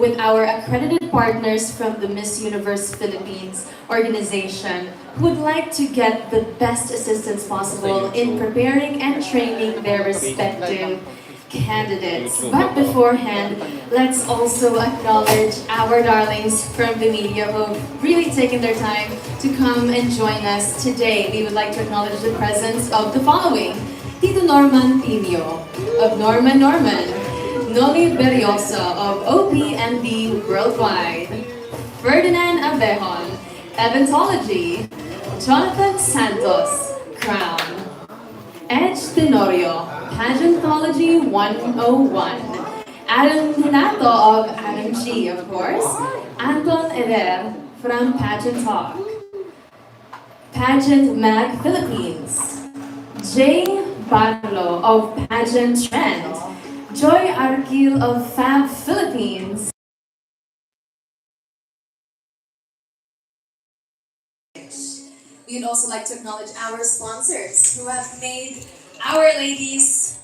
with our accredited partners from the Miss Universe Philippines organization who would like to get the best assistance possible in preparing and training their respective candidates. But beforehand, let's also acknowledge our darlings from the media who have really taken their time to come and join us today. We would like to acknowledge the presence of the following: Tito Norman Pino of Norman Norman, Noli Beriosa of OPMD Worldwide, Ferdinand Abejon, Eventology, Jonathan Santos, Crown, Edge Tenorio, Pageantology 101, Adam Hinato of Adam G, of course, Anton Eder from Pageant Talk, Pageant Mag Philippines, Jay Barlo of Pageant Trend, Joy Arquil of Fab Philippines, we'd also like to acknowledge our sponsors who have made our ladies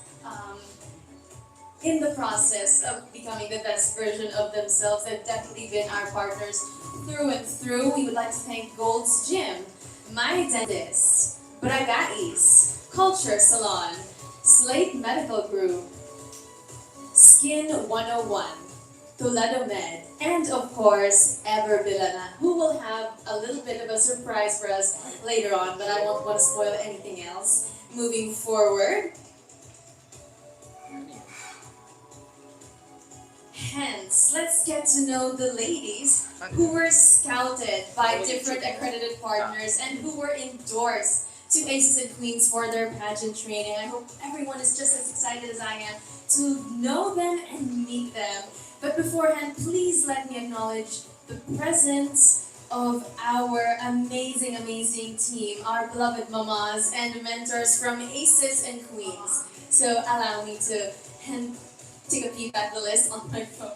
in the process of becoming the best version of themselves. They've definitely been our partners through and through. We would like to thank Gold's Gym, My Dentist, Bragais, Culture Salon, Slate Medical Group, Skin 101, Toledo Med, and of course, Ever Villana, who will have a little bit of a surprise for us later on, but I won't want to spoil anything else. Moving forward, hence, let's get to know the ladies who were scouted by different accredited partners and who were endorsed to Aces and Queens for their pageant training. I hope everyone is just as excited as I am to know them and meet them. But beforehand, please let me acknowledge the presence of our amazing, amazing team, our beloved mamas and mentors from Aces and Queens. So allow me to take a peek at the list on my phone.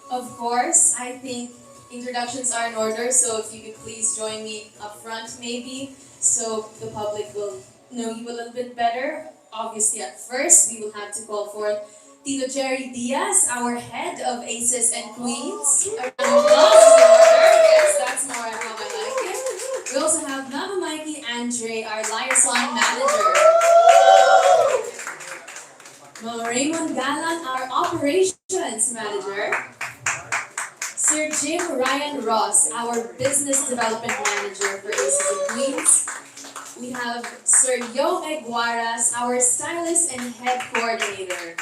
Of course, I think introductions are in order, so if you could please join me up front maybe, so the public will know you a little bit better. Obviously, at first, we will have to call forth Tito Jerry Diaz, our head of Aces and Queens. A round of applause is in order. Yes, that's more how I like it. We also have Mama Mikey Andre, our liaison manager. Mama Raymond Galan, our operations manager. Sir Jim Ryan Ross, our business development manager for Aces and Queens. We have Sir Yo Eguaras, our stylist and head coordinator.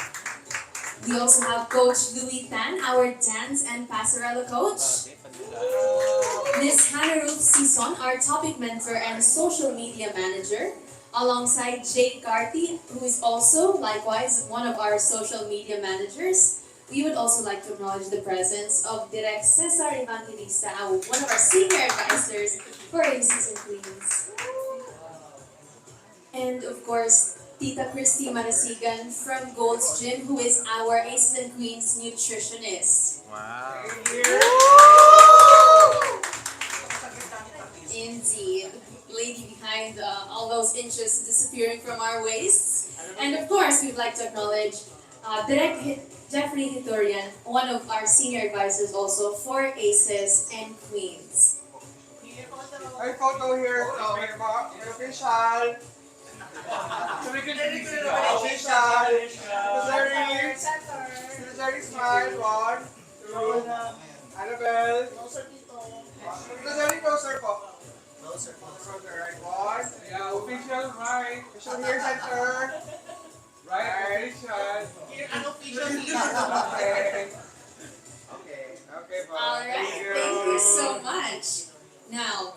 We also have Coach Louis Tan, our dance and passerella coach. Miss Hannah Ruth Sison, our topic mentor and social media manager, alongside Jake Carty, who is also likewise one of our social media managers. We would also like to acknowledge the presence of Direct Cesar Evangelista, one of our senior advisors for Aces and Queens. And of course, Tita Christy Marasigan from Gold's Gym, who is our Aces and Queens nutritionist. Wow. Indeed. Lady behind all those inches disappearing from our waists. And of course, we'd like to acknowledge Jeffrey Hitorian, one of our senior advisors also for Aces and Queens. May photo here, so may official. So we can official. Missouri smile, 1, 2, Annabelle. Missouri closer po. Closer, right, 1. Yeah, official, right. Official here, center. Right, official. Unofficial Okay. Okay, bye. Alright, thank you so much. Now,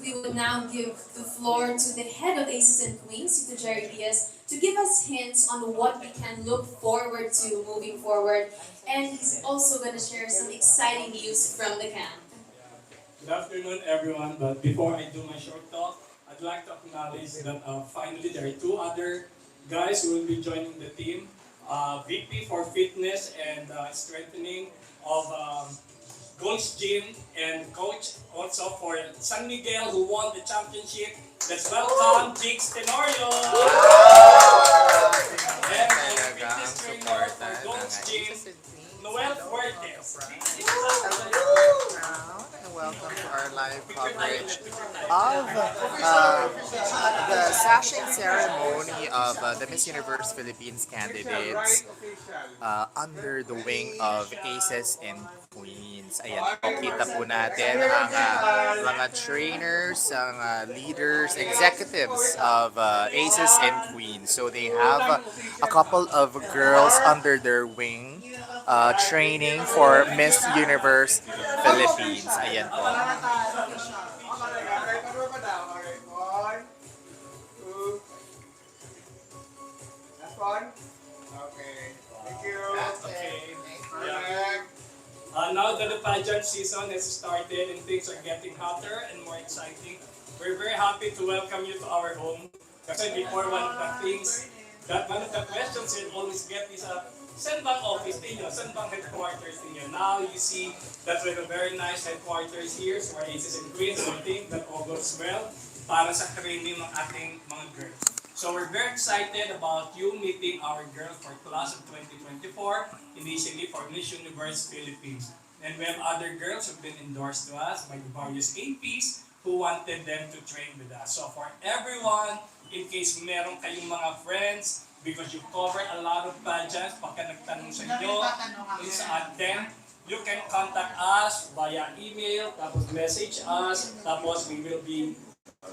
we will now give the floor to the head of Aces and Queens, Tito Jerry Diaz, to give us hints on what we can look forward to moving forward. And he's also going to share some exciting news from the camp. Good afternoon, everyone. But before I do my short talk, I'd like to acknowledge that finally there are 2 other guys who will be joining the team. VP for Fitness and Strengthening of Gold's Gym, and coach also for San Miguel who won the championship. Let's welcome Jigs Tenorio! sashing ceremony of the Miss Universe Philippines Official, candidates right? Official. under the wing of Aces and Queens. Ayan po, Okay. kita po Next natin year, ang official. mga trainers, ang leaders, executives of Aces and Queens. So they have a couple of girls under their wing training for Miss Universe Philippines. Ayan po. Okay, paano pa daw? Okay, one, two, last one. Okay, thank you. Okay. Perfect. Now that the pageant season has started and things are getting hotter and more exciting, we're very happy to welcome you to our home. Kasi before, one of the things, that one of the questions you'll always get is, saan bang office ninyo? Saan bang headquarters ninyo? Now you see that we have a very nice headquarters here, so our Aces and Queens, we think that all goes well para sa training ng ating mga girls. So we're very excited about you meeting our girls for class of 2024, initially for Miss Universe Philippines. And we have other girls who've been endorsed to us by the various APs who wanted them to train with us. So for everyone, in case meron kayong mga friends, because you covered a lot of pageants, pagka nagtanong sa inyo, kung saan them, you can contact us via email, tapos message us, tapos we will be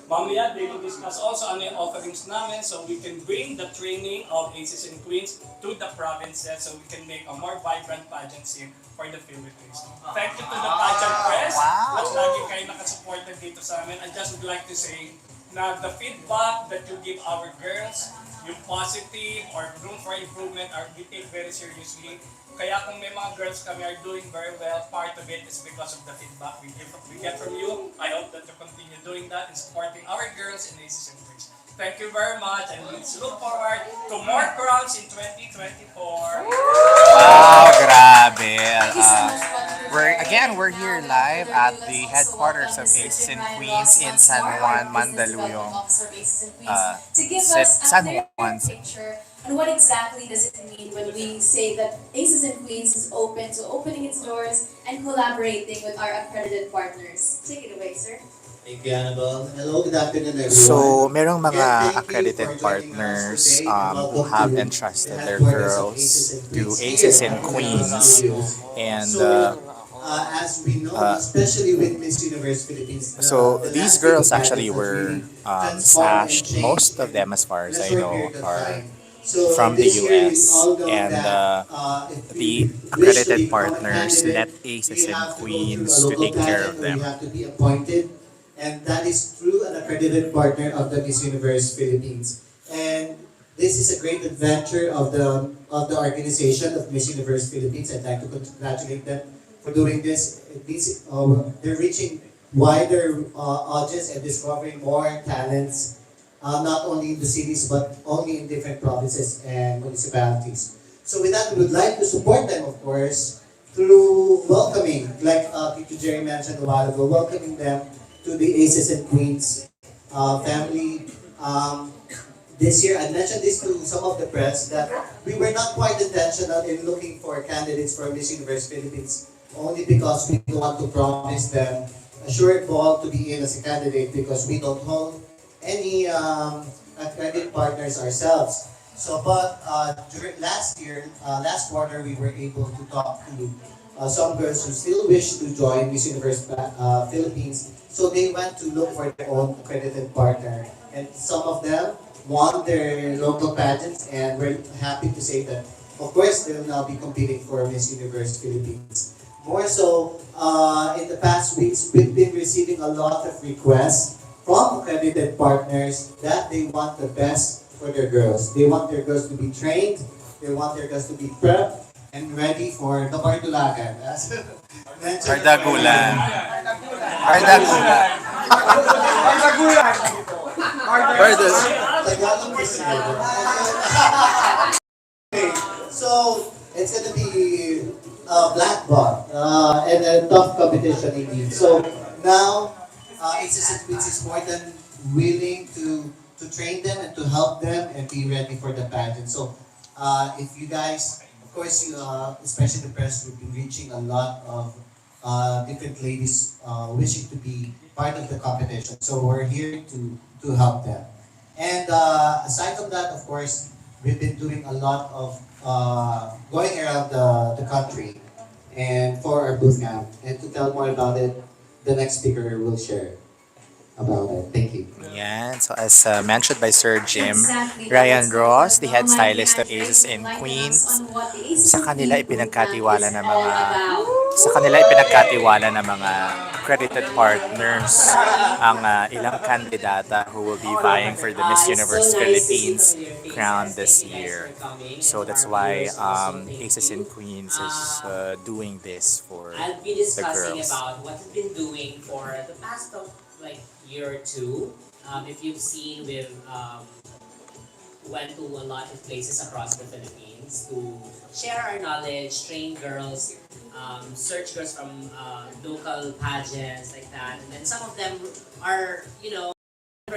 mamaya, they will discuss also ano yung offerings namin so we can bring the training of Aces and Queens to the provinces so we can make a more vibrant pageant scene for the Philippines. Thank you to the pageant press at lagi kayo nakasuporta dito sa amin. I just would like to say na the feedback that you give our girls, yung positive or room for improvement are we take very seriously. Kaya kung may mga girls kami are doing very well, part of it is because of the feedback we get from you. I hope that you continue doing that and supporting our girls in Aces and Queens. Thank you very much and let's look forward to more crowns in 2024. Wow, grabe. Thank you so much, We're here live at the headquarters of Aces and Queens in San Juan, Mandaluyong. To give us San a Juan. clear picture on what exactly does it mean when we say that Aces and Queens is open to opening its doors and collaborating with our accredited partners. Take it away, sir. Thank you, Annabelle. Hello, good afternoon, everyone. So, merong mga Again, thank you accredited for joining us partners today, and who welcome have to entrusted the their headquarters of girls to Queens Aces here and at Queens. Studios. And As we know, especially with Miss Universe Philippines, so the these last girls few actually pageants were have really transformed and sashed. changed Most of them, as far in as a I short know, period of are time. So from the this year, US. we all know And that, if the we wish to accredited become a partners candidate, let we Aces and have to go through Queens a to local take care pageant of or them. we have to be appointed, and that is through an accredited partner of the Miss Universe Philippines. And this is a great adventure of the organization of Miss Universe Philippines. I'd like to congratulate them for doing this. They're reaching wider audience and discovering more talents, not only in the cities but only in different provinces and municipalities. So with that, we would like to support them, of course, through welcoming, like Tito Jerry mentioned a while ago, welcoming them to the Aces and Queens family. This year, I mentioned this to some of the press that we were not quite intentional in looking for candidates for Miss Universe Philippines only because we don't want to promise them a sure ball to be in as a candidate because we don't hold any accredited partners ourselves. So, but during last quarter, we were able to talk to some girls who still wish to join Miss Universe Philippines. So they went to look for their own accredited partner, and some of them won their local pageants, and we're happy to say that, of course, they'll now be competing for Miss Universe Philippines. More so, in the past weeks, we've been receiving a lot of requests from accredited partners that they want the best for their girls. They want their girls to be trained, they want their girls to be prepped and ready for the Partulagan. As mentioned Pardagulan. Pardagulan. Pardagulan. Pardagulan. Tagalog is Okay, so it's gonna be blackball and a tough competition indeed. So now, Aces&Queens is more than willing to train them and to help them and be ready for the pageant. So if you guys, of course, especially the press, will be reaching a lot of different ladies wishing to be part of the competition. So we're here to help them. And aside from that, of course, we've been doing a lot of going around the country and for our boot camp. And to tell more about it, the next speaker will share about it. Thank you. Yan. So as mentioned by Sir Jim, Exactly. Now Ryan let's go for Ross, the Mel. head Mikey, stylist of I'm ready Aces to and enlighten us Queens, on what the Aces sa and kanila Queens Bootcamp ipinagkatiwala is ng all mga about. accredited partners ang ilang kandidata who will be vying for the Miss Universe Philippines crown this year. So that's why Aces and Queens is doing this for I'll be the discussing girls. about what we've been doing for the past like year or two. If you've seen, we've went to a lot of places across the Philippines to share our knowledge, train girls, search girls from local pageants like that, and then some of them are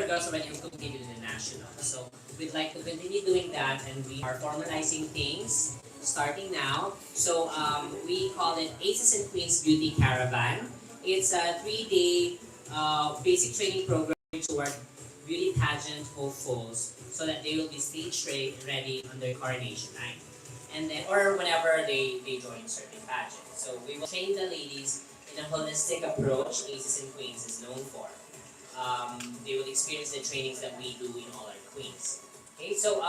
girls already who competed in the national. So we'd like to continue doing that, and we are formalizing things starting now. So we call it Aces and Queens Beauty Caravan. It's a 3-day basic training program toward beauty pageant hopefuls so that they will be ready on their coronation night. And then, or whenever they join certain pageants. So we will train the ladies in a holistic approach Aces and Queens is known for. They will experience the trainings that we do in all our queens. Okay, so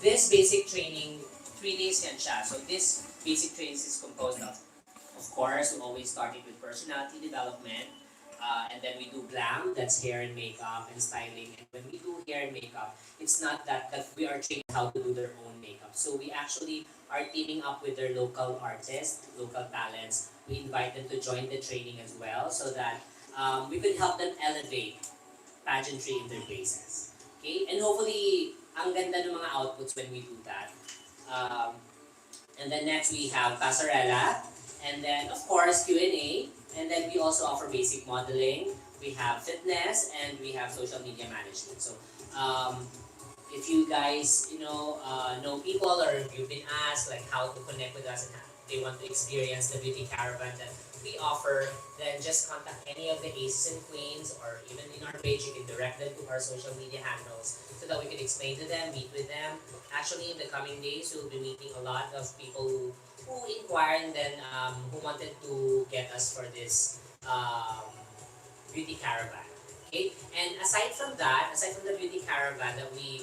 this basic training, 3 days yan siya. So this basic training is composed of course, we always start it with personality development, and then we do glam, that's hair and makeup and styling. And when we do hair and makeup, it's not that we are trained how to do their own makeup. So we actually are teaming up with their local artists, local talents. We invite them to join the training as well so that we could help them elevate pageantry in their bases. Okay? And hopefully, ang ganda ng mga outputs when we do that. And then next we have Pasarela, and then of course Q&A, and then we also offer basic modeling, we have fitness, and we have social media management. So if you guys know people or you've been asked like how to connect with us and they want to experience the beauty caravan that we offer, then just contact any of the Aces and Queens, or even in our page, you can direct them to our social media handles so that we can explain to them, meet with them. Actually, in the coming days, we'll be meeting a lot of people who inquired and then who wanted to get us for this beauty caravan. Okay, and aside from that, aside from the beauty caravan that we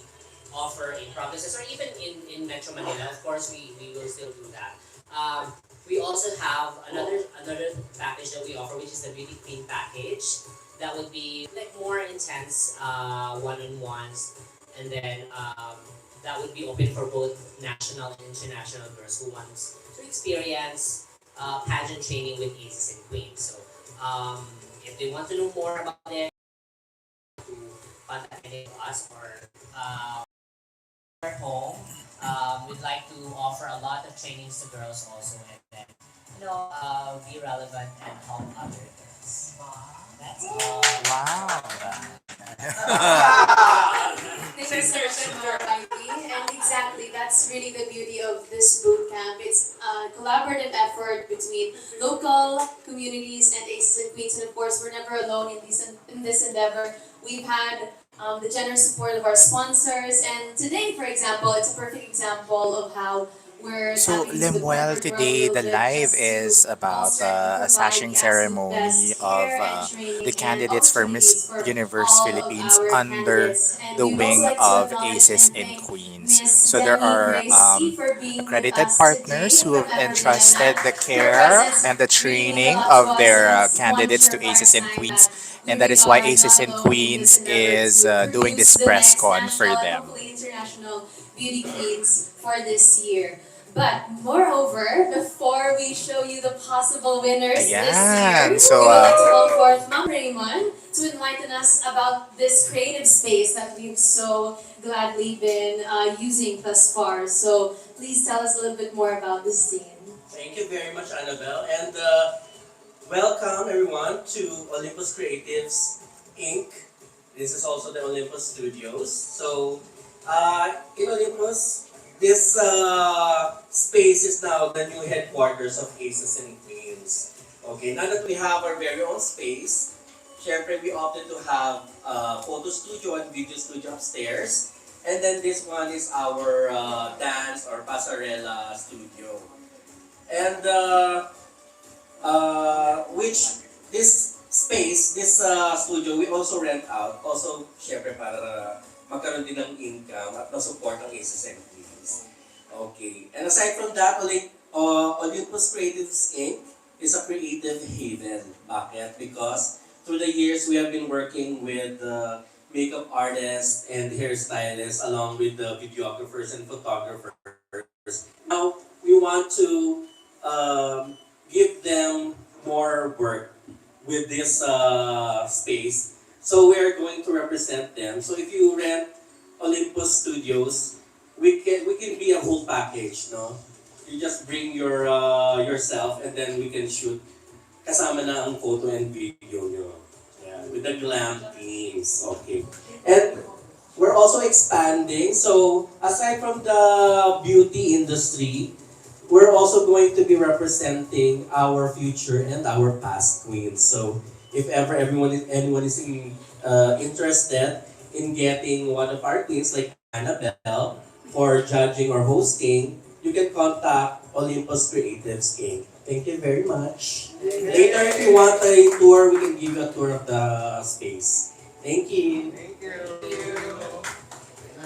offer in provinces or even in Metro Manila, of course, we will still do that. We also have another package that we offer, which is the Beauty Queen package. That would be like more intense one-on-ones, and then that would be open for both national and international girls who want to experience pageant training with Aces and Queens. So if they want to know more about it, to contact any of us or our home. We'd like to offer a lot of trainings to girls also, and then be relevant and help other girls. That's all. Wow. Thank you so much, Mikey. And exactly, that's really the beauty of this boot camp. It's a collaborative effort between local communities and Aces and Queens. And of course, we're never alone in this endeavor. We've had the generous support of our sponsors. And today, for example, it's a perfect example of how we're So, tapping into the Lemuel, corporate world a today little the bit live just to is about foster and a provide sashing the absolute ceremony best of care and the training and candidates for opportunities Miss for Universe all of Philippines our under candidates. And the we'd also wing like to of acknowledge Aces and and thank Queens. Miss So there Demi are Gracie for being with accredited us partners today who from have Ever entrusted BNI. the Her care presence and the really means a training lot to of us their since one candidates to surefire Aces and sign Queens. that we And that really is why are Aces not and alone in this Queens endeavor is to doing produce this the press next con for national and them. hopefully international beauty queens for this year. But moreover, before we show you the possible winners this year, Ayan. So, we would like to call forth Ma'am Raymond to enlighten us about this creative space that we've so gladly been using thus far. So please tell us a little bit more about this scene. Thank you very much, Annabelle, and welcome everyone to Olympus Creatives Inc. This is also the Olympus Studios. So, in Olympus, this space is now the new headquarters of Aces and Queens. Okay, now that we have our very own space, syempre we opted to have photo studio and video studio upstairs. And then this one is our dance or pasarela studio. And which this space, this studio, we also rent out. Also, syempre para magkaroon din ng income at ma-support ang Aces and Queens. Okay. And aside from that, Olympus Creatives Inc. is a creative haven. Bakit? Because through the years, we have been working with makeup artists and hairstylists along with the videographers and photographers. Now, we want to give them more work with this space. So we are going to represent them. So if you rent Olympus Studios, we can be a whole package, no? You just bring your yourself and then we can shoot kasama na ang photo and video nyo. Yeah, with the glam teams. Okay. And we're also expanding. So aside from the beauty industry, we're also going to be representing our future and our past queens. So if ever anyone is interested in getting one of our queens like Annabelle for judging or hosting, you can contact Olympus Creatives Inc. Thank you very much. Later, if you want a tour, we can give you a tour of the space. Thank you.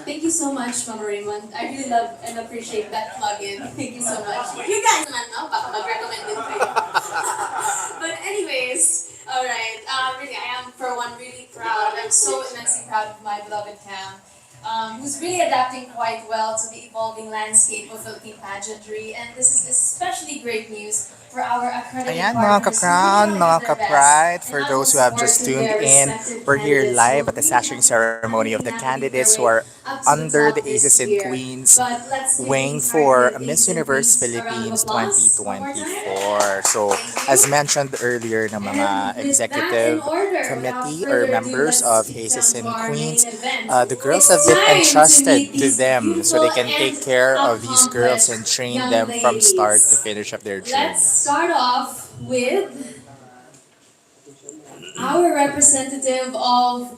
Thank you so much, Mama Raymond. I really love and appreciate that plug-in. Thank you so much. You guys naman, no? Baka mag-recommend din kayo. But anyways, alright. Really, I am for one really proud. I'm so immensely proud of my beloved Cam. Who's really adapting quite well to the evolving landscape of Philippine pageantry. And this is especially great news for our accredited Ayan mga partners ka-crown, who really mga did their ka-pride, best for and those who have just supporting tuned their in, respective we're here candidates. live So at the we sashing have ceremony of the navigate candidates their who are way up to the under top the this Aces and year. Queens But let's give wing the for entire Miss Aces and Universe Queens a round of Philippines applause one more time. 2024. So, as mentioned earlier ng mga And with that in executive order, without committee or further ado, members let's of Aces jump to and our Queens, main event. the girls It's have been time to entrusted meet to these them so they can beautiful take and care of these girls and accomplished train young them from start to ladies. finish of their Let's journey. start off with our representative of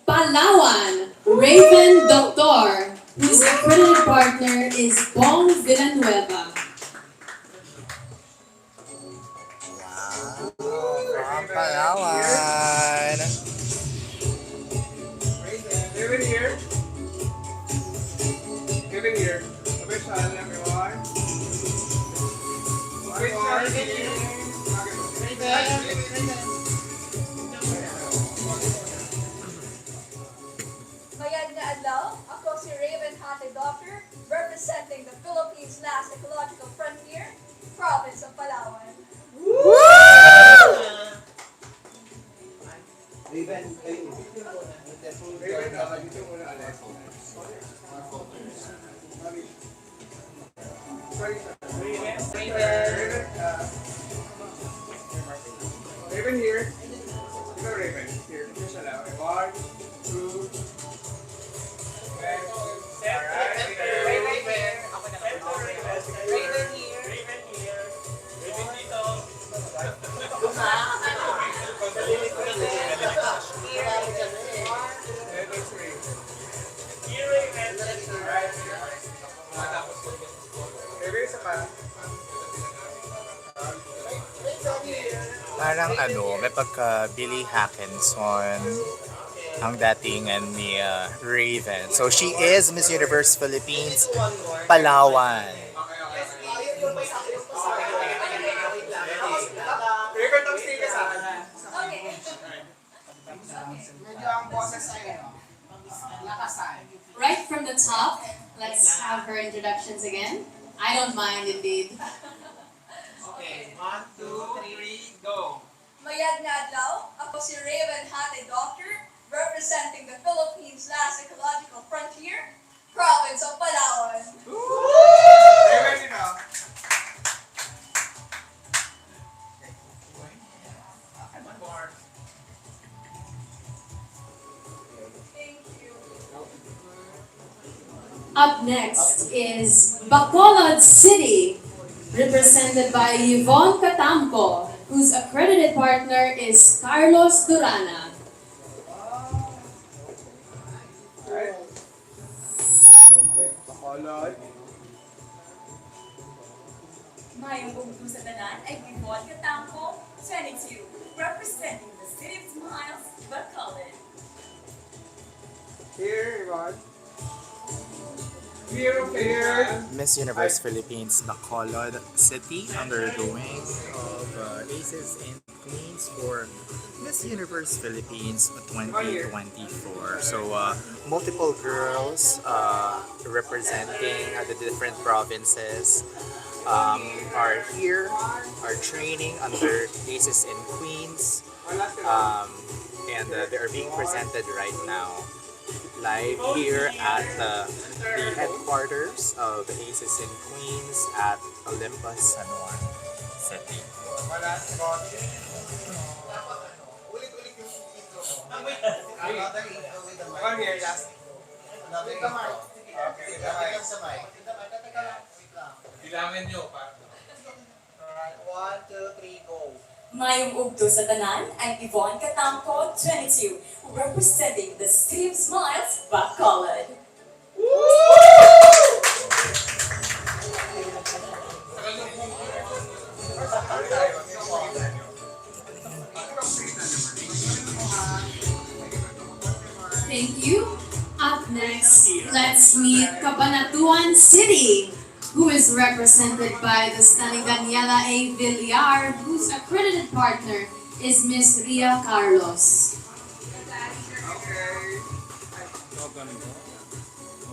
Palawan, Raven Doctor, whose accredited partner is Bong Villanueva. From Palawan. David here. David here. Official, everyone. Mayad na adlaw, ako si Raven Hate Doctor, representing the Philippines' last ecological frontier, province of Palawan. Raven, kayo. David, dito muna, Alex. Raven here. Ikaw, Raven. Here. Official, okay. 1, 2, Parang ano, may pagka Billy Hackinson ang datingan ni Raven. So she is Miss Universe Philippines Palawan. Raven, don't stay ka sa akin. Okay. Medyo ang boses sa'yo. Lakasan. Right from the top, let's have her introductions again. I don't mind indeed. Okay, 1, 2, 3, go. Mayad na adlaw, ako si Raven Hate Doctor, representing the Philippines' last ecological frontier, province of Palawan. Raven, you know. One more. Thank you. Up next is Bacolod City, represented by Yvonne Catamco. whose accredited partner is Carlos Durana. Right? Bacolod. Mayong ugto sa tanan ay Bivol Katangko, 22, representing the City of Smiles, Bacolod. Here, Ivan. Here. Miss Universe Philippines Bacolod City under the wing of Aces and Queens for Miss Universe Philippines 2024. So multiple girls representing the different provinces are here, are training under Aces and Queens, and they are being presented right now live here at the headquarters of Aces and Queens at Olympus, San Juan City. One here, last. Kailangan nyo pa. Alright, 1, 2, 3, go. Mayong ugto sa tanan ay Yvonne Katangko, 22, representing the City of Smiles, Bacolod. Thank you. Up next, let's meet Cabanatuan City, who is represented by the stunning Daniela A. Villar, whose accredited partner is Miss Ria Carlos. Okay.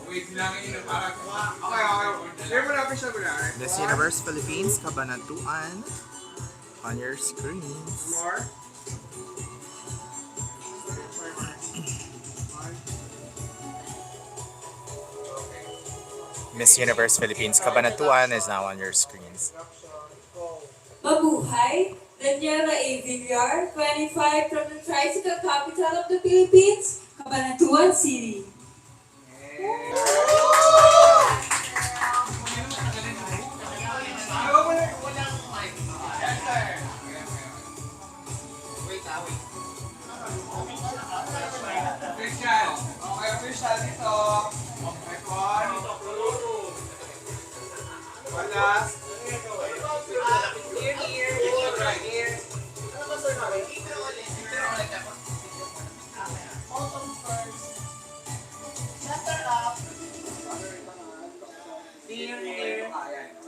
Wait lang yun para okay. Share mo na official mo na. Miss Universe Philippines Cabanatuan on your screens. More. Miss Universe Philippines Cabanatuan is now on your screens. Mabuhay! Daniela A. Villar, 25, from the tricycle capital of the Philippines, Cabanatuan City. Official. Okay, official dito. Okay, one last. Here. Right here. Here.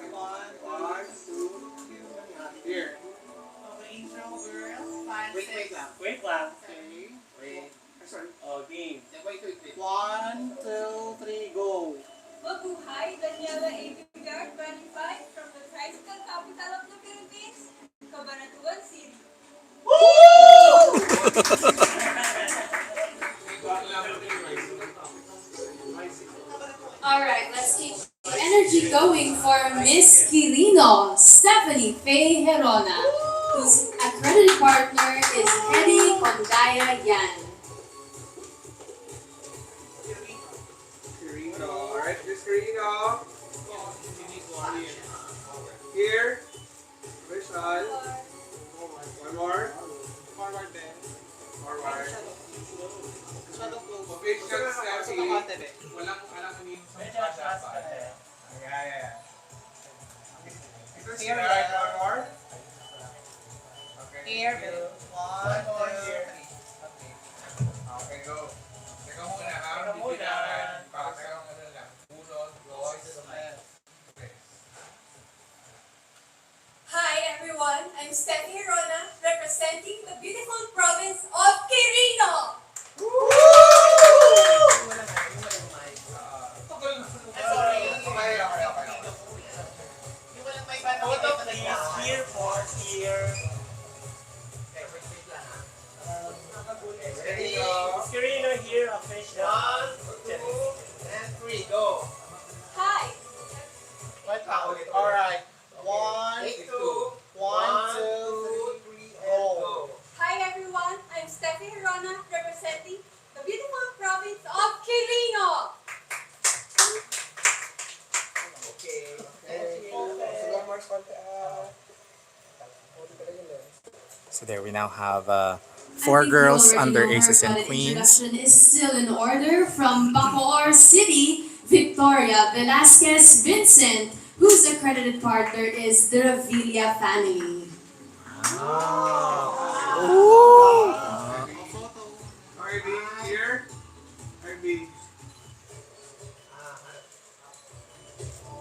One, two, here. Wait lang. Okay. Sorry. Okay. 1, 2, 3, go. Mabuhay! Daniela A. Villar, 25, from the tricycle capital of the Philippines, Cabanatuan City. Alright, let's keep the energy going for Miss Quirino, Stephanie Faye Herona, whose accredited partner is Hedy Condaya Yan. Carino. Alright, Miss Carino. Here. Official. One more. Forward then. Forward. Official Steffi. Walang uminom sa dapat. Yeah. Ito si Ryan. One more. Okay. Here. 1, 2, 3. Okay, go. Teka muna ha. Bibilangan. Teka muna lang. 1, 2, 3. Hi everyone, I'm Stephanie Rona, representing the beautiful province of Quirino. Here for here. Quirino here, official. 1, 2, and 3. Go. Hi, Alright. 1, 2, 3, go. hi everyone, I'm Stephanie Rona, representing the beautiful province of Quirino. Okay. Sige, Mars, konti. There we now have I four think you girls already under know her, Aces and but Queens. introduction is still in order from Bacoor City, Victoria Velasquez Vincent, whose accredited partner is the Revilla family. RB here. RB.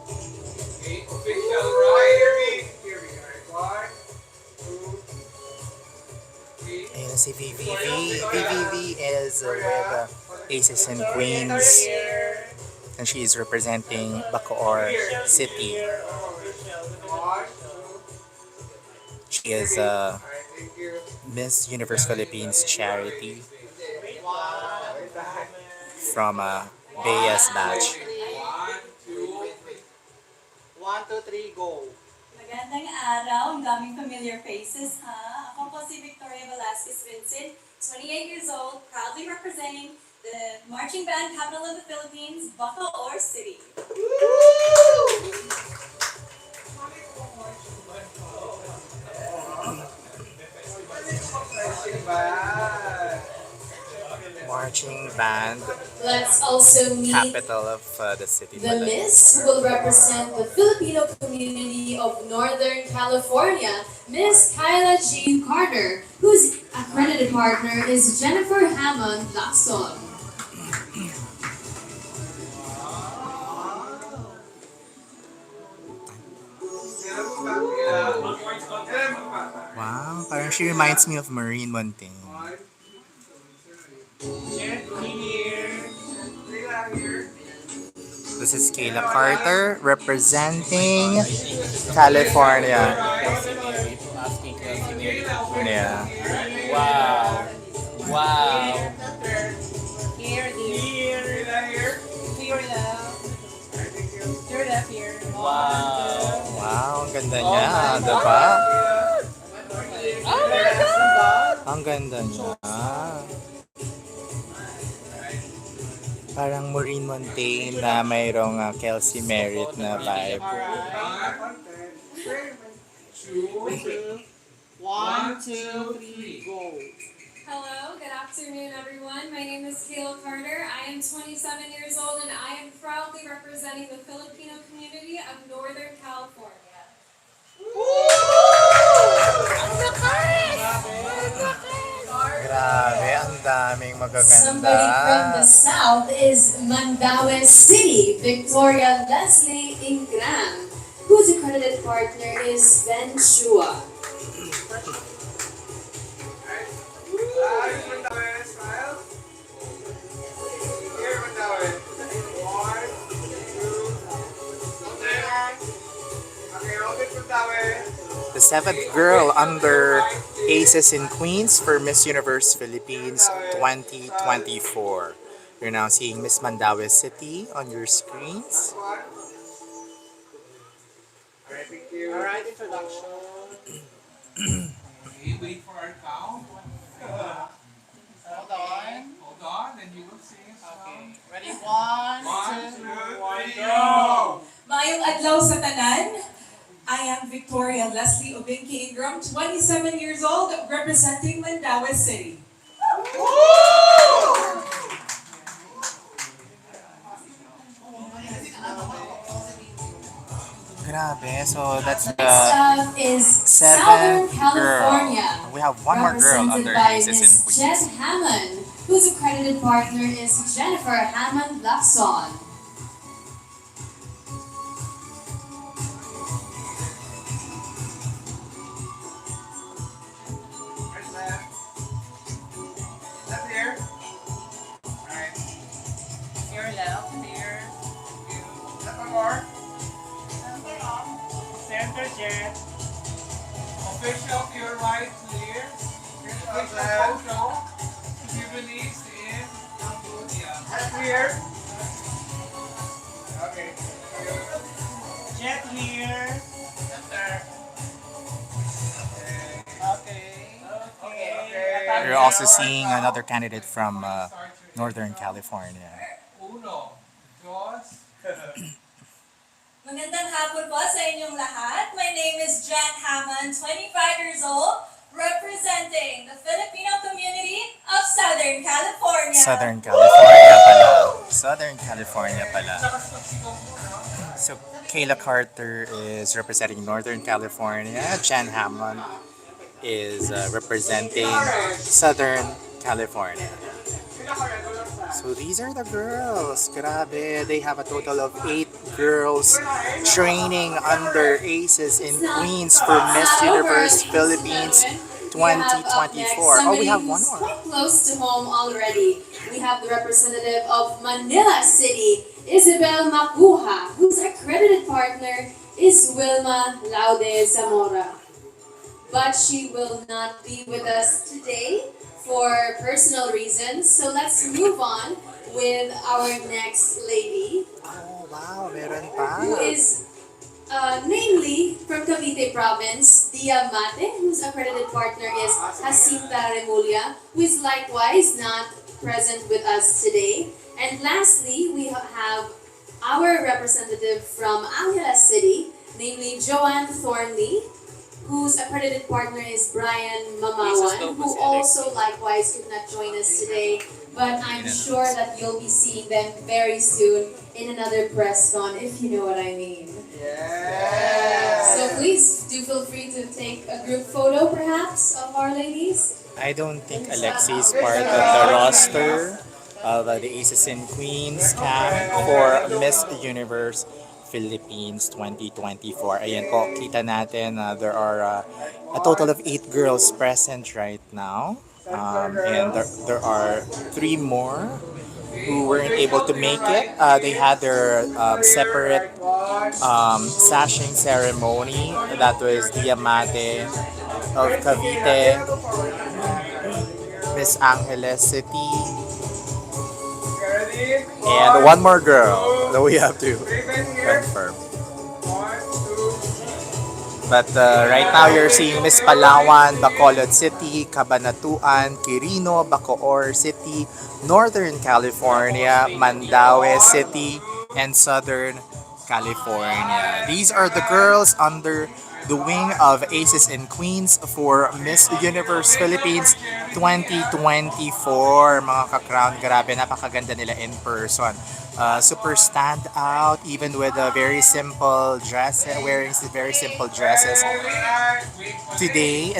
Okay, official right. Here we are. One, two, three. Ayun si VVV. VVV is with Aces and Queens. And she is representing Bacoor City. One, two. She is Alright, thank you. Miss Universe Philippines charity from Bayes batch. One, two. Magandang araw, ang daming familiar faces ha. Ako po si Victoria Velasquez Vincent, 28 years old, proudly representing the marching band capital of the Philippines, Bacoor City. Marching band, Let's also meet capital of the city. the Miss, who will represent the Filipino community of Northern California, Miss Kyla Jean Carter, whose accredited partner is Jennifer Hammond Lacson. Wow, parang she reminds me of Maureen Montaigne. This is Kayla Carter representing California. Yeah. Wow. Wow. Here, dear. Here, love. Your left here. Wow. Wow, ang ganda niya, diba? Ang ganda niya. Parang Maureen Montaigne na mayroong Kelsey Merritt na vibe. Hello, good afternoon, everyone. My name is Kayla Carter. I am 27 years old, and I am proudly representing the Filipino community of Northern California. Grabe, ang daming Somebody from the magaganda. south is Mandaue City, Victoria Leslie Ingram, whose accredited partner is Ben Shua. Smile. Here, Mandaue. One, two. Okay, hold it, Mandaue. The seventh girl under Aces and Queens for Miss Universe Philippines 2024. You're now seeing Miss Mandaue City on your screens. One. Alright, thank you. Alright, introduction. Okay, wait for our count. Hold on, and you will sing a song. Okay, ready? One, two, three, go! Maayong adlaw sa tanan. I am Victoria Leslie Obinki Ingram, 27 years old, representing Mandaue City. Grabe, so that's Next the up is Southern seventh California, girl. We have one more girl represented under by Aces and Miss Queens. Jen Hammond, whose accredited partner is Jennifer Hammond Lacson. Where's that? Left here. Alright. Here, left, here. Left one more. Center jet. Official to your right, clear. Official photo. Cubanese in Cambodia. Clear. Okay. Jet here. Center. Okay. You're also seeing another candidate from Northern California. Uno. Dos. Magandang hapon po sa inyong lahat. My name is Jen Hammond, 25 years old, representing the Filipino community of Southern California. Southern California pala. Southern California pala. So Kayla Carter is representing Northern California. Jan Hammond is representing Southern California. So these are the girls. Grabe, they have a total of 8 girls training under Aces and Queens for Miss Universe Philippines 2024. Oh, we have one Who's more. quite close to home already. We have the representative of Manila City, Isabel Macuja, whose accredited partner is Wilma Laude Zamora. But she will not be with us today for personal reasons. So let's move on with our next lady, Oh, wow, meron pa. who is namely from Cavite Province, Dia Mate, whose accredited partner is Jacinta Remulla, who is likewise not present with us today. And lastly, we have our representative from Angela City, namely Joanne Thornley, whose accredited partner is Brian Mamawan, who also likewise could not join us today. But I'm sure that you'll be seeing them very soon in another press con, if you know what I mean. So please do feel free to take a group photo, perhaps, of our ladies. I don't think Alexi is part of the roster of the Aces and Queens camp for Miss Universe Philippines 2024. Ayan po, kita natin there are a total of 8 girls present right now. And there are 3 more who weren't able to make it. They had their separate sashing ceremony. That was Diamante of Cavite, Miss Angeles City, and one more girl that we have to confirm. But right now you're seeing Miss Palawan, Bacolod City, Cabanatuan, Quirino, Bacoor City, Northern California, Mandaue City, and Southern California. These are the girls under the wing of Aces and Queens for Miss Universe Philippines 2024. Mga ka-crown, grabe, napakaganda nila in person. Super stand out even with a very simple dress, wearing very simple dresses. Today,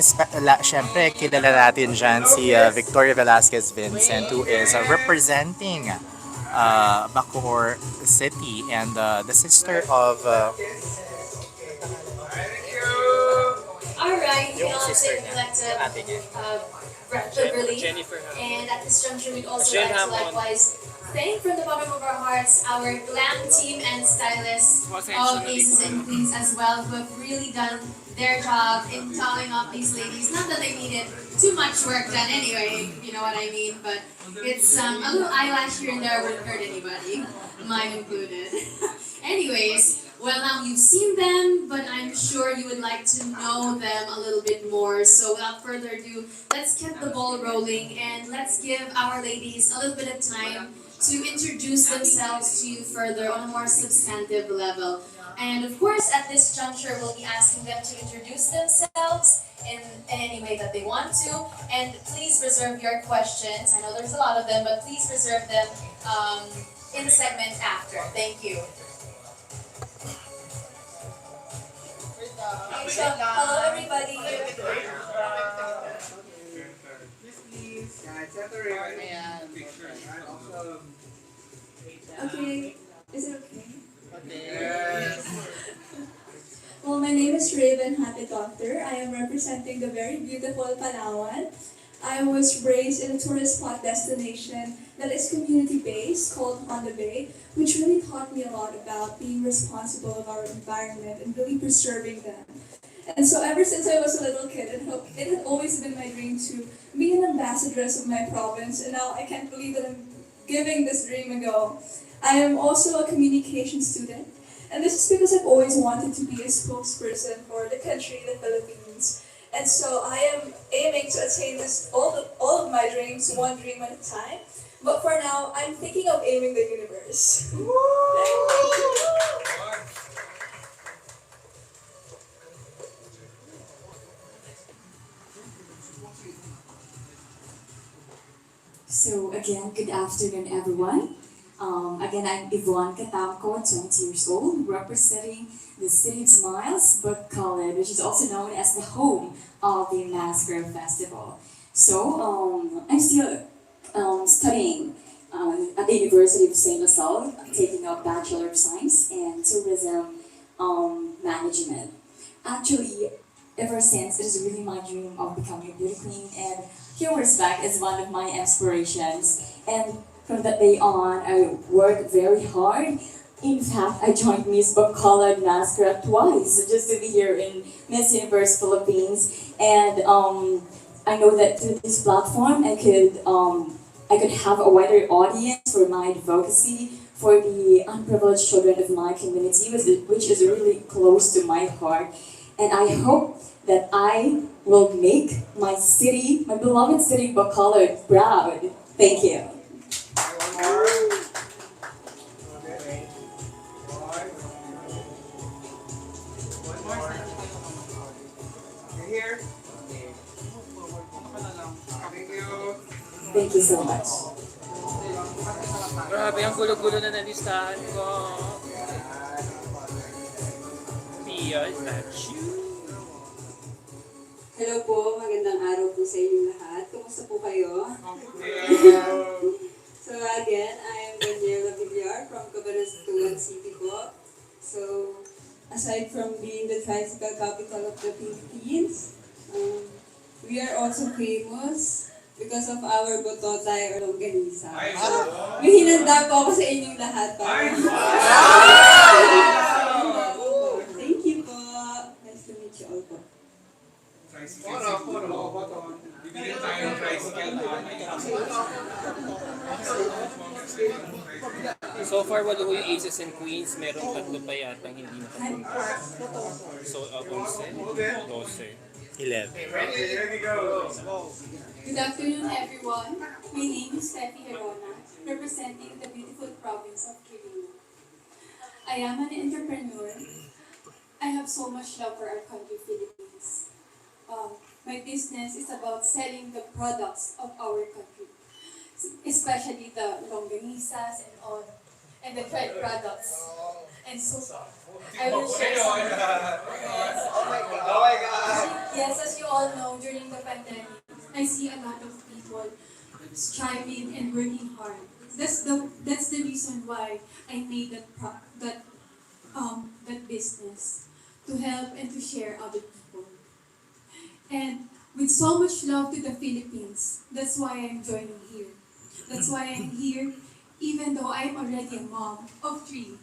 syempre, kilala natin dyan si Victoria Velasquez Vincent, who is representing Bacoor City and the sister of Alright, we yung all sister take niya, collective ate niya. breath of relief. Jennifer. And at this juncture, we'd also Jen like to Hamon. likewise thank from the bottom of our hearts our glam team and stylists of Aces and Queens as well, who have really done their job in toning up these ladies. Not that they needed too much work done anyway, you know what I mean, but it's a little eyelash here and there wouldn't hurt anybody, mine included. Anyways, well, now you've seen them, but I'm sure you would like to know them a little bit more. So without further ado, let's get the ball rolling and let's give our ladies a little bit of time to introduce themselves to you further on a more substantive level. And of course, at this juncture, we'll be asking them to introduce themselves in any way that they want to. And please reserve your questions. I know there's a lot of them, but please reserve them in the segment after. Thank you. Okay, so, hello everybody. Okay, is it okay? Well, my name is Raven Happy Doctor. I am representing the very beautiful Palawan. I was raised in a tourist spot destination that is community-based called Honda Bay, which really taught me a lot about being responsible of our environment and really preserving them. And so ever since I was a little kid, it had always been my dream to be an ambassadress of my province, and now I can't believe that I'm giving this dream a go. I am also a communication student, and this is because I've always wanted to be a spokesperson for the country, the Philippines. And so I am aiming to attain all of my dreams, one dream at a time. But for now, I'm thinking of aiming the universe. So again, good afternoon, everyone. Again, I'm Yvonne Katamko, 20 years old, representing the City of Smiles Book College, which is also known as the home of the Masquerade Festival. So I'm still studying at the University of St. LaSalle, taking a Bachelor of Science in Tourism Management. Actually, ever since, it is really my dream of becoming a beauty queen, and horseback is one of my inspirations. And from that day on, I worked very hard. In fact, I joined Miss Bacolod Masquerade twice just to be here in Miss Universe Philippines. And I know that through this platform, I could have a wider audience for my advocacy for the unprivileged children of my community, which is really close to my heart. And I hope that I will make my city, my beloved city, Bacolod, proud. Thank you. You're here? Thank you. Thank you so much. Grabe, ang gulo-gulo na nalistahan ko. Pia, is that you? Hello po, magandang araw po sa inyong lahat. Kumusta po kayo? So again, I am Daniela Villar from Cabanatuan City po. So, aside from being the tricycle capital of the Philippines, we are also famous because of our bototay or longganisa. May hinanda po ako sa inyong lahat para. Thank you po. Nice to meet you all po. Bibigyan tayo ng tricycle. So far, walo ko yung Aces and Queens. Meron tatlo pa yata hindi nakapunta. So, 11, 12. 11. Ready, go. Good afternoon, everyone. My name is Steffi Herona, representing the beautiful province of Quirino. I am an entrepreneur. I have so much love for our country, Philippines. My business is about selling the products of our country, especially the longganisas and all, and the bread products. And so, I will share some. Oh my God. Yes, as you all know, during the pandemic, I see a lot of people striving and working hard. That's the reason why I made that business, to help and to share other people. And with so much love to the Philippines, that's why I'm joining here. That's why I'm here, even though I'm already a mom of 3.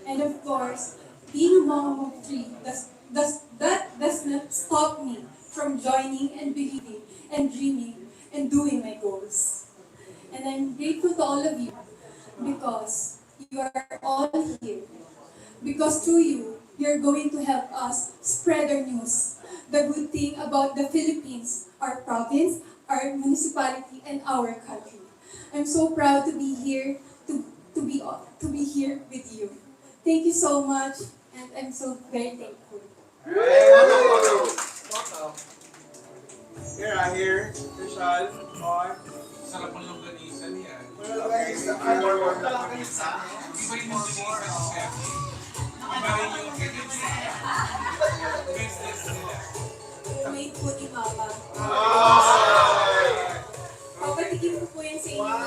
And of course, being a mom of 3 that does not stop me from joining and believing and dreaming and doing my goals. And I'm grateful to all of you because you are all here. Because through you, you're going to help us spread our news, the good thing about the Philippines, our province, our municipality, and our country. I'm so proud to be here, to be here with you. Thank you so much, and I'm so very thankful. Here. Visual. On. Sarap ng longganisa niya. Okay. Iba yung longganisa ni Chef. Iba rin yung business nila. Made po ni Mama. Papatikin ko po yan sa inyo.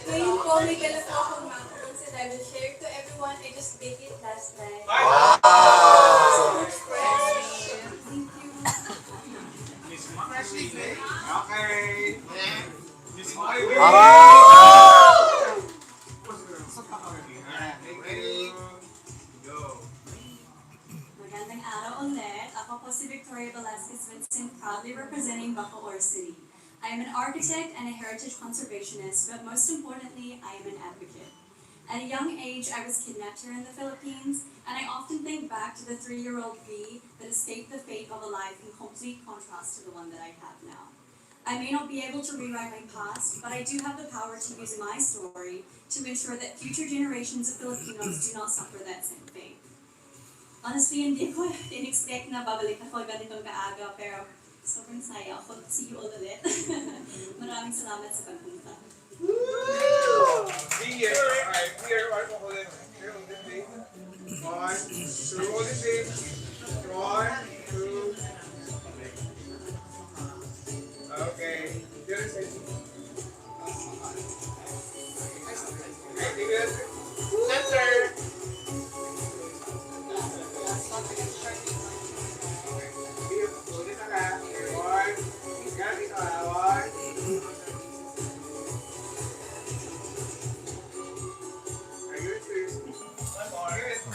Ngayon po, may dala po akong macarons and I will share to everyone. I just baked it last night. So much fresh. Thank you. Okay. Miss Mary. Ready? Go. Magandang araw ulit. Ako po si Victoria Velasquez Vincent, proudly representing Bacoor City. I am an architect and a heritage conservationist, but most importantly, I am an advocate. At a young age, I was kidnapped here in the Philippines, and I often think back to the 3-year-old V that escaped the fate of a life in complete contrast to the one that I have now. I may not be able to rewrite my past, but I do have the power to use my story to ensure that future generations of Filipinos do not suffer that same fate. Honestly, hindi ko in-expect na babalik ako ganitong kaaga, pero sobrang saya ako. See you all ulit. Maraming salamat sa pagpunta. Okay. Center.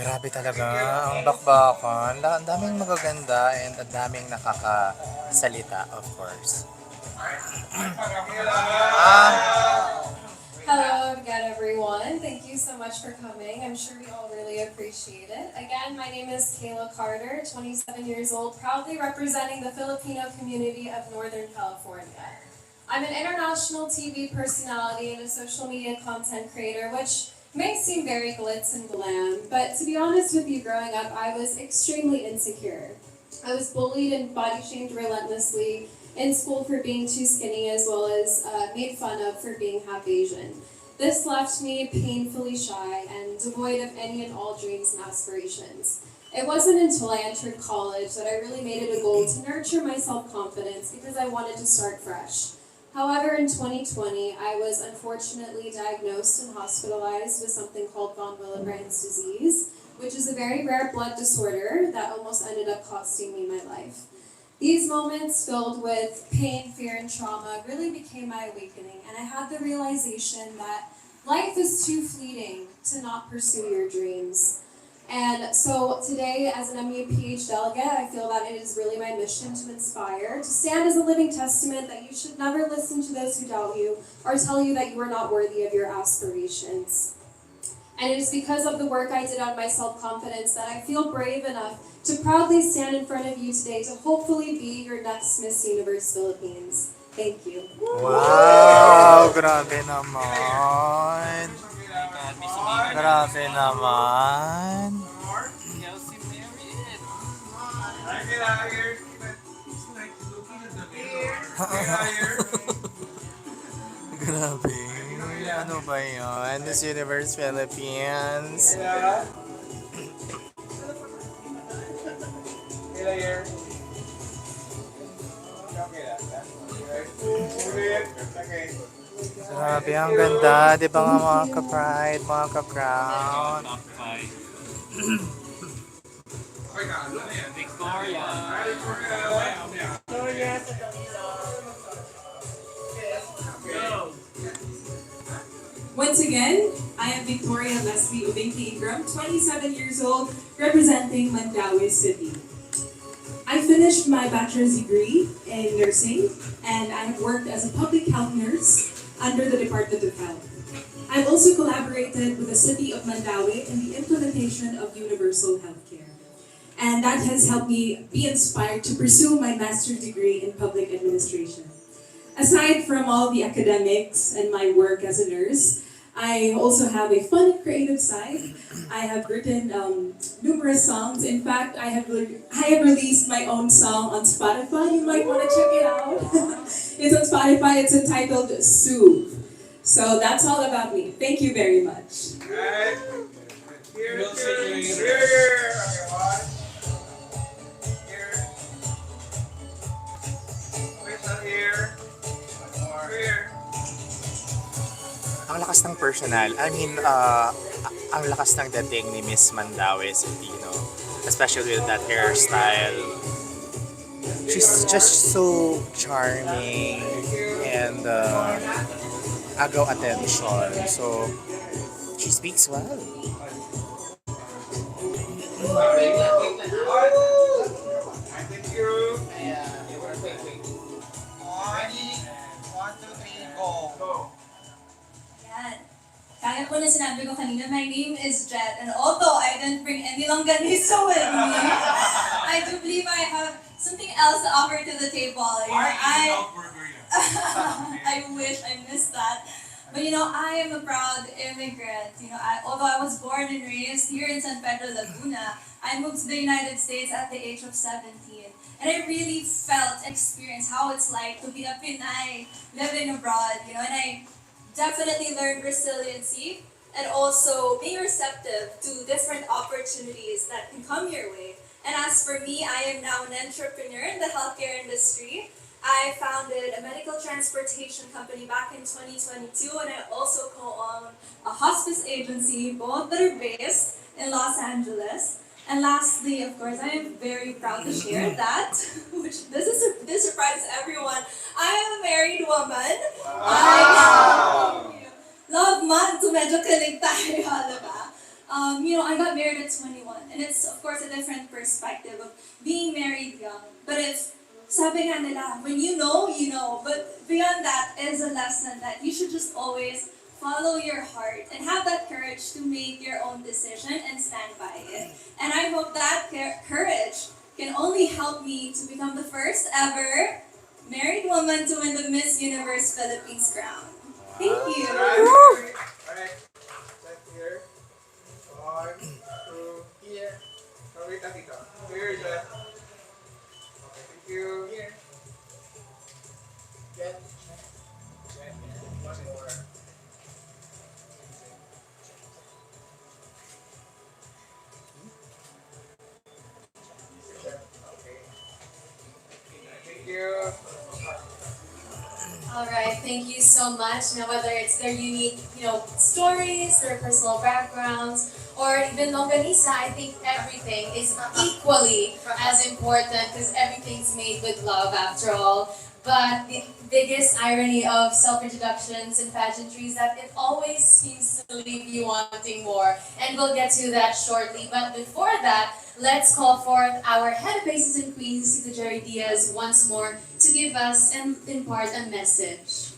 Grabe talaga ang bakbakan. Ang daming magaganda and ang daming nakakasalita, of course. Hello again, everyone. Thank you so much for coming. I'm sure we all really appreciate it. Again, my name is Kayla Carter, 27 years old, proudly representing the Filipino community of Northern California. I'm an international TV personality and a social media content creator, which may seem very glitz and glam, but to be honest with you, growing up, I was extremely insecure. I was bullied and body shamed relentlessly in school for being too skinny, as well as made fun of for being half Asian. This left me painfully shy and devoid of any and all dreams and aspirations. It wasn't until I entered college that I really made it a goal to nurture my self-confidence because I wanted to start fresh. However, in 2020, I was unfortunately diagnosed and hospitalized with something called von Willebrand's disease, which is a very rare blood disorder that almost ended up costing me my life. These moments filled with pain, fear, and trauma really became my awakening, and I had the realization that life is too fleeting to not pursue your dreams. And so today, as an MEPH delegate, I feel that it is really my mission to inspire, to stand as a living testament that you should never listen to those who doubt you or tell you that you are not worthy of your aspirations. And it is because of the work I did on my self-confidence that I feel brave enough to proudly stand in front of you today to hopefully be your next Miss Universe Philippines. Thank you. Wow! Grabe naman! Grabe naman! Grabe. Ano ba yun? Miss Universe Philippines. Grabe, ang ganda. Di ba nga mga ka-pride, mga ka-crown? Victoria. Once again, I am Victoria Leslie Ubingki Ingram, 27 years old, representing Mandaue City. I finished my bachelor's degree in nursing, and I have worked as a public health nurse under the Department of Health. I've also collaborated with the City of Mandaue in the implementation of universal healthcare. And that has helped me be inspired to pursue my master's degree in public administration. Aside from all the academics and my work as a nurse, I also have a fun and creative side. I have written numerous songs. In fact, I have released my own song on Spotify. You might want to check it out. It's on Spotify. It's entitled Soothe. So that's all about me. Thank you very much. Ang lakas ng personal. Ang lakas ng dating ni Miss Mandaue City, no? Especially with that hairstyle. She's just so charming and agaw attention. So, she speaks well. Thank you. One, two, three, go. Yan. Kaya po na sinabi ko kanina, my name is Jet, and although I didn't bring any longganisa with me, I do believe I have something else to offer to the table. You know, I wish I missed that. But I am a proud immigrant. Although I was born and raised here in San Pedro, Laguna, I moved to the United States at the age of 17. And I really felt and experienced how it's like to be a Pinay living abroad, and I definitely learned resiliency and also being receptive to different opportunities that can come your way. And as for me, I am now an entrepreneur in the healthcare industry. I founded a medical transportation company back in 2022, and I also co-own a hospice agency, both that are based in Los Angeles. And lastly, of course, I am very proud to share that, which this surprises everyone. I am a married woman. Love month, so medyo kilig tayo, diba? I got married at 21, and it's of course a different perspective of being married young. But if sabi nga nila, when you know, you know. But beyond that is a lesson that you should just always follow your heart and have that courage to make your own decision and stand by it. And I hope that courage can only help me to become the first ever married woman to win the Miss Universe Philippines crown. Thank you. Alright. Set here. 1, 2, here. Oh, wait, dito. Here, Jeff. Okay, thank you. Here. Get. One more. Okay. Thank you. All right, thank you so much. Now, whether it's their unique, stories, their personal backgrounds, or even longanisa, I think everything is equally as important because everything's made with love after all. But the biggest irony of self-introductions and pageantry is that it always seems to leave you wanting more. And we'll get to that shortly. But before that, let's call forth our head of Aces and Queens, Tito Jerry Diaz, once more to give us and impart a message.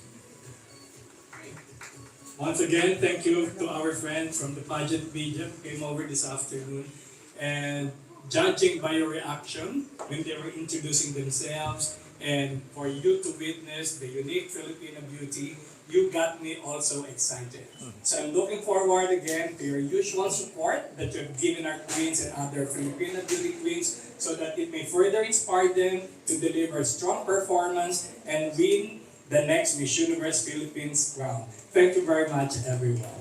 Once again, thank you to our friends from the pageant media who came over this afternoon. And judging by your reaction when they were introducing themselves and for you to witness the unique Filipino beauty, you got me also excited. So I'm looking forward again to your usual support that you've given our queens and other Filipino beauty queens so that it may further inspire them to deliver strong performance and win the next Miss Universe Philippines crown. Thank you very much, everyone.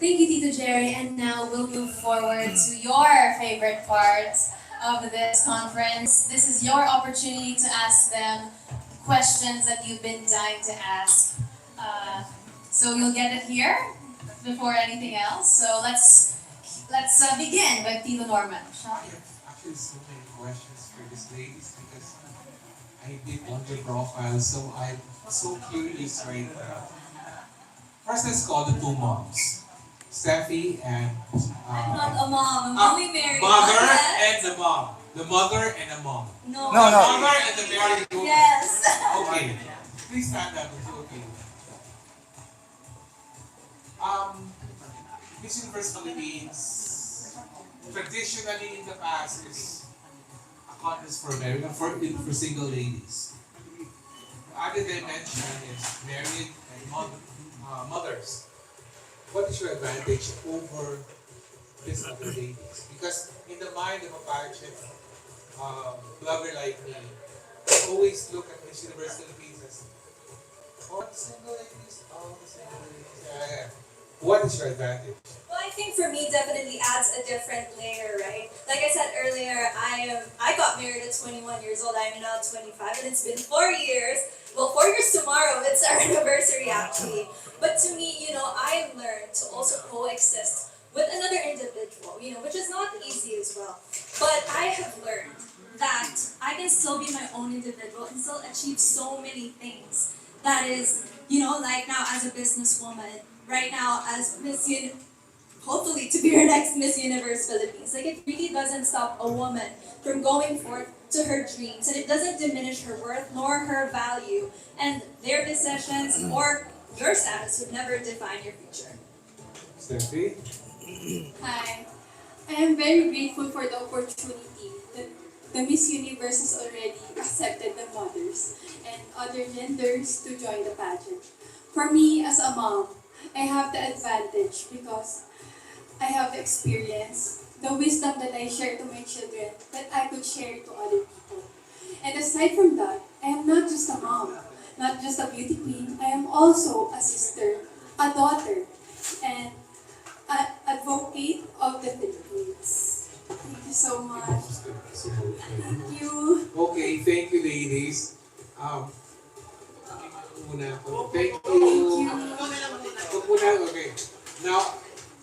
Thank you, Tito Jerry. And now we'll move forward to your favorite part of this conference. This is your opportunity to ask them questions that you've been dying to ask. So you'll get it here before anything else. So let's begin with Tito Norman, shall we? Actually, so many questions for these ladies because I did on your profile, so I'm so curious right now. First, let's call the two moms, Steffi and I'm not a mom, I'm only married. mother Not yet. and the mom. The mother and the mom. No. No, The no. mother and the married woman. Yes. Okay. Please stand up. It's okay. Miss Universe Philippines traditionally in the past is a contest for married for single ladies. The other dimension is married and mothers. What is your advantage over these other ladies? Because in the mind of a pageant blogger like me, I always look at Miss Universe Philippines as all the single ladies, all the single ladies. Yeah. What is your advantage? Well, I think for me, definitely adds a different layer, right? Like I said earlier, I got married at 21 years old. I'm now 25, and it's been 4 years. Well, 4 years tomorrow. It's our anniversary, actually. But to me, I've learned to also coexist with another individual, which is not easy as well. But I have learned that I can still be my own individual and still achieve so many things. That is, like now as a businesswoman, right now as hopefully to be your next Miss Universe Philippines. Like, it really doesn't stop a woman from going forth to her dreams, and it doesn't diminish her worth nor her value, and their decisions or your status would never define your future. Steffi? Hi. I am very grateful for the opportunity that the Miss Universe has already accepted the mothers and other genders to join the pageant. For me, as a mom, I have the advantage because I have experience, the wisdom that I share to my children that I could share to other people. And aside from that, I am not just a mom, not just a beauty queen, I am also a sister, a daughter, and an advocate of the Philippines. Thank you so much. Thank you. Okay, thank you ladies. Thank Thank you. you. Okay. Now,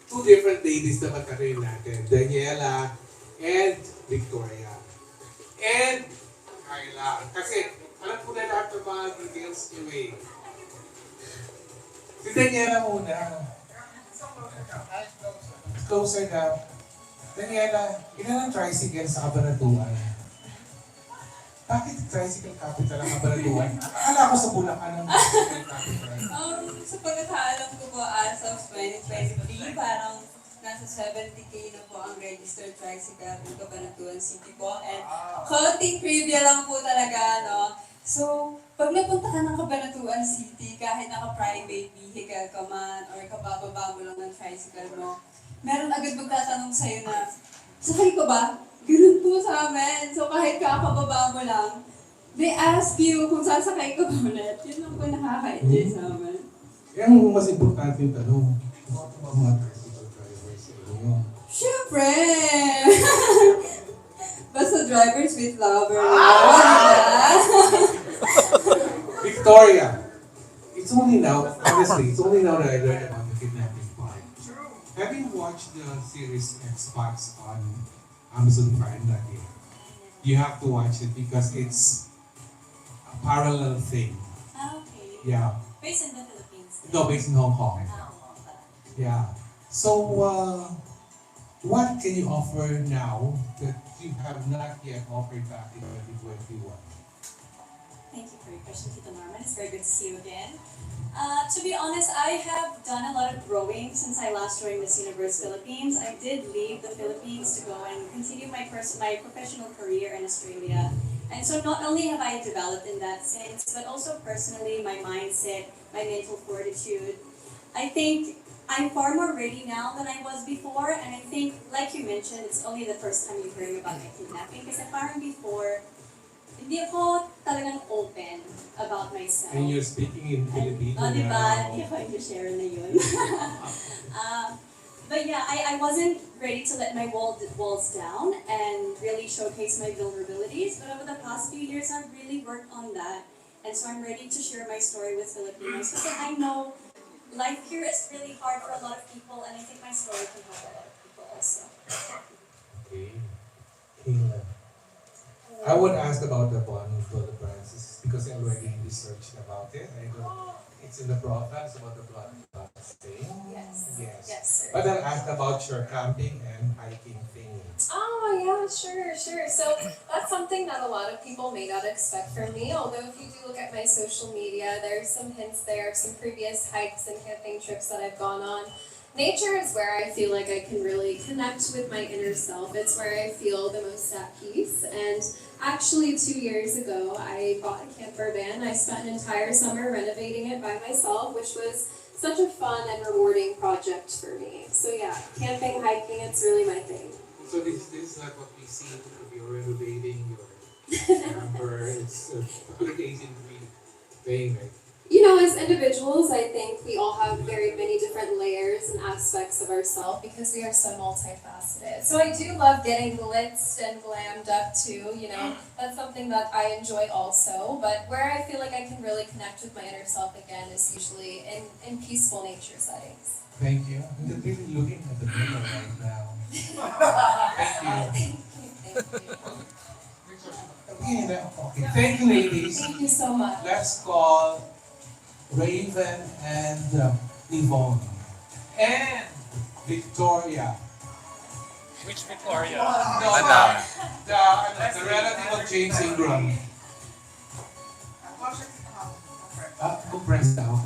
two different ladies naman kami natin. Daniela and Victoria. And Kyla. Kasi alam ko na lahat ng mga details niyo eh. Si Daniela muna. Closer na. Daniela, ilan ang tricycle sa Cabanatuan? Bakit tricycle capital ang Cabanatuan? Akala ko sa Bulacan ang tricycle capital. Sa pagkakaalam ko po, as of 2023, parang nasa 70K na po ang registered tricycle ng Cabanatuan City po. And konting trivia lang po talaga, no? So, pag napunta ka ng Cabanatuan City, kahit naka-private vehicle ka man or kabababa mo lang ng tricycle mo, meron agad magtatanong sa'yo na, sakay ka ba? Ganun po sa amin. So, kahit kakababa mo lang, they ask you kung sasakay ka ba ulit. Yun lang po nakaka-enjoy sa amin. Kaya ang mas importante yung tanong, bakit ba mga tricycle drivers sa inyo? Siyempre! Basta drivers with lover. Victoria, it's only now, honestly, it's only now that I learned about the kidnapping part. Have you watched the series X-Files on Amazon Prime that year? You have to watch it because it's a parallel thing. Okay. Yeah. Based in the Philippines. No, based in Hong Kong. Yeah. So, what can you offer now that you have not yet offered back in 2021? Thank you for your question, Tito Norman. It's very good to see you again. To be honest, I have done a lot of growing since I last joined Miss Universe Philippines. I did leave the Philippines to go and continue my professional career in Australia. And so not only have I developed in that sense, but also personally, my mindset, my mental fortitude. I think I'm far more ready now than I was before, and I think, like you mentioned, it's only the first time you're hearing about my kidnapping, kasi parang before, hindi ako talagang open about myself. And you're speaking in Filipino now. Diba? Hindi ako i-share na yun. But yeah, I wasn't ready to let my walls down and really showcase my vulnerabilities, but over the past few years, I've really worked on that. And so I'm ready to share my story with Filipinos, because I know life here is really hard for a lot of people, and I think my story can help a lot of people also. Okay. Kayla. I would ask about the bond for the brands because I already researched about it. I know it's in the profile, it's about the blood thing. Yes. Yes. Yes, sir. But I'll ask about your camping and hiking thing. Oh, yeah, sure. So that's something that a lot of people may not expect from me. Although if you do look at my social media, there's some hints there of some previous hikes and camping trips that I've gone on. Nature is where I feel like I can really connect with my inner self. It's where I feel the most at peace. And actually 2 years ago, I bought a camper van. I spent an entire summer renovating it by myself, which was such a fun and rewarding project for me. So yeah, camping, hiking, it's really my thing. So this is not what we see if you're renovating your camper. It's a 180-degree thing, right? You know, as individuals, I think we all have very many different layers and aspects of ourselves because we are so multifaceted. So I do love getting blitzed and glammed up too, you know, that's something that I enjoy also. But where I feel like I can really connect with my inner self again is usually in peaceful nature settings. Thank you. I'm really looking at the mirror right now. Thank you. Okay, thank you, ladies. Thank you so much. Let's call Raven and Yvonne and Victoria. Which Victoria? No, the relative of James Ingram. Compress now.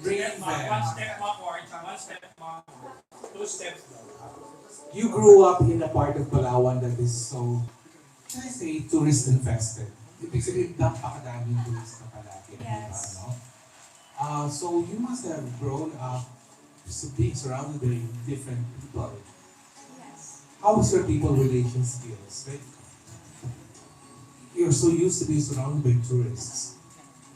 Raven. One step backward, one step backward, 2 steps down. You grew up in a part of Palawan that is so, should I say, tourist infested. Ibig sabihin, napakadaming turista palagi. Yes. No? So you must have grown up being surrounded by different people. Yes. How was your people relation skills? Like, you're so used to being surrounded by tourists.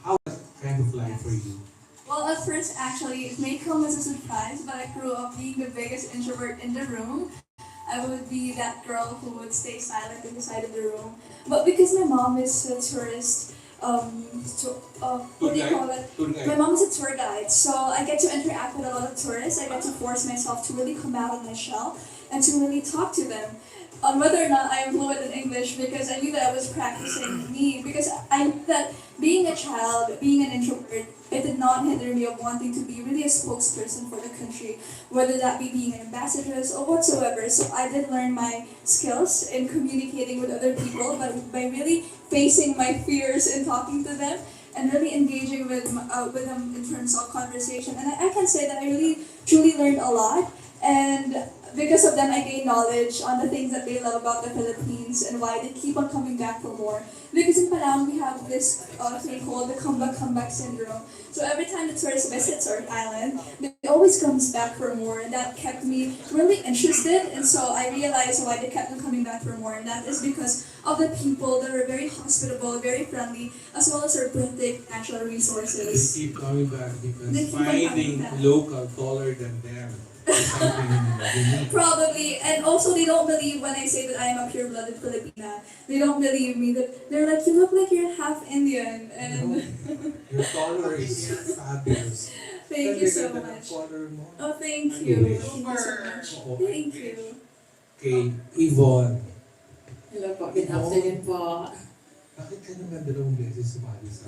How was that kind of life for you? Well, at first, actually, it may come as a surprise, but I grew up being the biggest introvert in the room. I would be that girl who would stay silent in the side of the room. But because my mom is a tourist, what do you call it? Tour guide. My mom is a tour guide, so I get to interact with a lot of tourists. I get to force myself to really come out of my shell and to really talk to them. On whether or not I am fluent in English, because I knew that I was practicing me, because I knew that being a child, being an introvert, it did not hinder me of wanting to be really a spokesperson for the country, whether that be being an ambassadress or whatsoever. So I did learn my skills in communicating with other people, but by really facing my fears and talking to them, and really engaging with them in terms of conversation. And I can say that I really truly learned a lot, and because of them, I gained knowledge on the things that they love about the Philippines and why they keep on coming back for more. Because in Palau, we have this thing called the comeback syndrome. So every time the tourist visits our island, they always comes back for more, and that kept me really interested. And so I realized why they kept on coming back for more, and that is because of the people that are very hospitable, very friendly, as well as our breathtaking natural They resources. keep coming back They because keep on coming finding back. local taller than them is something unique. Probably, and also they don't believe when I say that I am a pure-blooded Filipina. They don't believe me. They're like, you look like you're half Indian, and Your taller is fabulous. thank you so much. Oh, thank you. Thank you so much. Thank you. Okay, Yvonne. Hello po, good afternoon po. Bakit ka naman dalawang beses sumali sa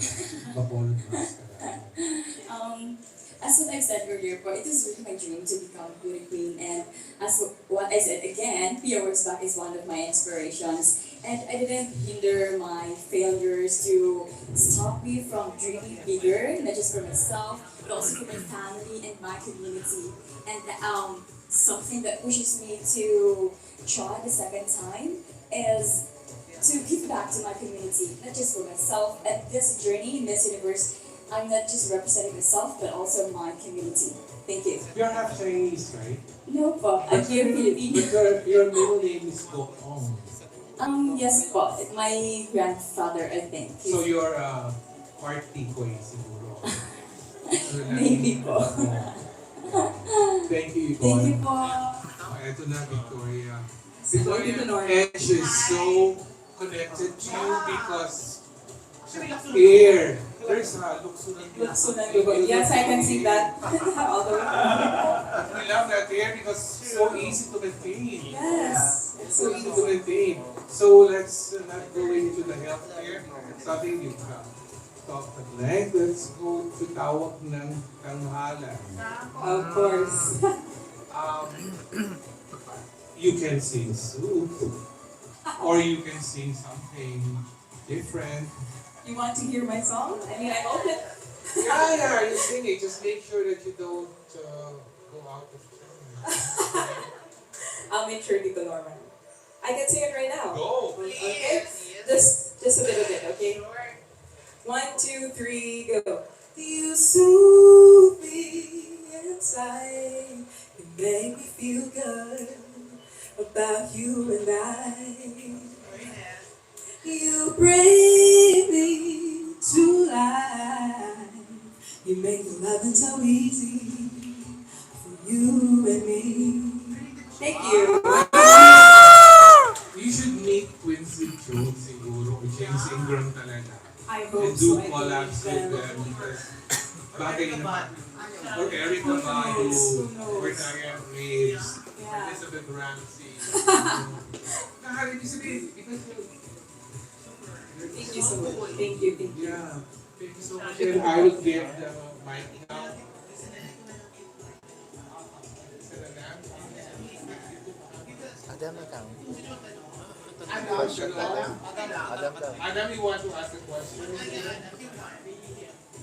Bacolod Mascara? As what I said earlier po, it is really my dream to become a beauty queen, and as what I said again, Pia Wurzbach is one of my inspirations, and I didn't hinder my failures to stop me from dreaming bigger, not just for myself, but also for my family and my community. And something that pushes me to try the second time is to give back to my community, not just for myself. At this journey in Miss Universe, I'm not just representing myself, but also my community. Thank you. You're half Chinese, right? No po, I'm here Filipino. But your middle name is Gokong. Yes po, my grandfather, I think. So you're part Tikoy siguro. Maybe po. Thank you, Yvonne. Thank you po. Ito na, Victoria. Victoria. Edge is so connected to you because here, there's a luksunan. Yes, I can see that. All the way. We love that here because it's so easy to maintain. Yes. It's so easy to maintain. So let's not go into the healthcare. Something you've talked at length. Let's go to tawag ng tanghalan. Of course. You can sing soup, or you can sing something different. You want to hear my song? I mean, I hope it. Yeah, you sing it. Just make sure that you don't go out of tune. I'll make sure Tito Norman. I can sing it right now. Go. Okay? Just a little bit, okay? 1, 2, 3, go. You soothe me inside. You make me feel good about you and I. You bring me to life. You make loving so easy for you and me. Thank you. You should meet Quincy Jones siguro. James Ingram talaga. I And hope do so. I collabs with believe them because bagay naman. Or Erica Mayo, or Diane Reeves, Yeah. Elizabeth Ramsey. Nakakarinig sabihin, because Thank you so much. Thank you. yeah, thank you so much. And I will give the mic now. Adam lang. Adam, you want to ask a question? Later.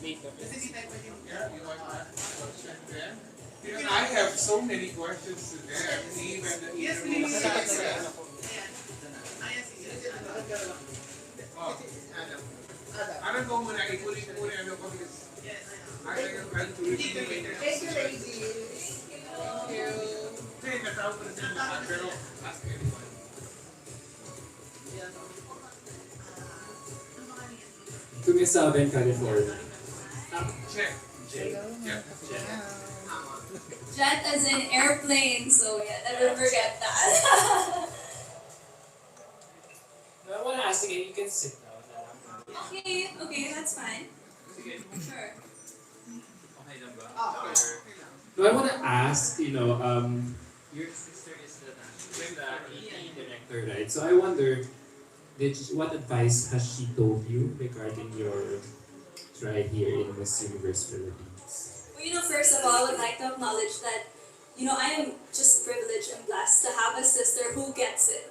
Yeah, you want to ask a question then? Because I have so many questions to them, even the Oh. Ano ko muna, ikulit ko muna ano ko because I am trying to read the Thank you, ladies. Thank you. Hindi, natawag ko na sa mga pero ask anyone. To Miss Southern California. Check. Yeah. Jet as in airplane, so yeah, never forget that. No, I want to ask again, you can sit down. Okay, that's fine. Sure. No, I want to ask, your sister is the EP director, right? So I wonder, what advice has she told you regarding your try here in Miss Universe Philippines? Well, first of all, I would like to acknowledge that, I am just privileged and blessed to have a sister who gets it.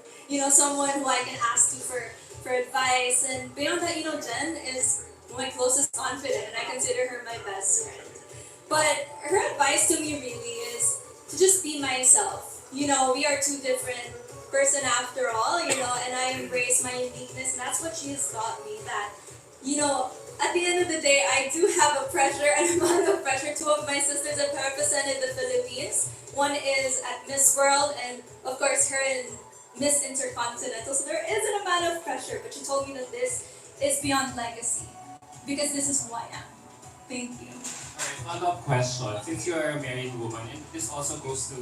Someone who I can ask to for advice. And beyond that, Jen is my closest confidant, and I consider her my best friend. But her advice to me really is to just be myself. We are two different person after all, and I embrace my uniqueness, and that's what she has taught me that, at the end of the day, I do have a pressure, an amount of pressure. Two of my sisters have represented the Philippines. One is at Miss World, and of course her in Miss Intercontinental. So there is an amount of pressure, but she told me that this is beyond legacy, because this is who I am. Thank you. Alright, follow-up question. Since you are a married woman, and this also goes to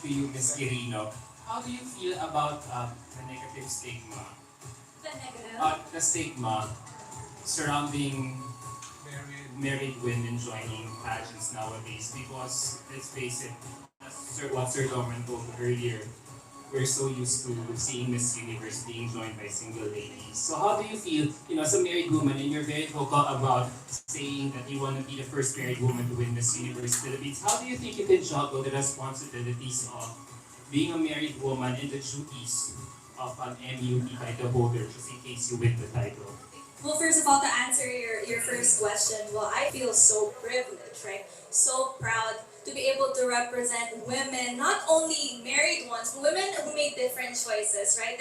you, Miss Irino, how do you feel about the negative stigma? The negative? The stigma surrounding married women joining pageants nowadays, because let's face it, as what Sir Dorman told earlier, we're so used to seeing Miss Universe being joined by single ladies. So how do you feel, as a married woman, and you're very vocal about saying that you want to be the first married woman to win Miss Universe Philippines, how do you think you can juggle the responsibilities of being a married woman and the duties of an MUT title holder, just in case you win the title? Well, first of all, to answer your first question, I feel so privileged, right? So proud to be able to represent women, not only married ones, but women who made different choices, right?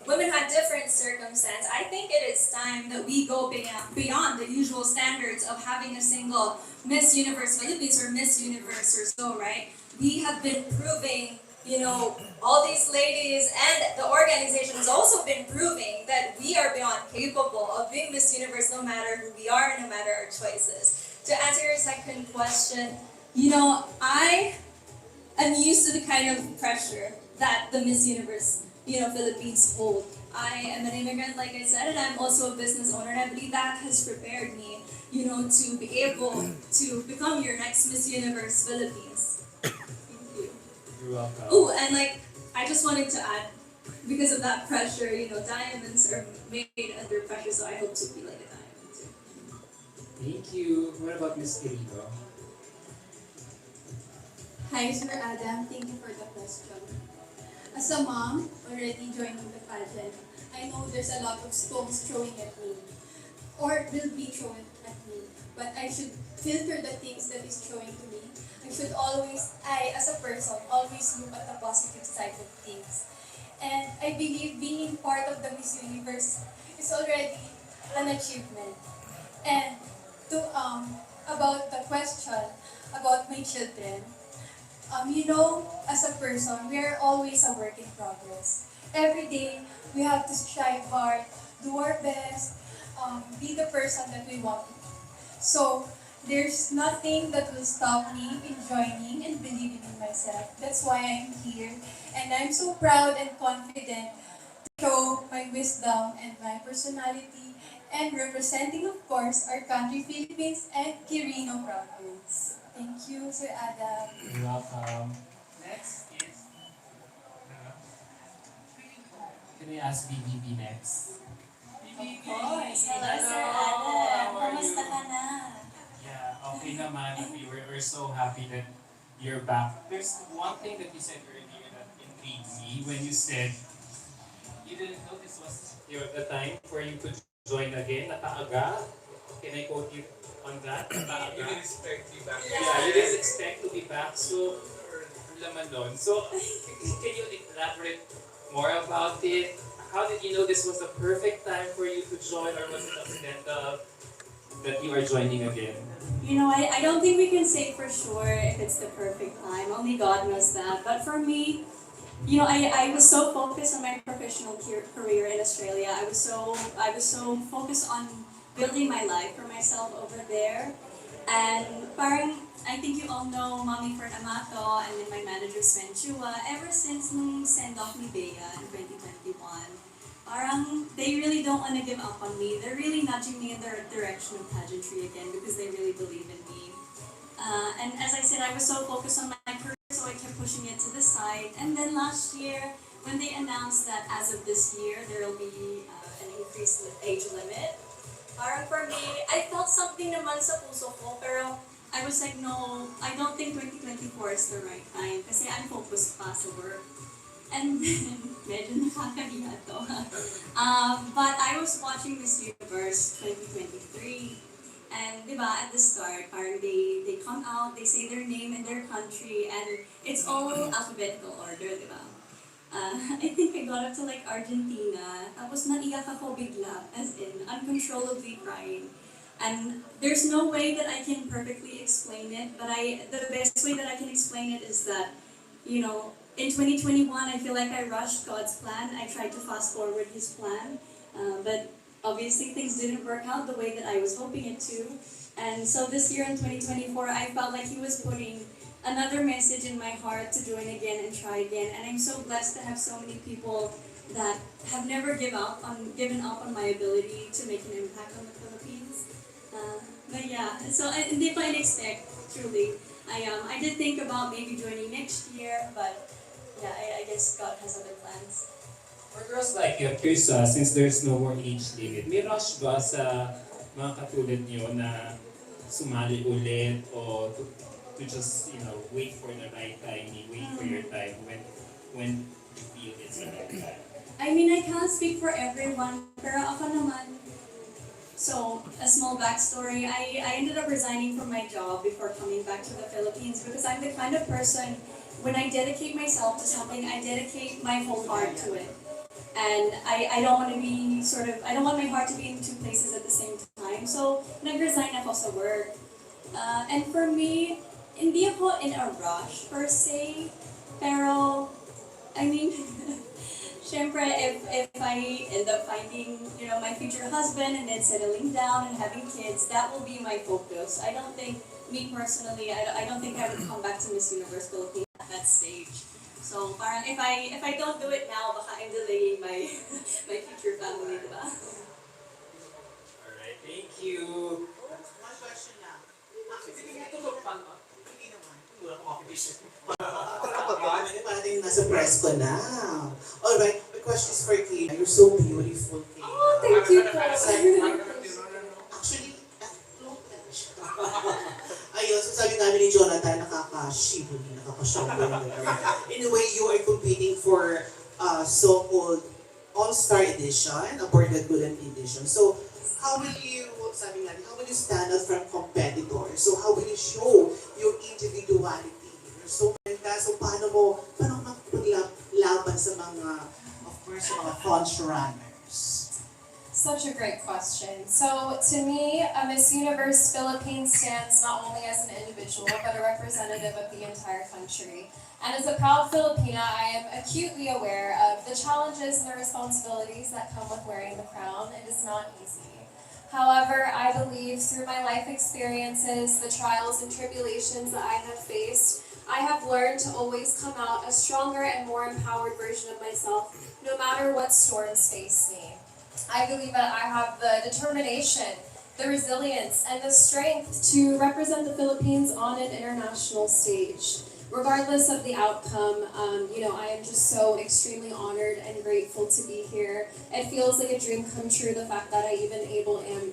Women had different circumstances. I think it is time that we go beyond the usual standards of having a single Miss Universe Philippines or Miss Universe or so, right? We have been proving, all these ladies and the organization has also been proving that we are beyond capable of being Miss Universe no matter who we are, no matter our choices. To answer your second question, I am used to the kind of pressure that the Miss Universe, Philippines hold. I am an immigrant, like I said, and I'm also a business owner, and I believe that has prepared me, to be able to become your next Miss Universe Philippines. Thank you. You're welcome. Oh, and I just wanted to add, because of that pressure, diamonds are made under pressure, so I hope to be like a diamond too. Thank you. What about Miss Irino? Hi, Sir Adam. Thank you for the question. As a mom, already joining the pageant, I know there's a lot of stones throwing at me, or will be thrown at me. But I should filter the things that is throwing to me. As a person, always look at the positive side of things. And I believe being part of the Miss Universe is already an achievement. And about the question about my children, as a person, we are always a work in progress. Every day, we have to strive hard, do our best, be the person that we want to be. So, there's nothing that will stop me in joining and believing in myself. That's why I'm here. And I'm so proud and confident to show my wisdom and my personality and representing, of course, our country, Philippines, and Quirino province. Thank you, Sir Adam. You're welcome. Next is... Can I ask BBB next? BBB! Hello, Sir Adam. Kamusta ka na? Yeah, okay naman. We're so happy that you're back. There's one thing that you said earlier that intrigued me when you said you didn't know this was the time for you to join again, nataaga. Can I quote you? on that. You didn't expect me back. Yeah, you didn't expect to be back, so laman nun. So, can you elaborate more about it? How did you know this was the perfect time for you to join, or was it accidental that you are joining again? You know, I don't think we can say for sure if it's the perfect time. Only God knows that. But for me, you know, I was so focused on my professional career in Australia. I was so focused on building my life for myself over there. And parang, I think you all know Mommy Fern Amato and then my manager Sven Chua. Ever since nung send-off ni Bea in 2021, parang they really don't want to give up on me. They're really nudging me in the direction of pageantry again because they really believe in me. And as I said, I was so focused on my career, so I kept pushing it to the side. And then last year, when they announced that as of this year, there will be an increased age limit, parang for me, I felt something naman sa puso ko, pero I was like, no, I don't think 2024 is the right time kasi I'm focused pa sa work. And then, medyo nakakahiya to. But I was watching Miss Universe 2023. And di ba, at the start, parang they come out, they say their name and their country, and it's all alphabetical order, di ba? I think I got up to like Argentina, tapos naiyak ako bigla, as in uncontrollably crying. And there's no way that I can perfectly explain it, but the best way that I can explain it is that, you know, in 2021, I feel like I rushed God's plan. I tried to fast forward His plan, but obviously things didn't work out the way that I was hoping it to. And so this year in 2024, I felt like He was putting another message in my heart to join again and try again. And I'm so blessed to have so many people that have never given up on my ability to make an impact on the Philippines. But yeah, so hindi ko in-expect, truly. I did think about maybe joining next year, but yeah, I guess God has other plans. For girls like you, Krisa, since there's no more age limit, may rush ba sa mga katulad niyo na sumali ulit o to just, you know, wait for the right timing, wait for your time when you feel it's the right time? I mean, I can't speak for everyone, pero ako naman, so, a small backstory, I ended up resigning from my job before coming back to the Philippines because I'm the kind of person, when I dedicate myself to something, I dedicate my whole heart to it. And I don't want to be I don't want my heart to be in two places at the same time. So, nag-resign ako sa work. And for me, hindi ako in a rush per se, pero, I mean, syempre, if I end up finding, you know, my future husband and then settling down and having kids, that will be my focus. I don't think, me personally, I don't think I would come back to Miss Universe Philippines at that stage. So, parang if I don't do it now, baka I'm delaying my my future family, diba? Alright, thank you. One question lang. Parating nasa press ko na. Alright, my question is for Kayla. You're so beautiful, Kayla. Oh, thank you po. Actually, ayun, so sabi namin ni Jonathan, nakaka-shivering, nakaka-shambling. In a way, you are competing for so-called All-Star Edition, a Board of Good Edition. So, how will you stand out from competitors? So, how will you show your individuality? You're so ganda, so paano makapaglaban sa mga, of course, sa mga front runners? Such a great question. So to me, a Miss Universe Philippines stands not only as an individual, but a representative of the entire country. And as a proud Filipina, I am acutely aware of the challenges and the responsibilities that come with wearing the crown. It is not easy. However, I believe through my life experiences, the trials and tribulations that I have faced, I have learned to always come out a stronger and more empowered version of myself, no matter what storms face me. I believe that I have the determination, the resilience, and the strength to represent the Philippines on an international stage. Regardless of the outcome, I am just so extremely honored and grateful to be here. It feels like a dream come true, the fact that I even am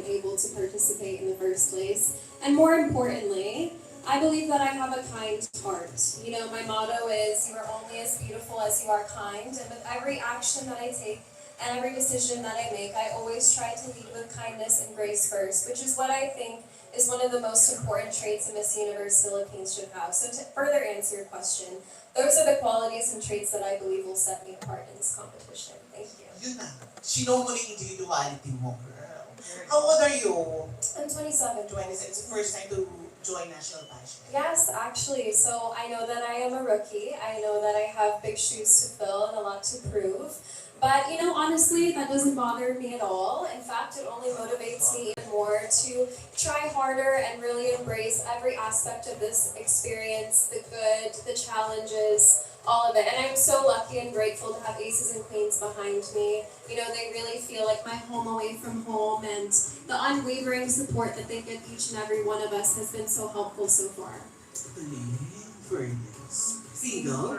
able to participate in the first place. And more importantly, I believe that I have a kind heart. You know, my motto is, you are only as beautiful as you are kind. And with every action that I take, and every decision that I make, I always try to lead with kindness and grace first, which is what I think is one of the most important traits a Miss Universe Philippines should have. So to further answer your question, those are the qualities and traits that I believe will set me apart in this competition. Thank you. Yun na. Sino mo na yung individuality mo, girl? How old are you? I'm 27. 26. It's the first time to join National Pageant. Yes, actually. So I know that I am a rookie. I know that I have big shoes to fill and a lot to prove. But, you know, honestly, that doesn't bother me at all. In fact, it only motivates me even more to try harder and really embrace every aspect of this experience, the good, the challenges, all of it. And I'm so lucky and grateful to have Aces and Queens behind me. You know, they really feel like my home away from home, and the unwavering support that they give each and every one of us has been so helpful so far. Single?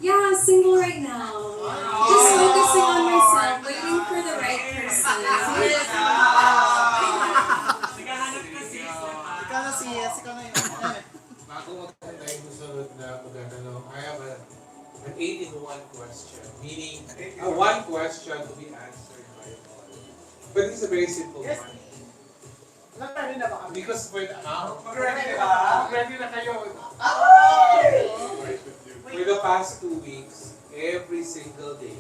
Yeah, single right now. Just focusing on myself, waiting for the right person. Ikaw na sis, ikaw na yun. Bago magpunta yung susunod na pagkatanong, I have an 8-in-1 question. Meaning, one question to be answered by all. But it's a very simple one. Nag-ready na ba kami? Because for the, Mag-ready ba? ready na kayo. For the past 2 weeks, every single day,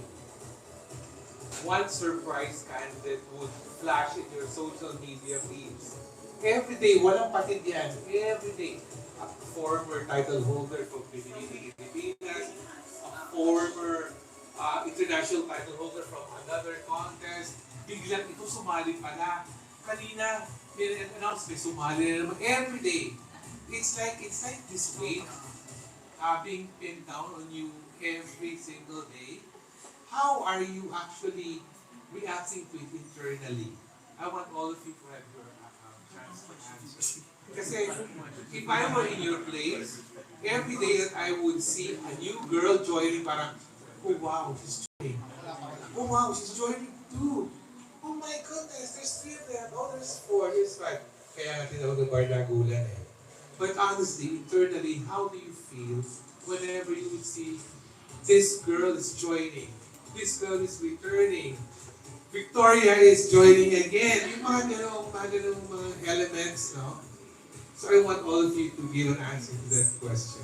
one surprise candidate would flash in your social media feeds. Every day, walang patid yan. Every day. A former title holder from Pilipinas, a former international title holder from another contest, biglang ito sumali pala. Kanina, announce may sumali na naman. Every day. It's like this weight being pinned down on you every single day. How are you actually reacting to it internally? I want all of you to have your chance to answer. Kasi if I were in your place, every day that I would see a new girl joining, parang, oh wow, she's joining. Oh wow, she's joining too. Oh my goodness, there's 3 of them. Oh, there's 4, there's 5. Kaya nga tinawag ng bardagulan eh. But honestly, internally, how do you feel whenever you would see this girl is joining, this girl is returning, Victoria is joining again? Yung mga ganong mga elements, no? So I want all of you to give an answer to that question.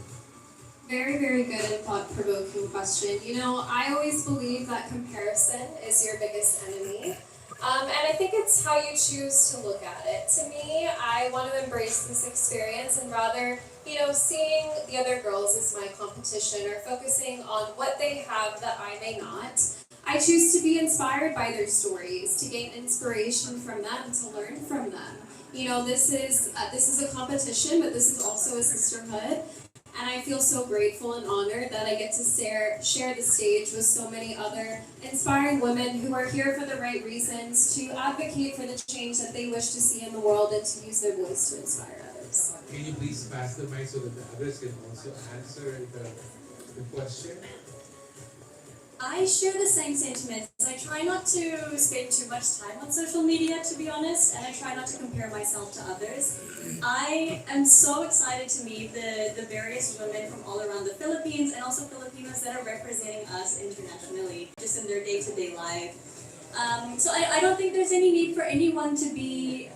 Very, very good and thought-provoking question. You know, I always believe that comparison is your biggest enemy. And I think it's how you choose to look at it. To me, I want to embrace this experience and rather, you know, seeing the other girls as my competition or focusing on what they have that I may not. I choose to be inspired by their stories, to gain inspiration from them, to learn from them. You know, this is a competition, but this is also a sisterhood. And I feel so grateful and honored that I get to share the stage with so many other inspiring women who are here for the right reasons, to advocate for the change that they wish to see in the world and to use their voice to inspire others. Can you please pass the mic so that the others can also answer the question? I share the same sentiments. I try not to spend too much time on social media, to be honest, and I try not to compare myself to others. I am so excited to meet the various women from all around the Philippines and also Filipinos that are representing us internationally, just in their day-to-day life. So I don't think there's any need for anyone to be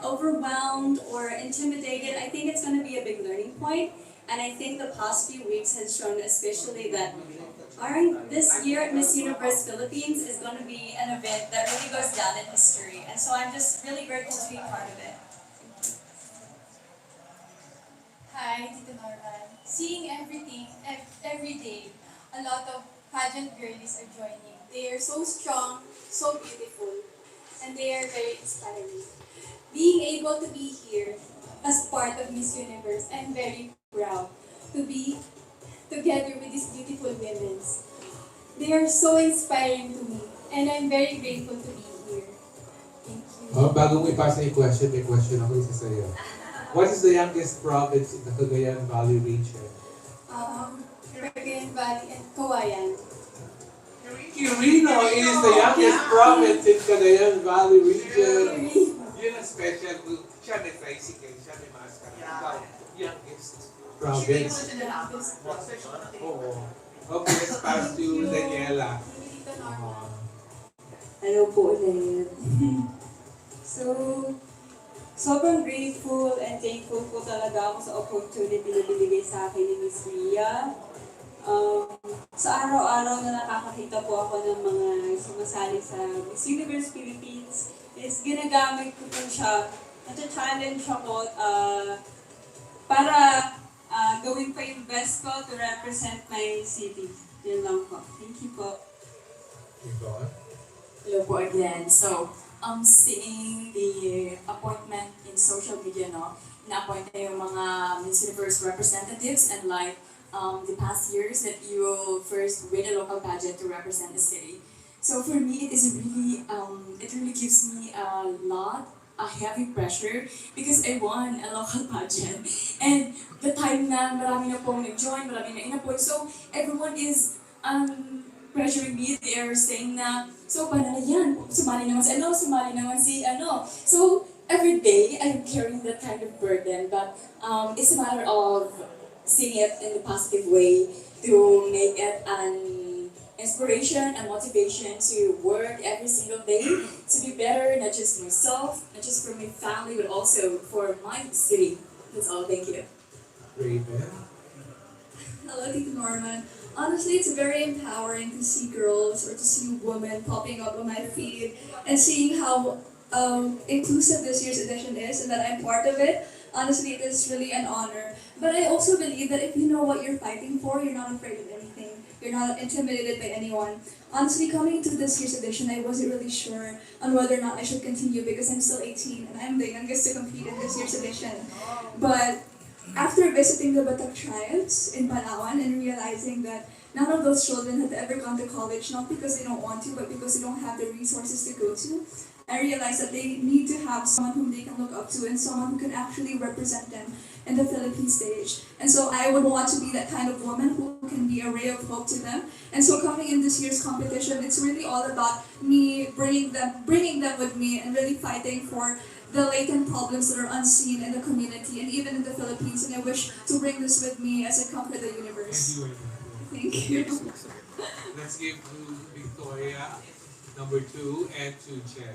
overwhelmed or intimidated. I think it's going to be a big learning point, and I think the past few weeks has shown especially that this year at Miss Universe Philippines is going to be an event that really goes down in history, and so I'm just really grateful to be part of it. Hi, Tito Norman. Seeing everything, every day, a lot of pageant girlies are joining. They are so strong, so beautiful, and they are very inspiring. Being able to be here as part of Miss Universe, I'm very proud to be together with these beautiful women. They are so inspiring to me, and I'm very grateful to be here. Thank you. Bago mo ipasa yung question, may question ako isa sa'yo. What is the youngest province in the Cagayan Valley region? Cagayan Valley and Kawayan. Quirino is the youngest province in Cagayan Valley region. Yun ang special. Siya may tricycle, siya may maskara. Ikaw, youngest province. Oo. Okay, let's pass to Daniela. Hello po ulit. So, sobrang grateful and thankful po talaga ako sa opportunity na binigay sa akin ni Miss Ria. Um, sa araw-araw na nakakakita po ako ng mga sumasali sa Miss Universe Philippines is ginagamit ko po siya. Nata-challenge ako para gawin pa yung best ko to represent my city. Yun lang po. Thank you po. Hello po again. So, seeing the appointment in social media, no, na-appoint na yung mga Miss Universe representatives and like the past years that you will first win a local pageant to represent the city. So for me, it really gives me a heavy pressure because I won a local pageant. And the time na marami na pong nag-join, marami na in-appoint. So everyone is pressuring me. They are saying na, so paano na yan? Sumali naman si ano, sumali naman si ano. So every day, I'm carrying that kind of burden. But it's a matter of seeing it in a positive way to make it an inspiration and motivation to work every single day to be better, not just myself, not just for my family, but also for my city. That's all. Thank you. Raven. Hello, Tita Norman. Honestly, it's very empowering to see girls or to see women popping up on my feed and seeing how inclusive this year's edition is and that I'm part of it. Honestly, it is really an honor. But I also believe that if you know what you're fighting for, you're not afraid of anything. You're not intimidated by anyone. Honestly, coming to this year's edition, I wasn't really sure on whether or not I should continue because I'm still 18 and I'm the youngest to compete in this year's edition. But after visiting the Batak tribes in Palawan and realizing that none of those children had ever gone to college, not because they don't want to, but because they don't have the resources to go to, I realized that they need to have someone whom they can look up to and someone who can actually represent them in the Philippine stage. And so I would want to be that kind of woman who can be a ray of hope to them. And so coming in this year's competition, it's really all about me bringing them with me and really fighting for the latent problems that are unseen in the community and even in the Philippines. And I wish to bring this with me as I conquer the universe. Thank you. Let's give to Victoria, number 2, and to Jen.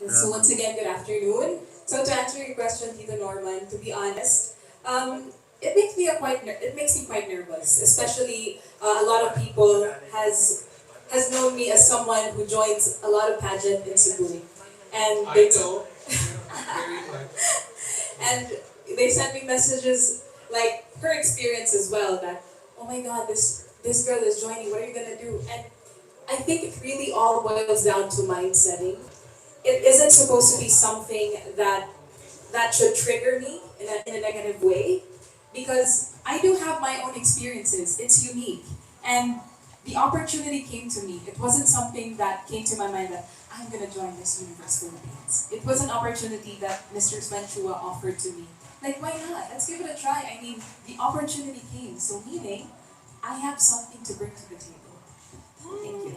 So once again, good afternoon. So to answer your question, Tito Norman, to be honest, it makes me quite nervous, especially a lot of people has known me as someone who joins a lot of pageant in Cebu, and I know. Very much. and they send me messages like her experience as well that, oh my God, this girl is joining. What are you gonna do? And I think it really all boils down to mind setting. It isn't supposed to be something that should trigger me in a negative way, because I do have my own experiences. It's unique, and the opportunity came to me. It wasn't something that came to my mind that I'm gonna join Miss Universe Philippines. It was an opportunity that Mr. Sven Chua offered to me. Like, why not? Let's give it a try. I mean, the opportunity came, so meaning I have something to bring to the table. Thank you.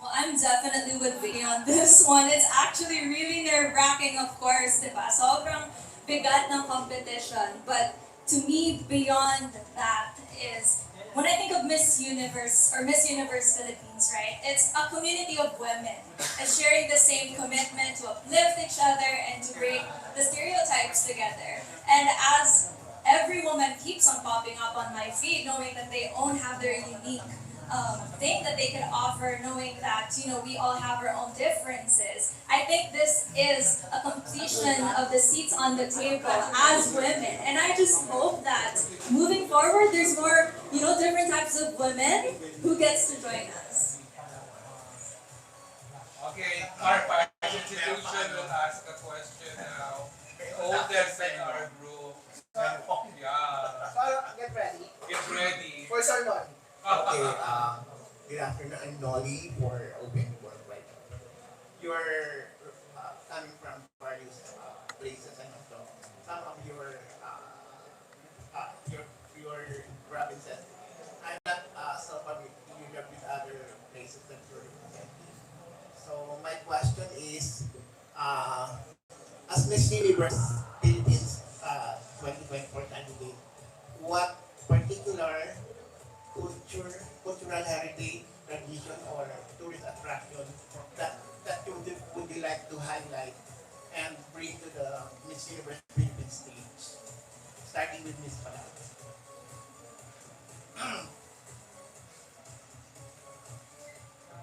Well, I'm definitely with Vicky on this one. It's actually really nerve-wracking, of course, di ba? Sobrang bigat ng competition. But to me, beyond that is, when I think of Miss Universe or Miss Universe Philippines, right? It's a community of women and sharing the same commitment to uplift each other and to break the stereotypes together. And as every woman keeps on popping up on my feed, knowing that they own have their unique thing that they can offer, knowing that we all have our own differences. I think this is a completion of the seats on the table as women, and I just hope that moving forward, there's more different types of women who gets to join us. Okay, our institution will ask a question now. Oldest in our group. Yeah. Get ready. Get ready. For Sir Nolly. Okay, good afternoon. I'm Nolly for Open Worldwide. You're coming from various places and also some of your provinces. I'm not so familiar with other places that you're representing. So my question is, as Miss Universe Philippines 2024 candidate, what particular cultural heritage really like to highlight and bring to the Miss Universe Philippines stage, starting with Miss Palau.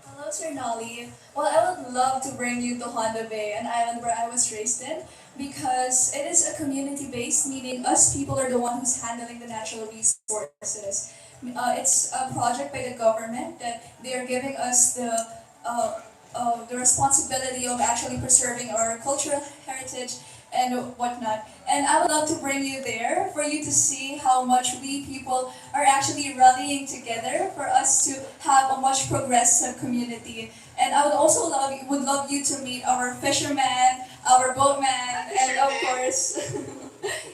Hello, Sir Nolly. Well, I would love to bring you to Honda Bay, an island where I was raised in, because it is a community-based, meaning us people are the one who's handling the natural resources. It's a project by the government that they are giving us the responsibility of actually preserving our cultural heritage and whatnot. And I would love to bring you there for you to see how much we people are actually rallying together for us to have a much progressive community. And I would love you to meet our fisherman, our boatman, and of course,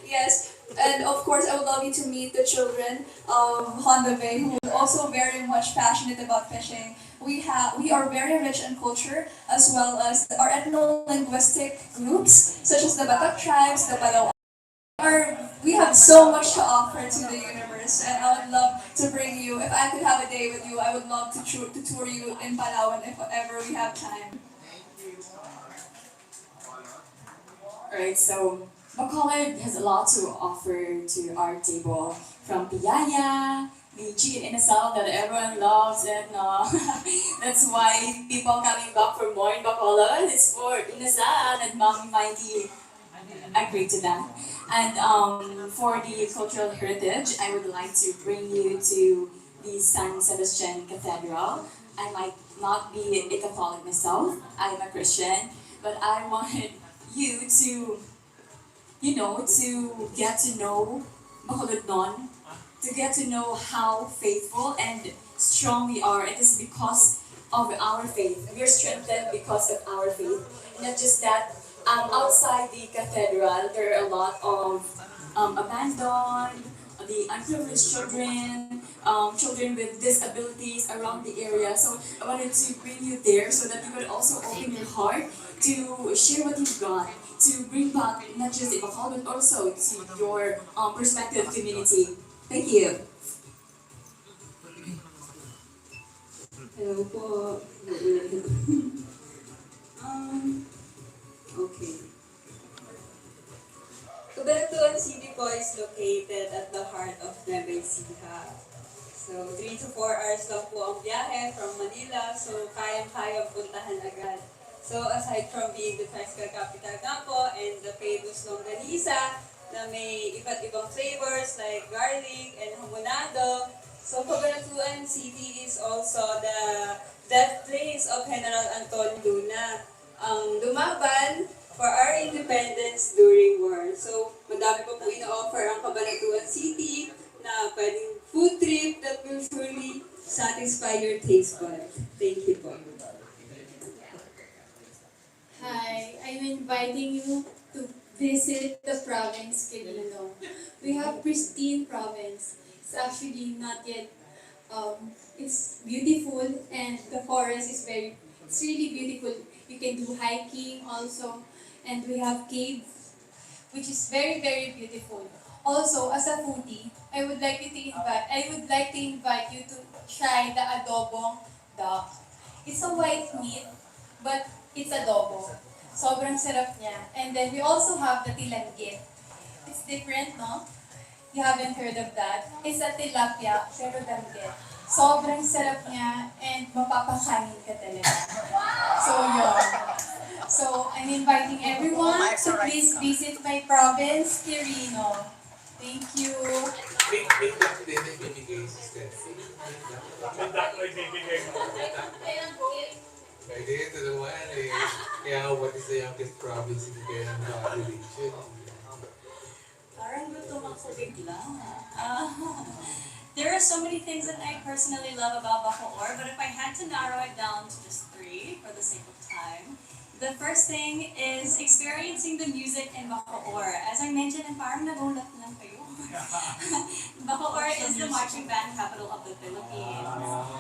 yes, and of course I would love you to meet the children of Honda Bay who are also very much passionate about fishing. We are very rich in culture as well as our ethno-linguistic groups such as the Batak tribes, the Palaw. We have so much to offer to the universe, and I would love to bring you. If I could have a day with you, I would love to tour you in Palawan if ever we have time. Alright, so Bacolod has a lot to offer to our table. From piyaya, the chicken inasal that everyone loves, and that's why people coming back for more in Bacolod. It's for inasal and Mami Mikey agree to that. And for the cultural heritage, I would like to bring you to the San Sebastian Cathedral. I might not be a Catholic myself, I'm a Christian, but I wanted you to, to get to know Bacolod Non, to get to know how faithful and strong we are. It is because of our faith. We are strengthened because of our faith. Not just that, outside the cathedral, there are a lot of abandoned, the unprivileged children, children with disabilities around the area. So I wanted to bring you there so that you could also open your heart to share what you've got, to bring back not just Ibakal but also to your prospective community. Thank you. Hello po. Okay. Cabanatuan City po is located at the heart of Nueva Ecija. So, 3 to 4 hours lang po ang biyahe from Manila, so kayang-kaya puntahan agad. So, aside from being the tricycle capital nga po and the famous longganisa na may iba't ibang flavors like garlic and hamonado, so Cabanatuan City is also the birthplace of General Anton Luna, ang lumaban for our independence during war. So, madami pa po ina-offer ang Cabanatuan City na pwedeng food trip that will surely satisfy your taste bud. Thank you po. Hi, I'm inviting you to visit the province Quirino. We have pristine province. It's actually not yet, it's beautiful and the forest is it's really beautiful. You can do hiking also, and we have caves, which is very, very beautiful. Also, as a foodie, I would like to invite you to try the adobong duck. It's a white meat, but it's adobo. Sobrang sarap niya. And then we also have the tilangit. It's different, no? You haven't heard of that. It's a tilapia, pero danggit. Sobrang sarap niya and mapapakain ka talaga. So, yun. So, I'm inviting everyone to please visit my province, Quirino. Thank you. Make that din ang bibigay sa step. Pwede ito naman eh. Kaya what is the youngest province in the population? Parang gutom ako bigla. There are so many things that I personally love about Bacoor, but if I had to narrow it down to just 3 for the sake of time, the first thing is experiencing the music in Bacoor. As I mentioned, and parang nagulat lang kayo. Bacoor is the marching band capital of the Philippines.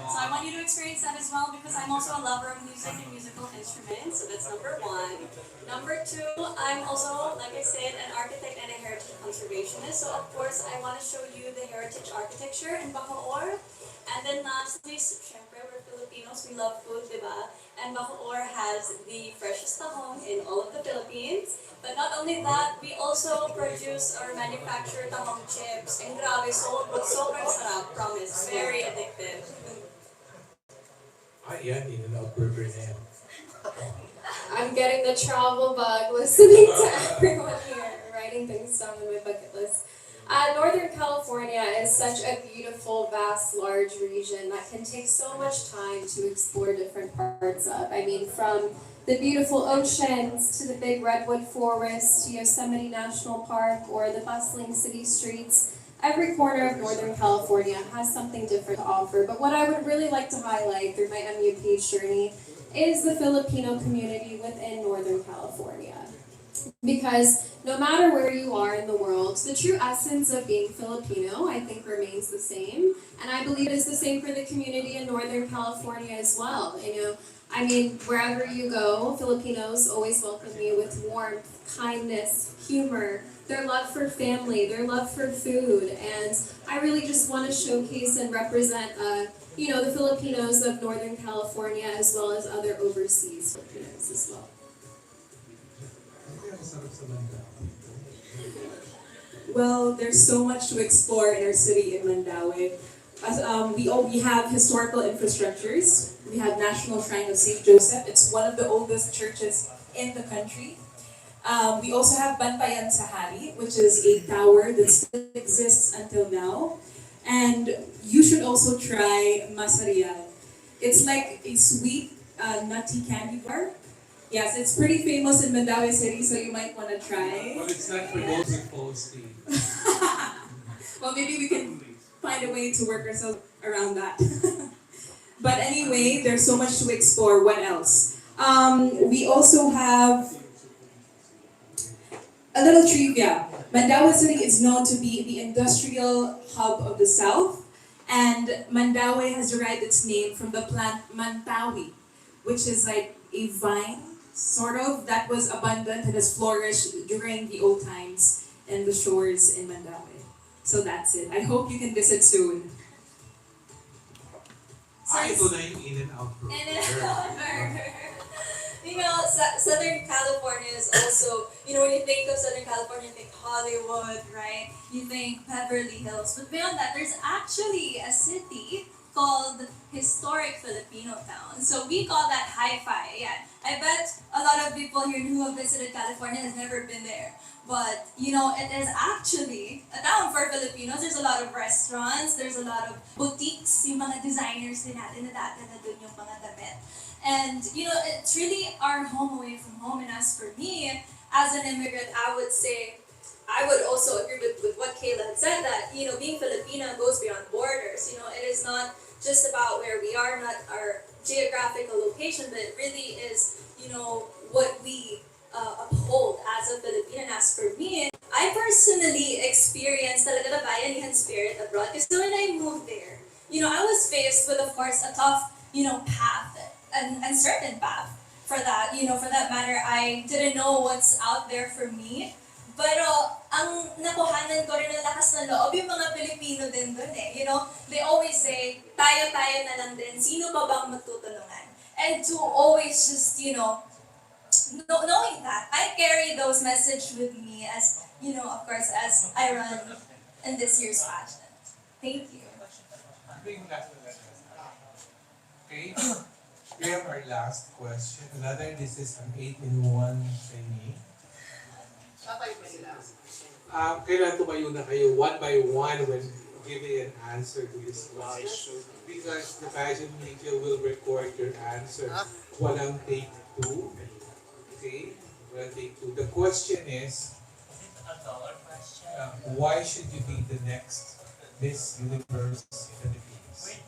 So I want you to experience that as well because I'm also a lover of music and musical instruments. So that's number 1. Number 2, I'm also, like I said, an architect and a heritage conservationist. So of course, I want to show you the heritage architecture in Bacoor. And then lastly, syempre, we're Filipinos, we love food, diba? and Bacoor has the freshest tahong in all of the Philippines. But not only that, we also produce or manufacture tahong chips. And grabe, sobrang sarap, promise. Very addictive. Yan, in and out burger na yan. I'm getting the travel bug listening to everyone here, writing things down on my bucket list. Northern California is such a beautiful, vast, large region that can take so much time to explore different parts of. I mean, from the beautiful oceans to the big redwood forests to Yosemite National Park or the bustling city streets. Every corner of Northern California has something different to offer. But what I would really like to highlight through my MUPH journey is the Filipino community within Northern California. Because no matter where you are in the world, the true essence of being Filipino, I think, remains the same. And I believe it is the same for the community in Northern California as well. I mean, wherever you go, Filipinos always welcome you with warmth, kindness, humor, their love for family, their love for food. And I really just want to showcase and represent, the Filipinos of Northern California as well as other overseas Filipinos as well. Well, there's so much to explore in our city in Mandaue. We have historical infrastructures. We have National Shrine of St. Joseph. It's one of the oldest churches in the country. We also have Bantayan Sahari, which is a tower that still exists until now. And you should also try Masarian. It's like a sweet, nutty candy bar. Yes, it's pretty famous in Mandaue City, so you might want to try. Well, it's not for those with false teeth. Well, maybe we can find a way to work ourselves around that. But anyway, there's so much to explore. What else? We also have a little trivia. Mandaue City is known to be the industrial hub of the South, and Mandaue has derived its name from the plant mantawi, which is like a vine, sort of, that was abundant and has flourished during the old times in the shores in Mandaue. So that's it. I hope you can visit soon. Ito na yung in and out burger. In-N-Out Burger. Southern California is also, when you think of Southern California, you think Hollywood, right? You think Beverly Hills. But beyond that, there's actually a city called Historic Filipino Town. So we call that Hi-Fi. Yeah. I bet a lot of people here who have visited California has never been there. But, it is actually a town for Filipinos. There's a lot of restaurants, there's a lot of boutiques, yung mga designers din natin na dati na dun yung mga damit. And, it's really our home away from home. And as for me, as an immigrant, I would say, I would also agree with what Kayla had said, that, being Filipino goes beyond borders. It is not just about where we are, not our geographical location, but it really is, what we uphold as a Filipino. And as for me, I personally experienced talaga the bayanihan spirit abroad. Because when I moved there, I was faced with, of course, a tough, path, an uncertain path for that. For that matter, I didn't know what's out there for me. Pero ang nakuhanan ko rin ng lakas ng loob yung mga Pilipino din dun eh. They always say, tayo-tayo na lang din, sino pa bang magtutulungan? And to always just, knowing that, I carry those messages with me as, of course, as I run in this year's pageant. Thank you. Okay, we have our last question. This is an 8-in-1 trainee. Kailan tumayo na kayo one by one when giving an answer to this question? Because the pageant media will record your answer. Walang take two. Okay? Walang take two. The question is, why should you be the next Miss Universe Philippines?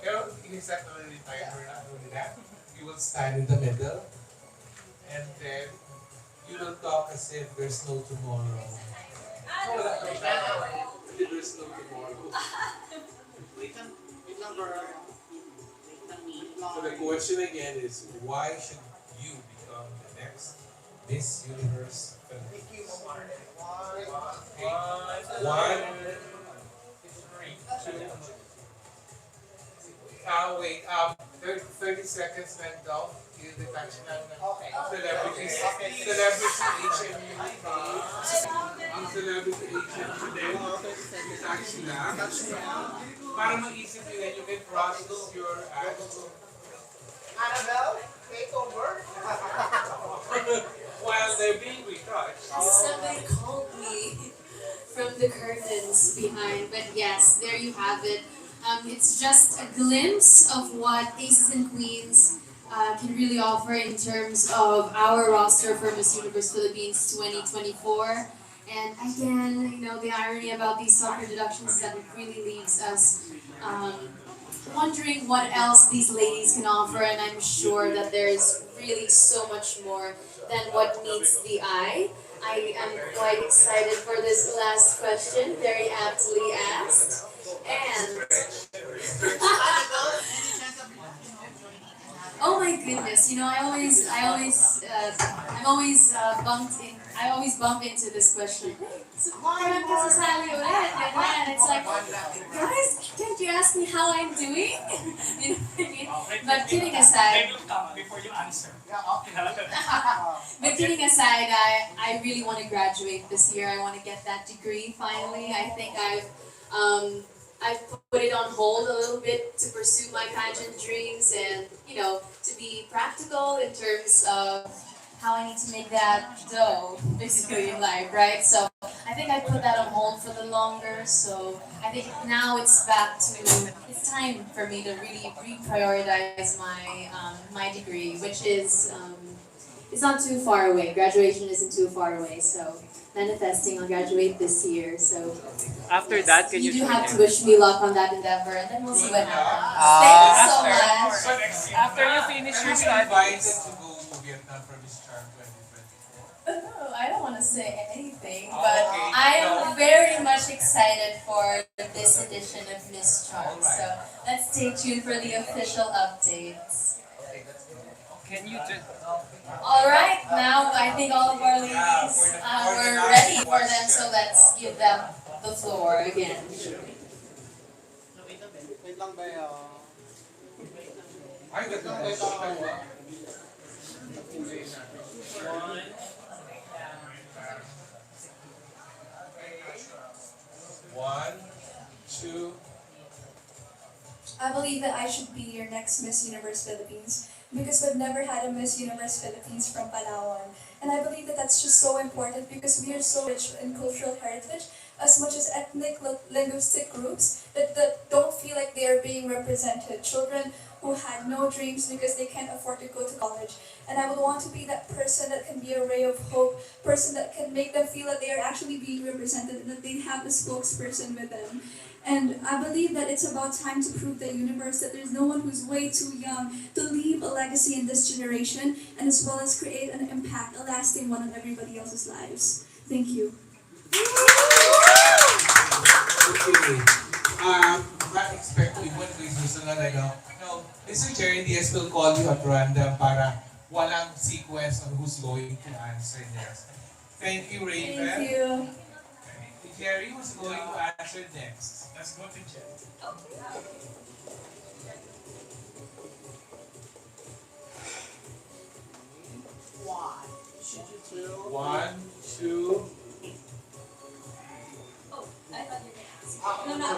Pero exactly the time we're not doing that. You will stand in the middle and then you will talk as if there's no tomorrow. There's no tomorrow. So the question again is, why should you become the next Miss Universe Philippines? Okay. One, two. Wait. 30 seconds went down. I-detach lang ng Okay. celebrities. Okay. Celebrity HMU. Ang celebrity HMU din. Detach lang. Para maisip nila, you can process your Annabelle, take over. while they're being retouched. Somebody called me from the curtains behind, but yes, there you have it. It's just a glimpse of what Aces and Queens can really offer in terms of our roster for Miss Universe Philippines 2024. And again, the irony about these soft introductions is that it really leaves us wondering what else these ladies can offer, and I'm sure that there's really so much more than what meets the eye. I am quite excited for this last question, very aptly asked. And oh my goodness, I always bump into this question. So, parang kasasali ulit, ganyan. It's like, guys, can't you ask me how I'm doing? You know what I mean? But kidding aside, Before you answer. but kidding aside, I really want to graduate this year. I want to get that degree finally. I think I've put it on hold a little bit to pursue my pageant dreams and, to be practical in terms of how I need to make that dough, basically, in life, right? So I think I put that on hold for the longer, so I think now it's time for me to really reprioritize my degree, which is, it's not too far away. Graduation isn't too far away, so manifesting I'll graduate this year, so After that, can you you do join have to them? wish me luck on that endeavor, and then we'll see what happens. Thank you so much. After you finish your Invited studies. to go to Vietnam for Miss Charm 2024. No, I don't want to say anything, but I am very much excited for this edition of Miss Charm. So let's stay tuned for the official updates. Can you just... All right, now I think all of our ladies we're ready for them, so let's give them the floor again. Ay, One, two. I believe that I should be your next Miss Universe Philippines because we've never had a Miss Universe Philippines from Palawan. And I believe that that's just so important because we are so rich in cultural heritage as much as ethnic, linguistic groups that don't feel like they are being represented. Children who had no dreams because they can't afford to go to college. And I would want to be that person that can be a ray of hope, person that can make them feel that they are actually being represented and that they have a spokesperson with them. And I believe that it's about time to prove the universe that there's no one who's way too young to leave a legacy in this generation and as well as create an impact, a lasting one on everybody else's lives. Thank you. Okay. Expect ko ibon ko yung susunod No, Mr. Jerry Diaz will call you at random para walang sequence on who's going to answer next. Thank you, Raven. Thank you. Jerry, who's going to answer next? Let's go to Jen. One, two. Oh, I thought you were gonna ask. No, not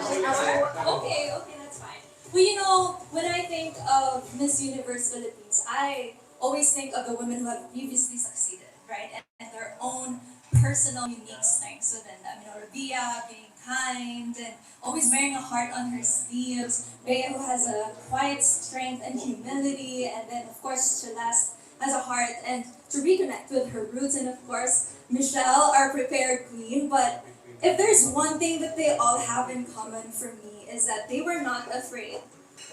okay, that's fine. Well, when I think of Miss Universe Philippines, I always think of the women who have previously succeeded, right? And their own personal, unique strengths within them. Rabia being kind and always wearing a heart on her sleeves. Bea, who has a quiet strength and humility. And then, of course, Celeste has a heart and to reconnect with her roots. And of course, Michelle, our prepared queen. But if there's one thing that they all have in common for me is that they were not afraid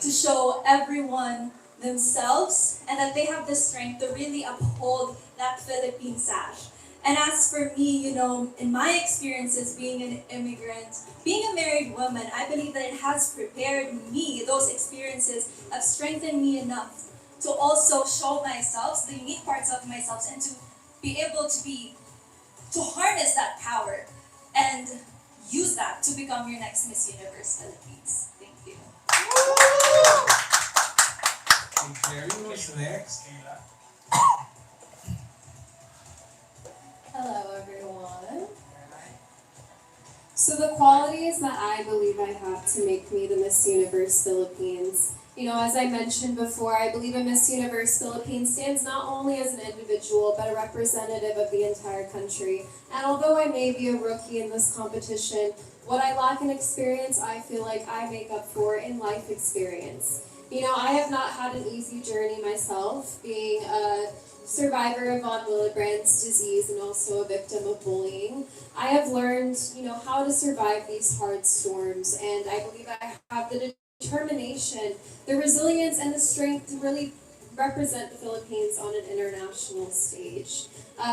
to show everyone themselves and that they have the strength to really uphold that Philippine sash. And as for me, in my experiences being an immigrant, being a married woman, I believe that it has prepared me, those experiences have strengthened me enough to also show myself, the unique parts of myself, and to be able to harness that power and use that to become your next Miss Universe Philippines. Thank you. Jerry, who's next? Hello, everyone. So the qualities that I believe I have to make me the Miss Universe Philippines. You know, as I mentioned before, I believe a Miss Universe Philippines stands not only as an individual, but a representative of the entire country. And although I may be a rookie in this competition, what I lack in experience, I feel like I make up for in life experience. You know, I have not had an easy journey myself, being a survivor of von Willebrand's disease and also a victim of bullying. I have learned, you know, how to survive these hard storms, and I believe I have the determination, the resilience, and the strength to really represent the Philippines on an international stage.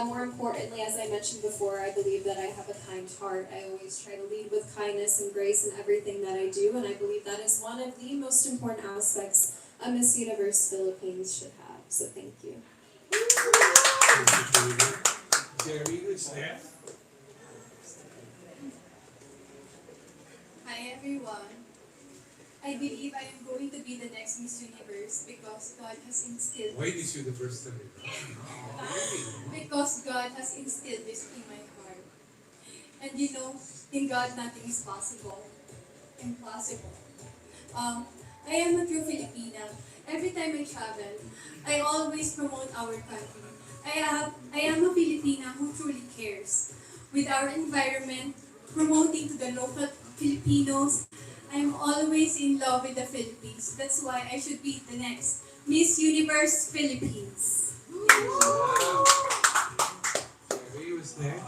More importantly, as I mentioned before, I believe that I have a kind heart. I always try to lead with kindness and grace in everything that I do, and I believe that is one of the most important aspects a Miss Universe Philippines should have. So thank you. Jerry, who's next? Hi everyone. I believe I am going to be the next Miss Universe because God has instilled Why did you the first time? because God has instilled this in my heart. And you know, in God nothing is possible. Impossible. I am a true Filipina. Every time I travel, I always promote our country. I am a Filipina who truly cares. With our environment, promoting to the local Filipinos, I am always in love with the Philippines. That's why I should be the next Miss Universe Philippines. Jerry, who's next?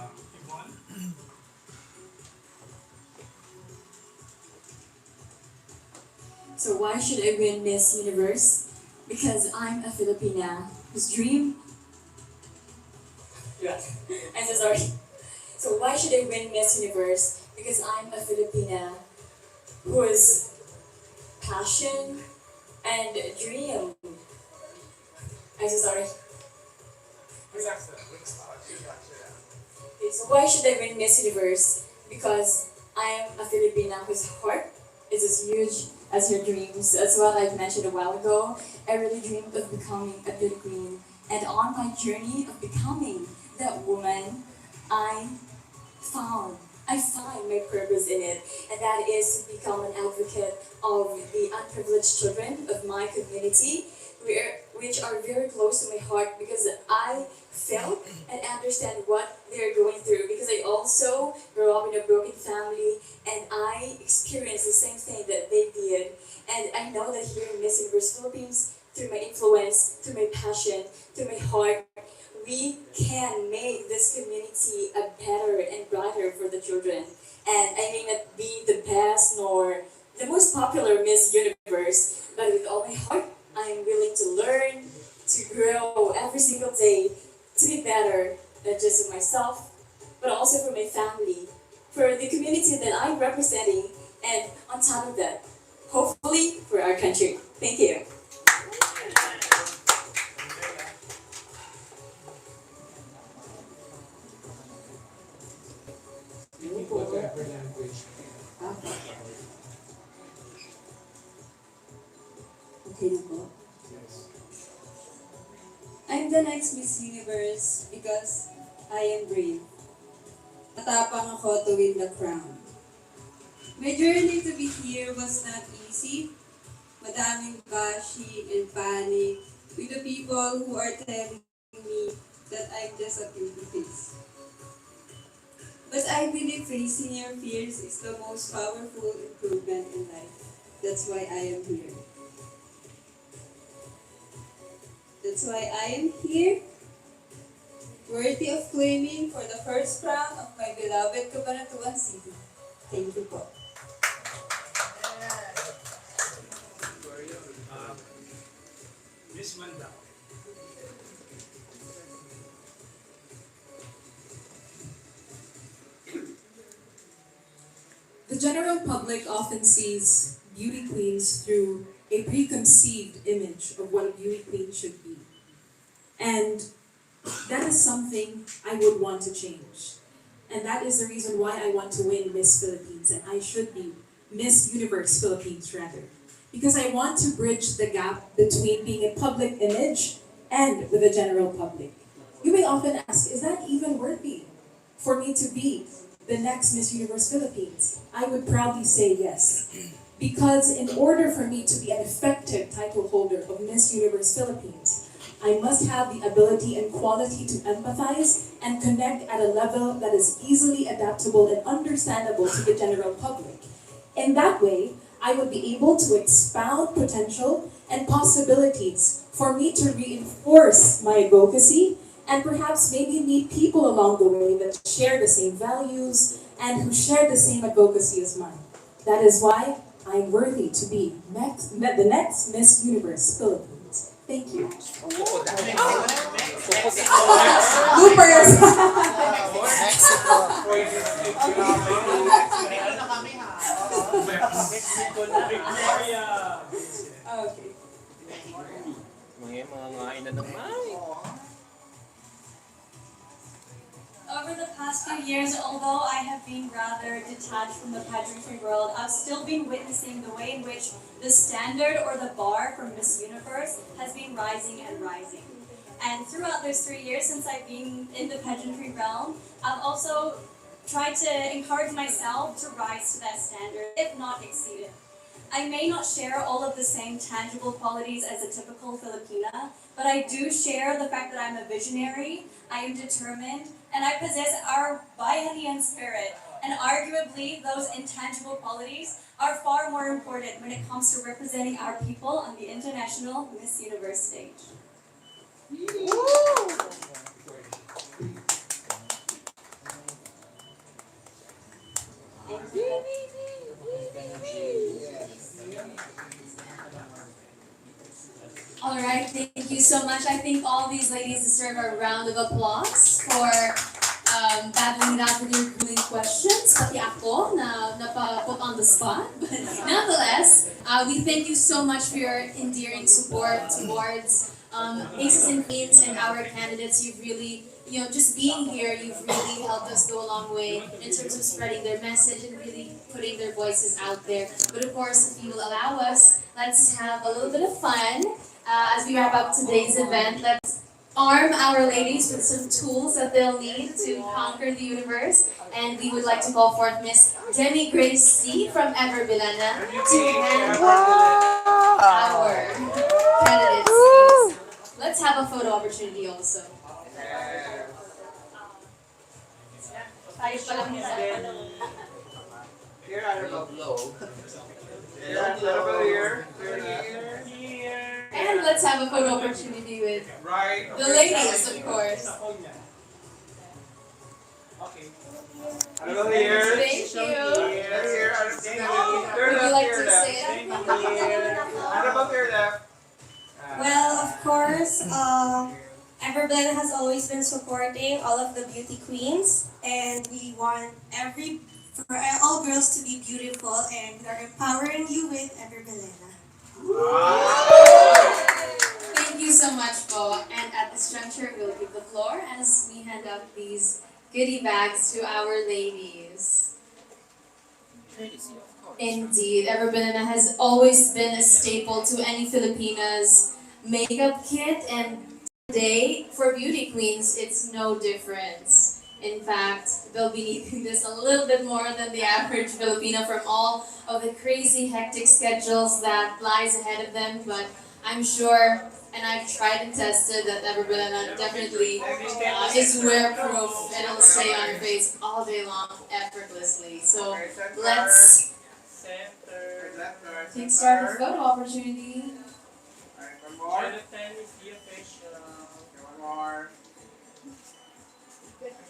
So why should I win Miss Universe? Because I'm a Filipina whose dream. Yeah, I'm so sorry. So why should I win Miss Universe? Because I'm a Filipina whose passion and dream. I'm so sorry. Okay, so why should I win Miss Universe? Because I am a Filipina whose heart is as huge as her dreams. That's what I've mentioned a while ago. I really dreamed of becoming a beauty queen. And on my journey of becoming that woman, found I find my purpose in it, and that is to become an advocate of the unprivileged children of my community, which are very close to my heart because I felt and understand what they're going through because I also grew up in a broken family and I experienced the same thing that they did. And I know that here in Miss Universe Philippines, through my influence, through my passion, through my heart, we can make this community a better and brighter for the children. And I may not be the best nor the most popular Miss Universe, but with all my heart, I am willing to learn, to grow every single day, to be better, not just for myself, but also for my family, for the community that I'm representing, and on top of that, hopefully for our country. Thank you. Whatever language. Okay na po. I'm the next Miss Universe because I am brave. Matapang ako to win the crown. My journey to be here was not easy. Madaming bashing and panic with the people who are telling me that I'm just a pretty face. But I believe facing your fears is the most powerful improvement in life. That's why I am here. That's why I am here, worthy of claiming for the first crown of my beloved Cabanatuan City. Thank you po. Miss Mandao. The general public often sees beauty queens through a preconceived image of what a beauty queen should be. And that is something I would want to change. And that is the reason why I want to win Miss Philippines, and I should be Miss Universe Philippines rather. because I want to bridge the gap between being a public image and with the general public. You may often ask, is that even worthy for me to be the next Miss Universe Philippines? I would proudly say yes. Because in order for me to be an effective title holder of Miss Universe Philippines, I must have the ability and quality to empathize and connect at a level that is easily adaptable and understandable to the general public. In that way, I would be able to expound potential and possibilities for me to reinforce my advocacy and perhaps maybe meet people along the way that share the same values and who share the same advocacy as mine. That is why I'm worthy to be the next Miss Universe Philippines. Thank you. Bloopers! Okay. Mga ngain na ng mic. Over the past few years, although I have been rather detached from the pageantry world, I've still been witnessing the way in which the standard or the bar for Miss Universe has been rising and rising. And throughout those 3 years since I've been in the pageantry realm, I've also tried to encourage myself to rise to that standard, if not exceed it. I may not share all of the same tangible qualities as a typical Filipina, but I do share the fact that I'm a visionary, I am determined, and I possess our Bayanihan spirit. And arguably, those intangible qualities are far more important when it comes to representing our people on the international Miss Universe stage. Alright, thank you so much. I think all these ladies deserve a round of applause for battling it out with your grueling questions. Pati ako na put on the spot. But nonetheless, we thank you so much for your endearing support towards Aces and Queens and our candidates. You've really, just being here, you've really helped us go a long way in terms of spreading their message and really putting their voices out there. But of course, if you will allow us, let's have a little bit of fun. As we wrap up today's event, let's arm our ladies with some tools that they'll need to conquer the universe. And we would like to call forth Miss Demi Grace C. from Ever Bilana to hand our candidates. Let's have a photo opportunity also. Here, Annabelle. Here. And let's have a photo opportunity with the ladies, of course. Annabelle here. Thank you. Here. Would you like to say it? Annabelle here left. Well, of course, Everblend has always been supporting all of the beauty queens, and we want for all girls to be beautiful, and we are empowering you with Everblend. Thank you so much, Bo. And at this juncture, we'll give the floor as we hand out these goodie bags to our ladies. Indeed, Ever Banana has always been a staple to any Filipina's makeup kit, and today, for beauty queens, it's no difference. In fact, they'll be needing this a little bit more than the average Filipina from all of the crazy hectic schedules that lies ahead of them, but I'm sure, and I've tried and tested, that Ever Banana definitely is wear-proof and it'll stay on your face all day long effortlessly. So let's kickstart the photo opportunity. Jonathan is the official. One more.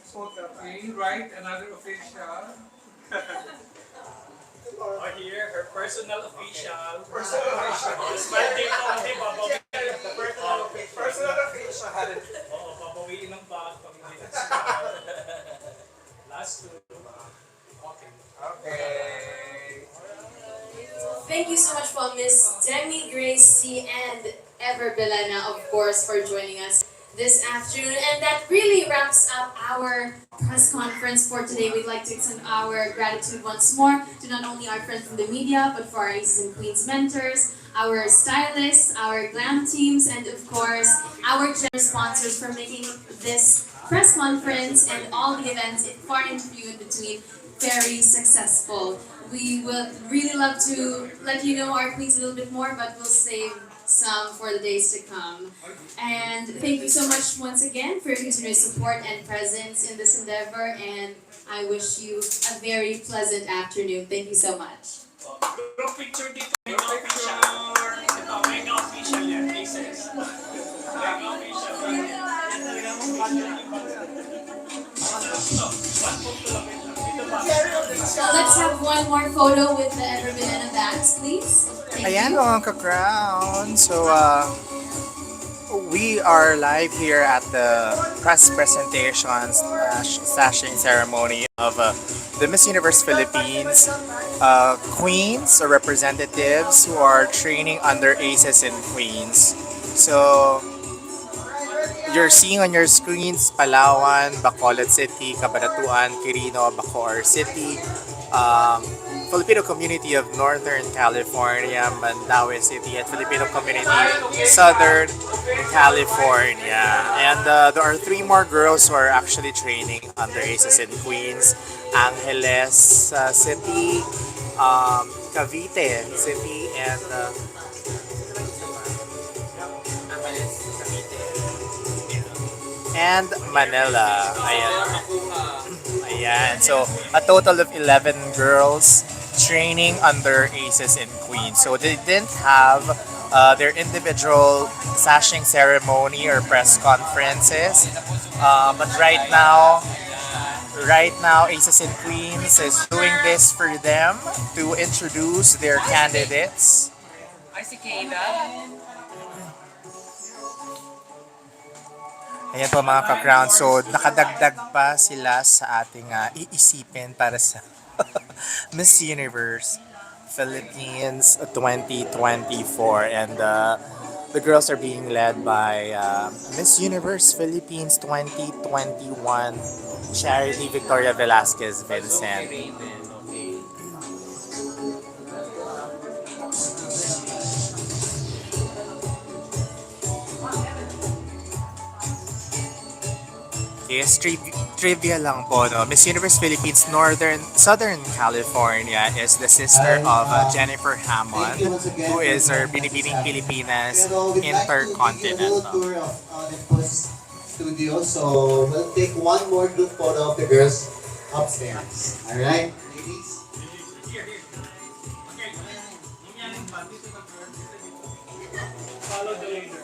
Okay, right, another official. Here, her personal official. Personal official. Oo, papawiin ng bag pag hindi na Last two. Okay. Thank you so much for Miss Demi Grace C. and Ever Bilana, of course, for joining us this afternoon. And that really wraps wraps up our press conference for today. We'd like to extend our gratitude once more to not only our friends from the media, but for our Aces and Queens mentors, our stylists, our glam teams, and of course, our generous sponsors for making this press conference and all the events far and few in between very successful. We would really love to let you know our queens a little bit more, but we'll save some for the days to come. And thank you so much once again for your continuous support and presence in this endeavor, and I wish you a very pleasant afternoon. Thank you so much. Group picture dito. Mega official. Ito, mega official yan. Aces. Mega official. Let's have one more photo with the Everbanana bags, please. Thank Ayan you. mga ka-crown. So, we are live here at the press presentation sashing ceremony of the Miss Universe Philippines queens or representatives who are training under Aces and Queens. So, you're seeing on your screens Palawan, Bacolod City, Cabanatuan, Quirino, Bacoor City, Filipino community of Northern California, Mandaue City, and Filipino community Southern California. And there are three more girls who are actually training under Aces and Queens: Angeles City, Cavite City, and and Manila. Ayan. Ayan. So, a total of 11 girls training under Aces and Queens. So, they didn't have their individual sashing ceremony or press conferences. But right now, Aces and Queens is doing this for them to introduce their candidates. Ay, si Kayla. Ayan po mga ka-crown. So, nakadagdag pa sila sa ating iisipin para sa Miss Universe Philippines 2024. And the girls are being led by Miss Universe Philippines 2021 Charity Victoria Velasquez Vincent. Yes, trivia lang po, no? Miss Universe Philippines Southern California is the sister of Jennifer Hammond, who is our Binibining Pilipinas Intercontinental. Tour of Olympus Studio, so we'll take one more group photo of the girls upstairs. Alright, ladies? Follow the leader.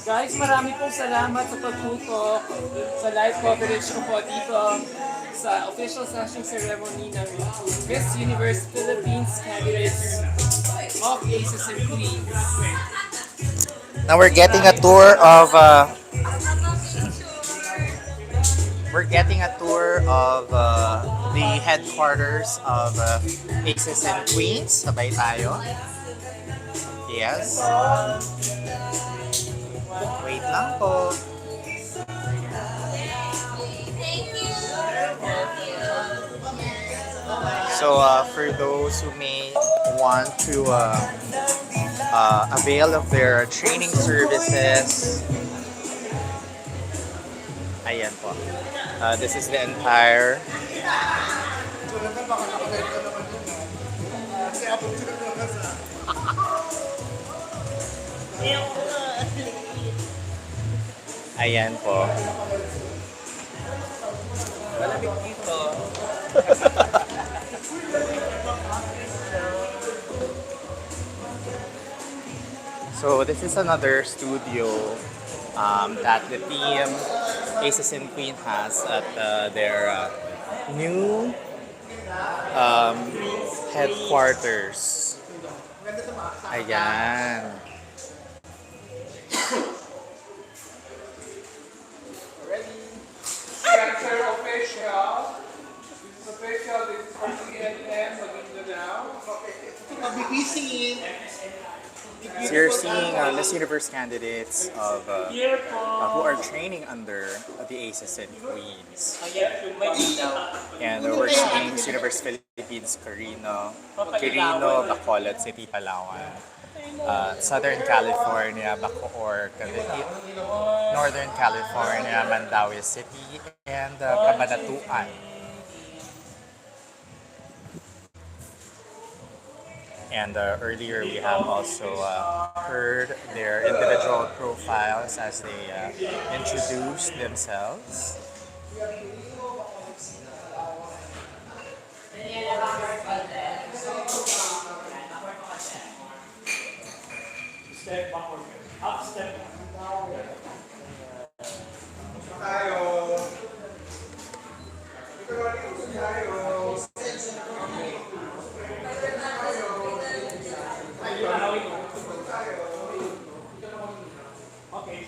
Guys, marami pong salamat sa pagtutok sa live coverage ko po dito sa official sashing ceremony ng Miss Universe Philippines candidates of Aces and Queens. Now we're getting a tour of the headquarters of Aces and Queens. Sabay tayo. Yes. Wait lang po. So for those who may want to avail of their training services, ayan po. This is the entire ayan po. Malamig dito. So this is another studio that the team Aces and Queen has at their new headquarters. Ayan. Center official. This is Special, this is for CNN, Magandang. Mabibisi. So you're seeing Miss Universe candidates of who are training under the Aces and Queens. And we're seeing Miss Universe Philippines Quirino, Bacolod City, Palawan. Southern California, Bacoor, Cavite, Northern California, Mandaue City, and Cabanatuan. And earlier we have also heard their individual profiles as they introduce themselves. Step backward. Up step. Okay.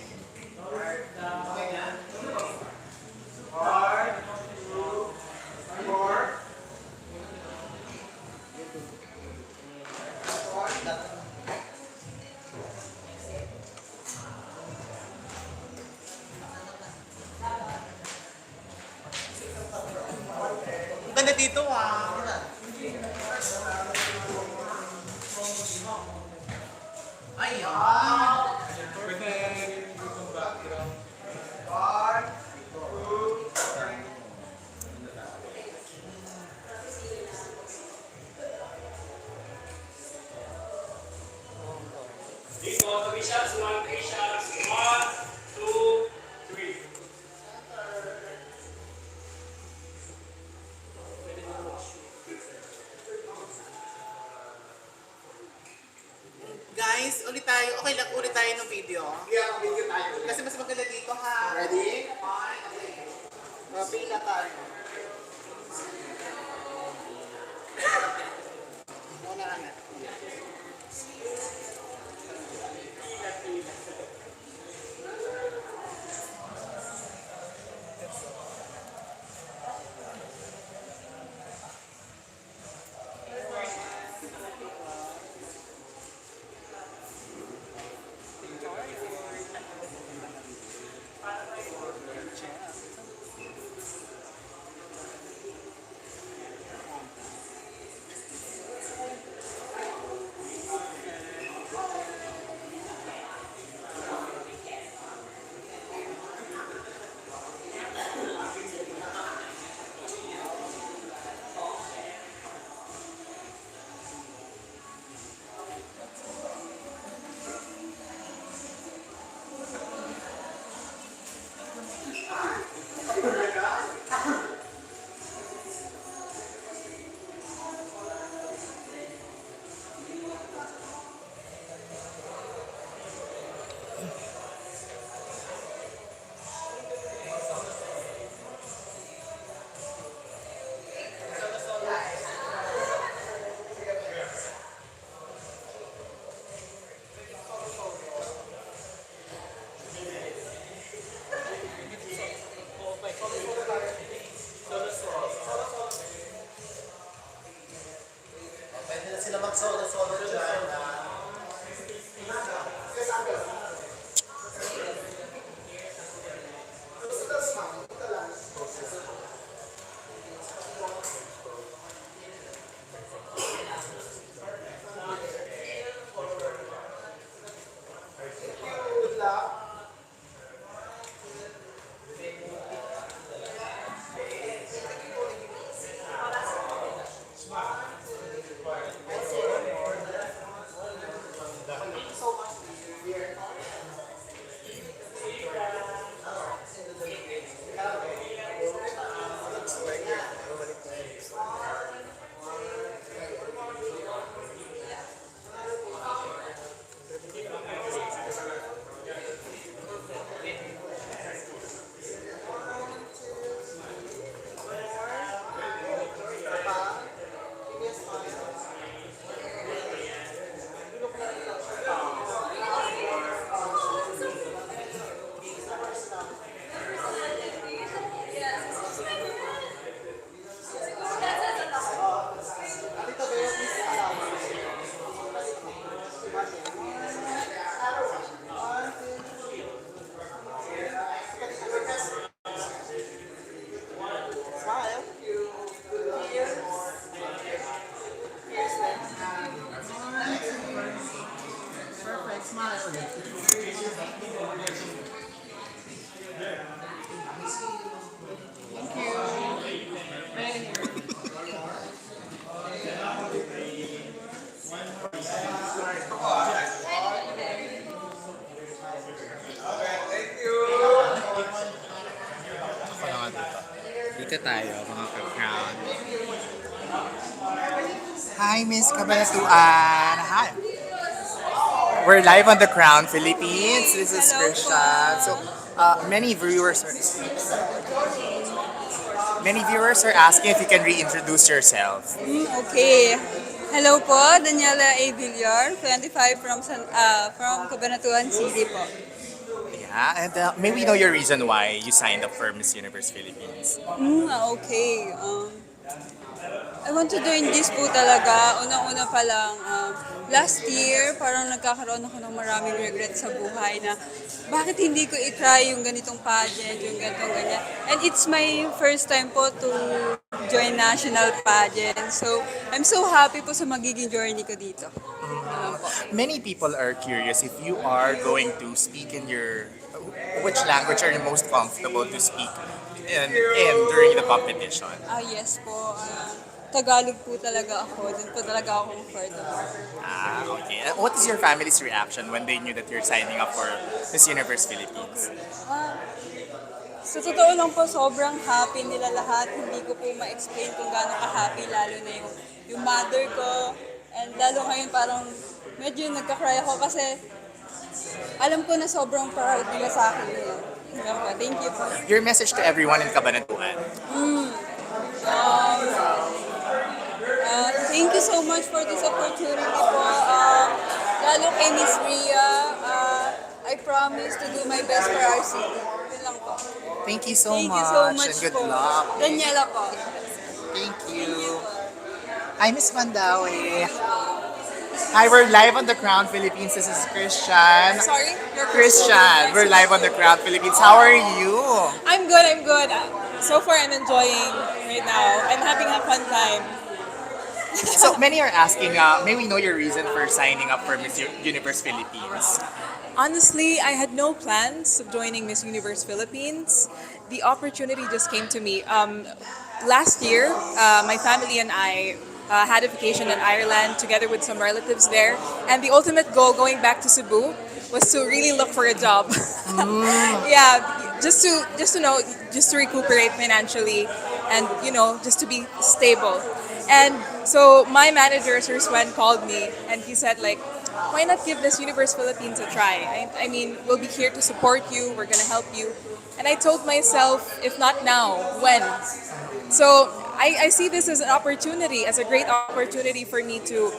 Ganda dito Ayan. Dito, 3 shots, 3 shots. 1, 2, 3. Guys, ulit tayo. Okay lang, ulit tayo ng video. Yeah, video tayo. Kasi mas maganda dito ha. Ready? Fine. Pila tayo. Muna na. Sila mag-solo-solo dyan. Ako naman dito. Dito tayo, mga ka-crown. Hi, Miss Kabanatuan. Hi. We're live on the Crown Philippines. This is Christian. So, many viewers are asking if you can reintroduce yourself. Okay. Hello po, Daniela A. Villar, 25 from Cabanatuan City po. Yeah, and may we know your reason why you signed up for Miss Universe Philippines? Okay. I want to join this po talaga. Unang-una pa lang, last year, parang nagkakaroon ako ng maraming regret sa buhay na bakit hindi ko i-try yung ganitong pageant, yung ganitong ganyan. And it's my first time po to join national pageant. So, I'm so happy po sa magiging journey ko dito. Many people are curious if you are going to speak in which language are you most comfortable to speak in during the competition? Yes po. Tagalog po talaga ako. Doon po talaga ako comfortable. Okay. What is your family's reaction when they knew that you're signing up for Miss Universe Philippines? Sa totoo lang po, sobrang happy nila lahat. Hindi ko po ma-explain kung gaano ka-happy, lalo na yung mother ko. And lalo ngayon parang medyo nagka-cry ako kasi alam ko na sobrang proud nila sa akin. Thank you po. Your message to everyone in Cabanatuan? Thank you so much for this opportunity po. Lalo kay Miss Ria, I promise to do my best for our city. Yun lang po. Thank you so Thank much, you so much and good po. luck. Daniela po. Thank you. Hi, Miss Mandawi. Hi, we're live on the Crown Philippines. This is Christian. Sorry? Christian, we're live on the Crown Philippines. How are you? I'm good, I'm good. So far, I'm enjoying right now. I'm having a fun time. So many are asking, may we know your reason for signing up for Miss Universe Philippines? Honestly, I had no plans of joining Miss Universe Philippines. The opportunity just came to me. Last year, my family and I had a vacation in Ireland together with some relatives there. And the ultimate goal going back to Cebu was to really look for a job. Yeah, just to recuperate financially and, just to be stable. And so my manager, Sir Swen, called me and he said, why not give this Universe Philippines a try? I mean, we'll be here to support you. We're going to help you. And I told myself, if not now, when? So I see this as an opportunity, as a great opportunity for me to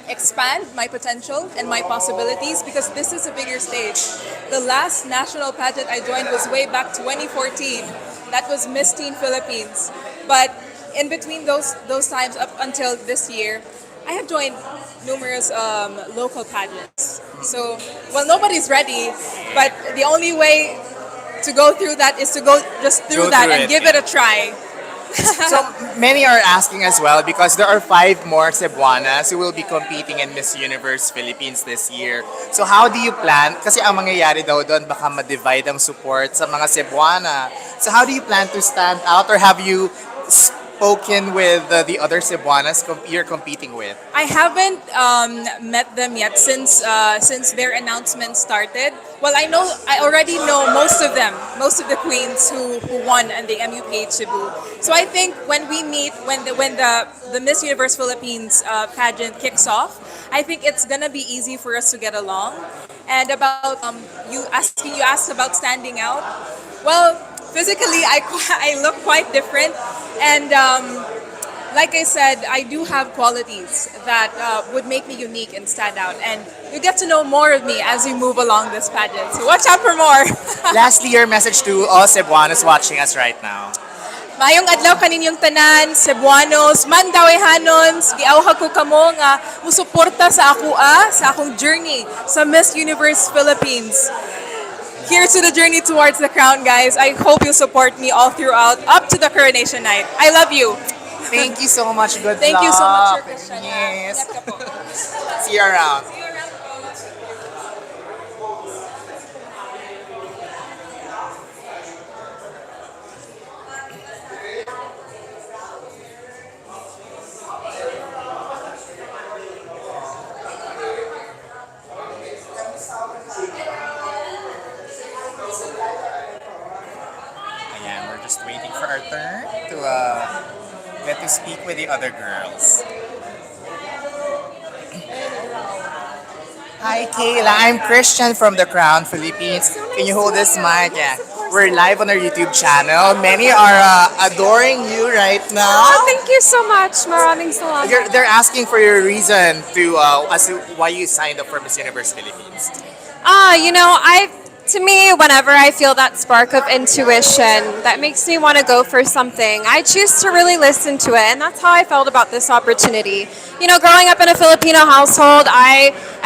expand my potential and my possibilities because this is a bigger stage. The last national pageant I joined was way back 2014. That was Miss Teen Philippines. But in between those times up until this year, I have joined numerous local pageants. So, nobody's ready, but the only way to go through that is to go just through that and give it a try. So many are asking as well because there are 5 more Cebuanas who will be competing in Miss Universe Philippines this year. So how do you plan? Kasi ang mangyayari daw doon baka ma-divide ang support sa mga Cebuana. So how do you plan to stand out or have you spoken with the other Cebuanas you're competing with? I haven't met them yet since their announcement started. Well, I already know most of them, most of the queens who won in the MUPH Cebu. So I think when we meet, when the Miss Universe Philippines pageant kicks off, I think it's gonna be easy for us to get along. And about you asked about standing out. Well, physically, I look quite different, and like I said, I do have qualities that would make me unique and stand out. And you get to know more of me as we move along this pageant. So watch out for more. Lastly, your message to all Cebuanos watching us right now. Mayong adlaw kaninyong tanan, Cebuanos, Mandawehanons, giawhag ko kamo nga musuporta sa akong journey sa Miss Universe Philippines. Here's to the journey towards the crown, guys. I hope you support me all throughout, up to the coronation night. I love you. Thank you so much. Good Thank luck. you so much, Sir Christian. Yes. See you around. See you around. to speak with the other girls. Hi Kayla, I'm Christian from the Crown Philippines. Can you hold this mic? Yeah. We're live on our YouTube channel. Many are adoring you right now. Oh, thank you so much. Maraming salamat. They're asking for your reason to as to why you signed up for Miss Universe Philippines. To me, whenever I feel that spark of intuition that makes me want to go for something, I choose to really listen to it, and that's how I felt about this opportunity. Growing up in a Filipino household,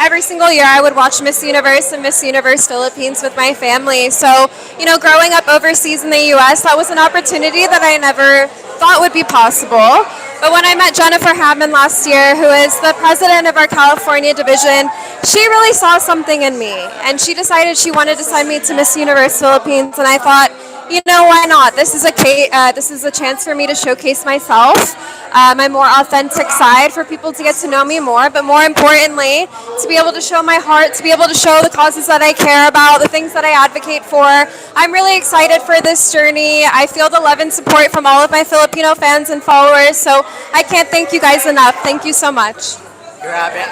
every single year I would watch Miss Universe and Miss Universe Philippines with my family. So, growing up overseas in the U.S., that was an opportunity that I never thought would be possible. But when I met Jennifer Hammond last year, who is the president of our California division, she really saw something in me, and she decided she wanted to send me to Miss Universe Philippines. And I thought, why not? This is a chance for me to showcase myself, my more authentic side, for people to get to know me more. But more importantly, to be able to show my heart, to be able to show the causes that I care about, the things that I advocate for. I'm really excited for this journey. I feel the love and support from all of my Filipino fans and followers. So I can't thank you guys enough. Thank you so much. Grabe.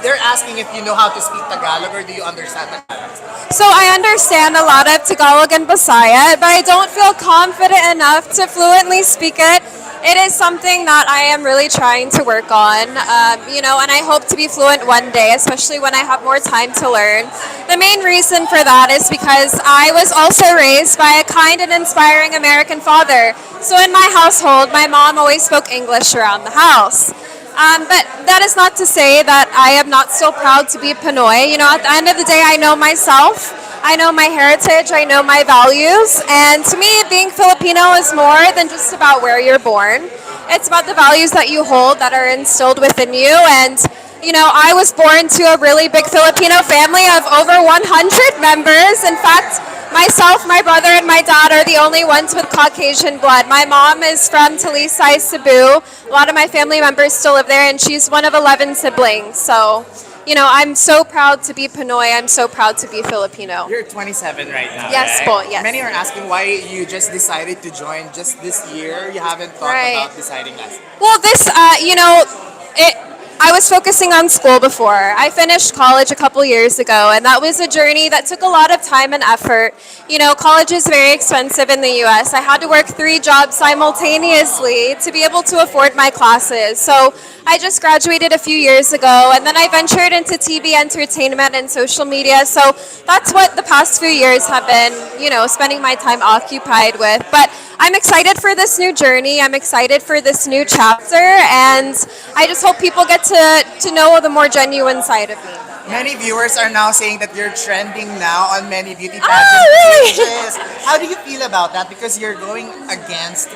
They're asking if you know how to speak Tagalog or do you understand Tagalog? So I understand a lot of Tagalog and Bisaya, but I don't feel confident enough to fluently speak it. It is something that I am really trying to work on, and I hope to be fluent one day, especially when I have more time to learn. The main reason for that is because I was also raised by a kind and inspiring American father. So in my household, my mom always spoke English around the house. But that is not to say that I am not still proud to be Pinoy. At the end of the day, I know myself. I know my heritage, I know my values, and to me, being Filipino is more than just about where you're born. It's about the values that you hold that are instilled within you, and I was born to a really big Filipino family of over 100 members. In fact, myself, my brother, and my dad are the only ones with Caucasian blood. My mom is from Talisay, Cebu. A lot of my family members still live there, and she's one of 11 siblings, so I'm so proud to be Pinoy. I'm so proud to be Filipino. You're 27 right now, Yes, right? po, yes. Many are asking why you just decided to join just this year. You haven't thought about deciding last. Well, I was focusing on school before. I finished college a couple years ago, and that was a journey that took a lot of time and effort. College is very expensive in the U.S. I had to work 3 jobs simultaneously to be able to afford my classes. So I just graduated a few years ago, and then I ventured into TV entertainment and social media. So that's what the past few years have been, spending my time occupied with. But I'm excited for this new journey. I'm excited for this new chapter, and I just hope people get to know the more genuine side of me. Many viewers are now saying that you're trending now on many beauty pageant pages. How do you feel about that? Because you're going against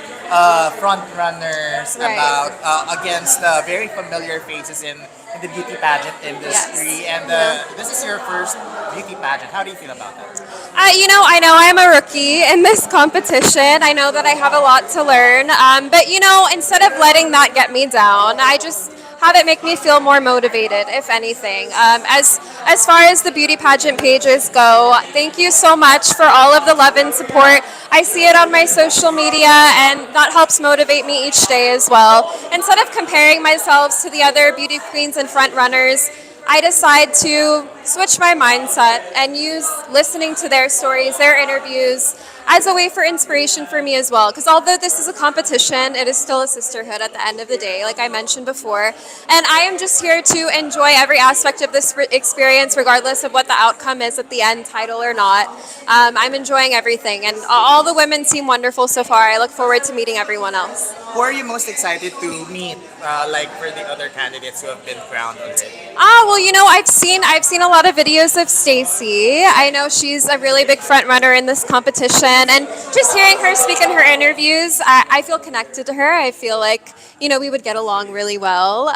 front runners, against very familiar faces in the beauty pageant industry, and this is your first beauty pageant. How do you feel about that? I know I'm a rookie in this competition. I know that I have a lot to learn, but instead of letting that get me down, I just have it make me feel more motivated, if anything. As far as the beauty pageant pages go, thank you so much for all of the love and support. I see it on my social media, and that helps motivate me each day as well. Instead of comparing myself to the other beauty queens and front runners, I decide to switch my mindset and use listening to their stories, their interviews, as a way for inspiration for me as well. Because although this is a competition, it is still a sisterhood at the end of the day, like I mentioned before. And I am just here to enjoy every aspect of this experience, regardless of what the outcome is at the end, title or not. I'm enjoying everything, and all the women seem wonderful so far. I look forward to meeting everyone else. Who are you most excited to meet, like for the other candidates who have been crowned already? Well, I've seen a lot of videos of Stacy. I know she's a really big front runner in this competition, and just hearing her speak in her interviews, I feel connected to her. I feel like we would get along really well.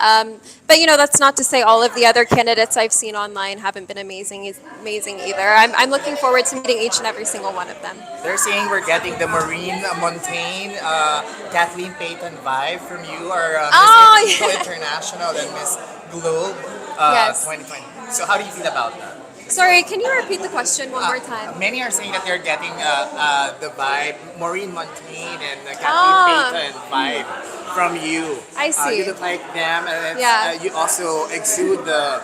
But that's not to say all of the other candidates I've seen online haven't been amazing either. I'm looking forward to meeting each and every single one of them. They're saying we're getting the Maureen Montaigne, Kathleen Payton vibe from you, or Miss International and Miss Globe 2020. So how do you feel about that? Sorry, can you repeat the question one more time? Many are saying that they're getting the vibe, Maureen Montaigne and Ah. Kathleen Payton vibe from you. I see. You look like them, and Yeah. you also exude the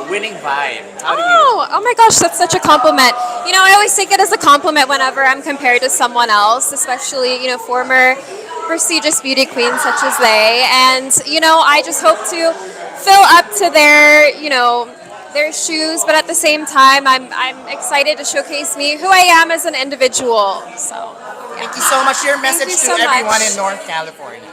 winning vibe. How do you? Oh my gosh, that's such a compliment. You know, I always take it as a compliment whenever I'm compared to someone else, especially, former prestigious beauty queens such as they. And, I just hope to fill up to their shoes, but at the same time, I'm excited to showcase me, who I am as an individual. So, Thank you so much. Your Thank message you to so everyone much. in North California.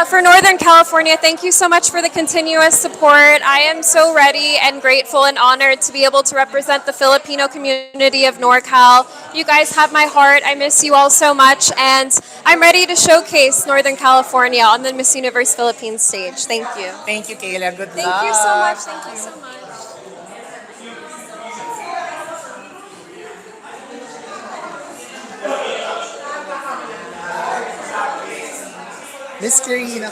For Northern California, thank you so much for the continuous support. I am so ready and grateful and honored to be able to represent the Filipino community of NorCal. You guys have my heart. I miss you all so much, and I'm ready to showcase Northern California on the Miss Universe Philippines stage. Thank you. Thank you, Kayla. Good Thank luck. you so much. Thank you so much. Miss Karina.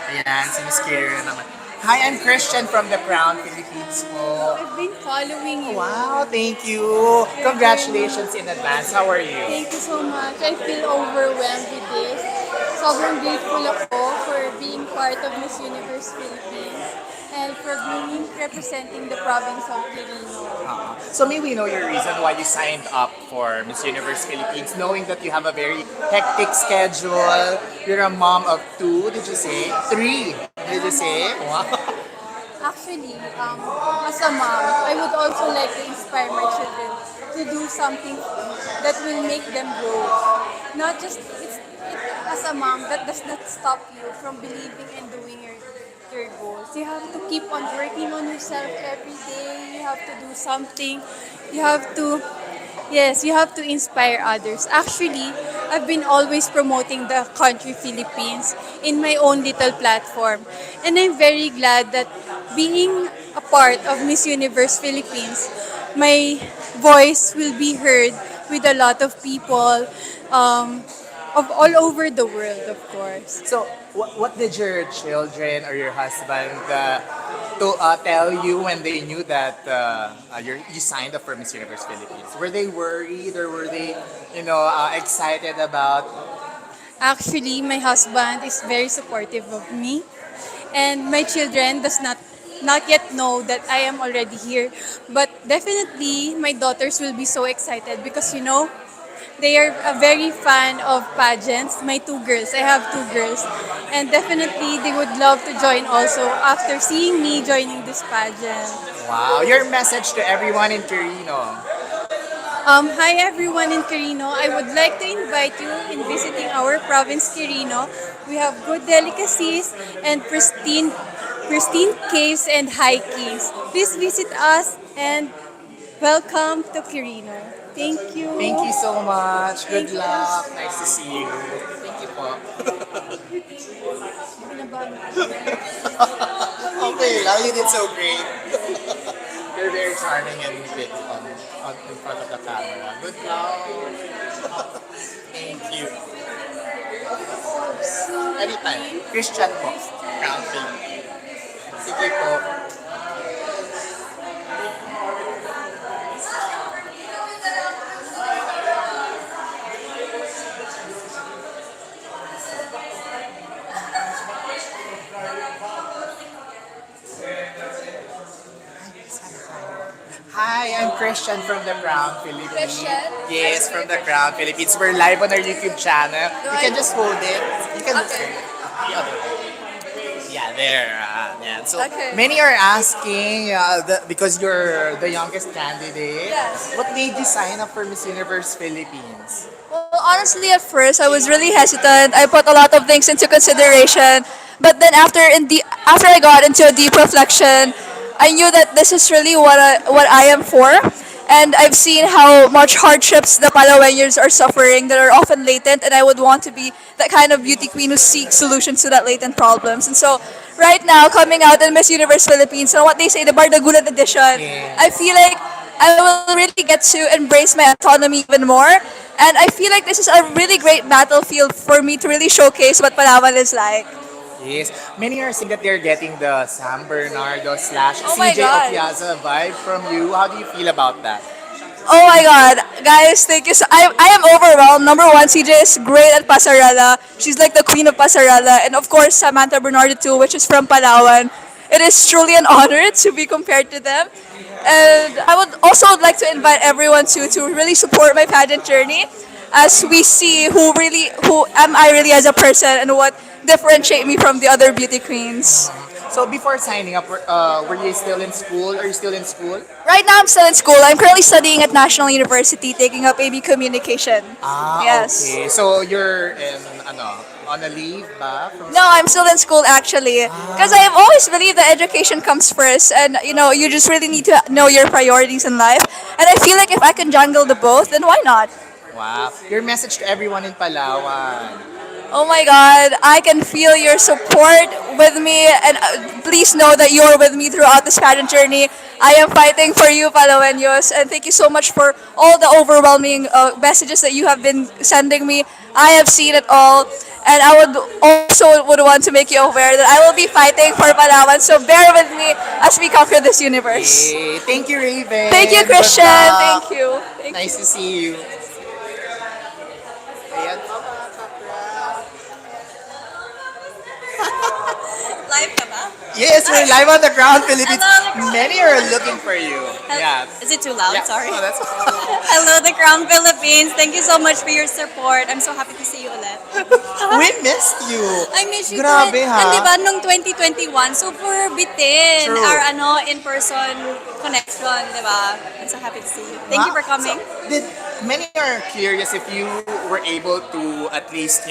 Ayan, si Miss Karina naman. Hi, I'm Christian from the Crown Philippines po. I've been following you. Wow, thank you. Congratulations in advance. How are you? Thank you so much. I feel overwhelmed with this. Sobrang grateful ako for being part of Miss Universe Philippines and for being representing the province of Quirino. So may we know your reason why you signed up for Miss Universe Philippines, knowing that you have a very hectic schedule. You're a mom of two, did you say? Three, did you say? Wow. Actually, as a mom, I would also like to inspire my children to do something that will make them grow. Not just, as a mom, that does not stop you from believing and doing your goals. You have to keep on working on yourself every day. You have to do something. You have to Yes, you have to inspire others. Actually, I've been always promoting the country Philippines in my own little platform. And I'm very glad that being a part of Miss Universe Philippines, my voice will be heard with a lot of people of all over the world, of course. So, what did your children or your husband tell you when they knew that you signed up for Miss Universe Philippines? Were they worried or were they, excited about? Actually, my husband is very supportive of me, and my children does not yet know that I am already here. But definitely, my daughters will be so excited because they are a very fan of pageants. My two girls, I have two girls, and definitely they would love to join also after seeing me joining this pageant. Wow, your message to everyone in Torino. Hi everyone in Quirino. I would like to invite you in visiting our province Quirino. We have good delicacies and pristine caves and hikings. Please visit us and welcome to Quirino. Thank you. Thank you so much. Good Thank you. luck. Nice to see you. Thank you po. Okay lang, you did so great. You're very charming and fit in front of the camera. Good luck. Thank you. Anytime. Christian po. Counting. Sige po. Hi, I'm Christian from the Crown Philippines. Christian? Yes, from the Crown Philippines. We're live on our YouTube channel. You can just hold it. You can Okay. the other way. Yeah, there. Yeah. So Okay. many are asking because you're the youngest candidate. Yes. What made you sign up for Miss Universe Philippines? Well, honestly, at first I was really hesitant. I put a lot of things into consideration, but then after I got into a deep reflection, I knew that this is really what I am for, and I've seen how much hardships the Palaweños are suffering that are often latent, and I would want to be that kind of beauty queen who seeks solutions to that latent problems. And so, right now, coming out in Miss Universe Philippines, and what they say, the Bardagulan edition, I feel like I will really get to embrace my autonomy even more. And I feel like this is a really great battlefield for me to really showcase what Palawan is like. Yes. Many are saying that they're getting the San Bernardo slash Oh my CJ god. Opiaza vibe from you. How do you feel about that? Oh my god. Guys, thank you so I am overwhelmed. Number one, CJ is great at Pasarela. She's like the queen of Pasarela. And of course, Samantha Bernardo too, which is from Palawan. It is truly an honor to be compared to them. And I would also like to invite everyone to really support my pageant journey as we see who am I really as a person and what differentiate me from the other beauty queens. So before signing up, were you still in school? Are you still in school? Right now I'm still in school. I'm currently studying at National University taking up AB Communication. Ah, Yes. okay. So you're in on a leave ba? No, I'm still in school actually because I have always believed that education comes first and you just really need to know your priorities in life. And I feel like if I can jungle the both, then why not? Wow. Your message to everyone in Palawan. Oh my God, I can feel your support with me, and please know that you're with me throughout this pageant journey. I am fighting for you, Palaweños, and thank you so much for all the overwhelming messages that you have been sending me. I have seen it all, and I would want to make you aware that I will be fighting for Palawan. So bear with me as we conquer this universe. Yay. Thank you, Raven. Thank you, Good Christian. luck. Thank you. Thank Nice you. to see you. Ayan. Live ka ba? Yes, we're live on the ground, Philippines. Hello. Many are looking for you. Yeah. Is it too loud? Yeah. Sorry. Oh, that's Hello, the Crown Philippines. Thank you so much for your support. I'm so happy to see you ulit. We missed you. I miss you Grabe, too. ha? And diba, nung 2021, super bitin True. our in-person connection, diba? I'm so happy to see you. Thank you for coming. So, many are curious if you were able to at least,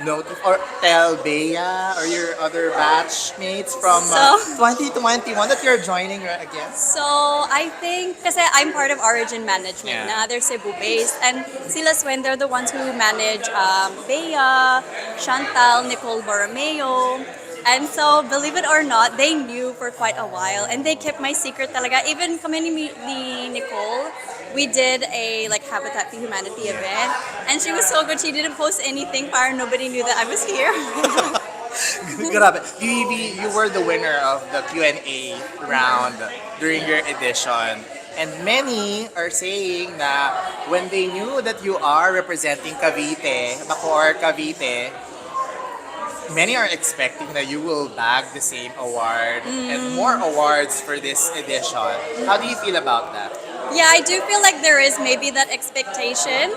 note or tell Bea or your other batchmates from So- 2021 that you're joining again. So, I think, kasi I'm part of Origin Management Yeah. na they're Cebu-based, and sila Swen, they're the ones who manage Bea, Chantal, Nicole Borromeo, and so, believe it or not, they knew for quite a while, and they kept my secret talaga. Even kami ni Nicole, we did a Habitat for Humanity event, and she was so good, she didn't post anything para nobody knew that I was here. Grabe. You were the winner of the Q&A round during your edition. And many are saying that when they knew that you are representing Cavite, Bacoor Cavite, many are expecting that you will bag the same award and more awards for this edition. How do you feel about that? Yeah, I do feel like there is maybe that expectation,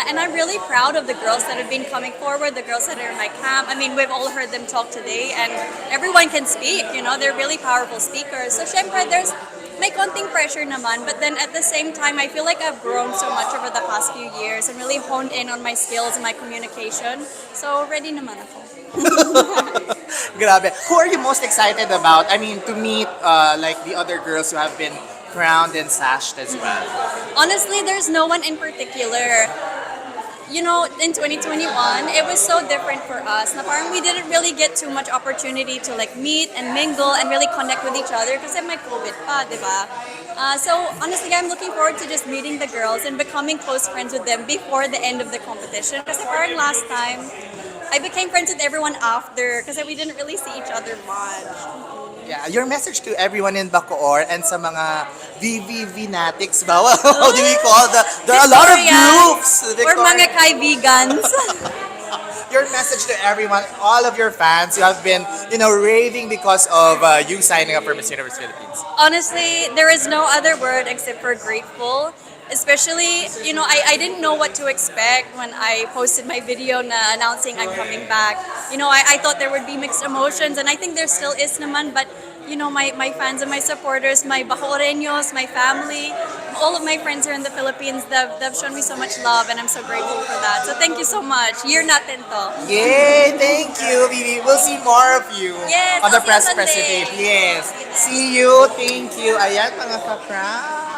and I'm really proud of the girls that have been coming forward, the girls that are in my camp. I mean, we've all heard them talk today, and everyone can speak, they're really powerful speakers. So, syempre, there's may konting pressure naman, but then at the same time, I feel like I've grown so much over the past few years and really honed in on my skills and my communication. So, ready naman ako. Grabe. Who are you most excited about? I mean, to meet like the other girls who have been crowned and sashed as well. Honestly, there's no one in particular. In 2021, it was so different for us. Na parang we didn't really get too much opportunity to meet and mingle and really connect with each other kasi may COVID pa, di ba? So honestly, I'm looking forward to just meeting the girls and becoming close friends with them before the end of the competition. Kasi parang last time, I became friends with everyone after kasi we didn't really see each other much. Yeah, your message to everyone in Bacoor and sa mga VVVnatics ba? How do we call there are a lot of groups. Or mga kaibigans. Your message to everyone, all of your fans who have been, raving because of you signing up for Miss Universe Philippines. Honestly, there is no other word except for grateful. Especially, I didn't know what to expect when I posted my video na announcing I'm coming back. I thought there would be mixed emotions, and I think there still is naman, but my fans and my supporters, my Bacoreños, my family, all of my friends here in the Philippines, they've shown me so much love, and I'm so grateful for that. So thank you so much. Year natin to. Yay! Thank you, Vivi. We'll see more of you Yes, on the I'll see you press Sunday. presentation. Yes. See you. Thank you. Ayan, mga ka-crown.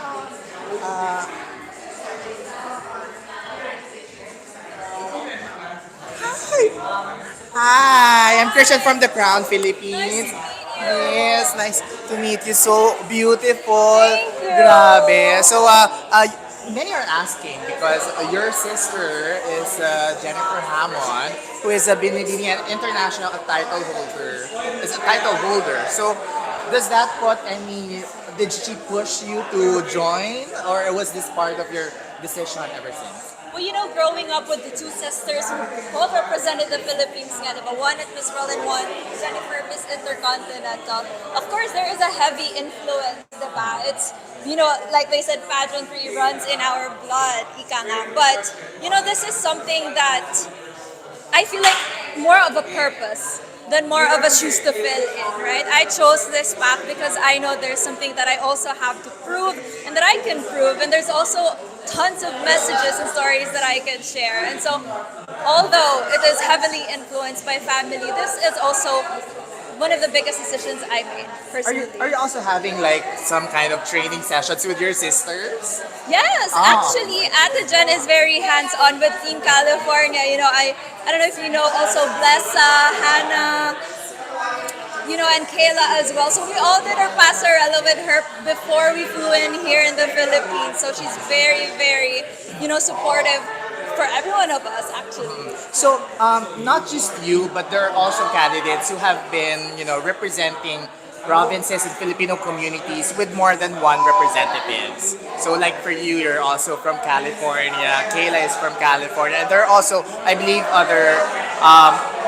Hi, I'm Christian from the Crown Philippines. Yes, nice to meet you. So beautiful. Grabe. So, many are asking because your sister is Jennifer Hammond, who is a Binibini international title holder. Is a title holder. So, does that put any? Did she push you to join, or was this part of your decision ever since? Well, growing up with the two sisters who both represented the Philippines, nga, diba? One at Miss World and one Jennifer Miss Intercontinental. Of course, there is a heavy influence, diba? It's, like they said, pageantry runs in our blood, ika nga. But, this is something that I feel like more of a purpose than more of a shoes to fill in, right? I chose this path because I know there's something that I also have to prove and that I can prove, and there's also tons of messages and stories that I can share. And so, although it is heavily influenced by family, this is also one of the biggest decisions I made personally. Are you also having like some kind of training sessions with your sisters? Yes, Ah. actually, Ate Jen is very hands-on with Team California. I don't know if you know also Blessa, Hannah, and Kayla as well. So we all did our passerella with her before we flew in here in the Philippines. So she's very, very, supportive for every one of us, actually. So, not just you, but there are also candidates who have been, representing provinces and Filipino communities with more than one representatives. So, like for you, you're also from California. Kayla is from California. And there are also, I believe, other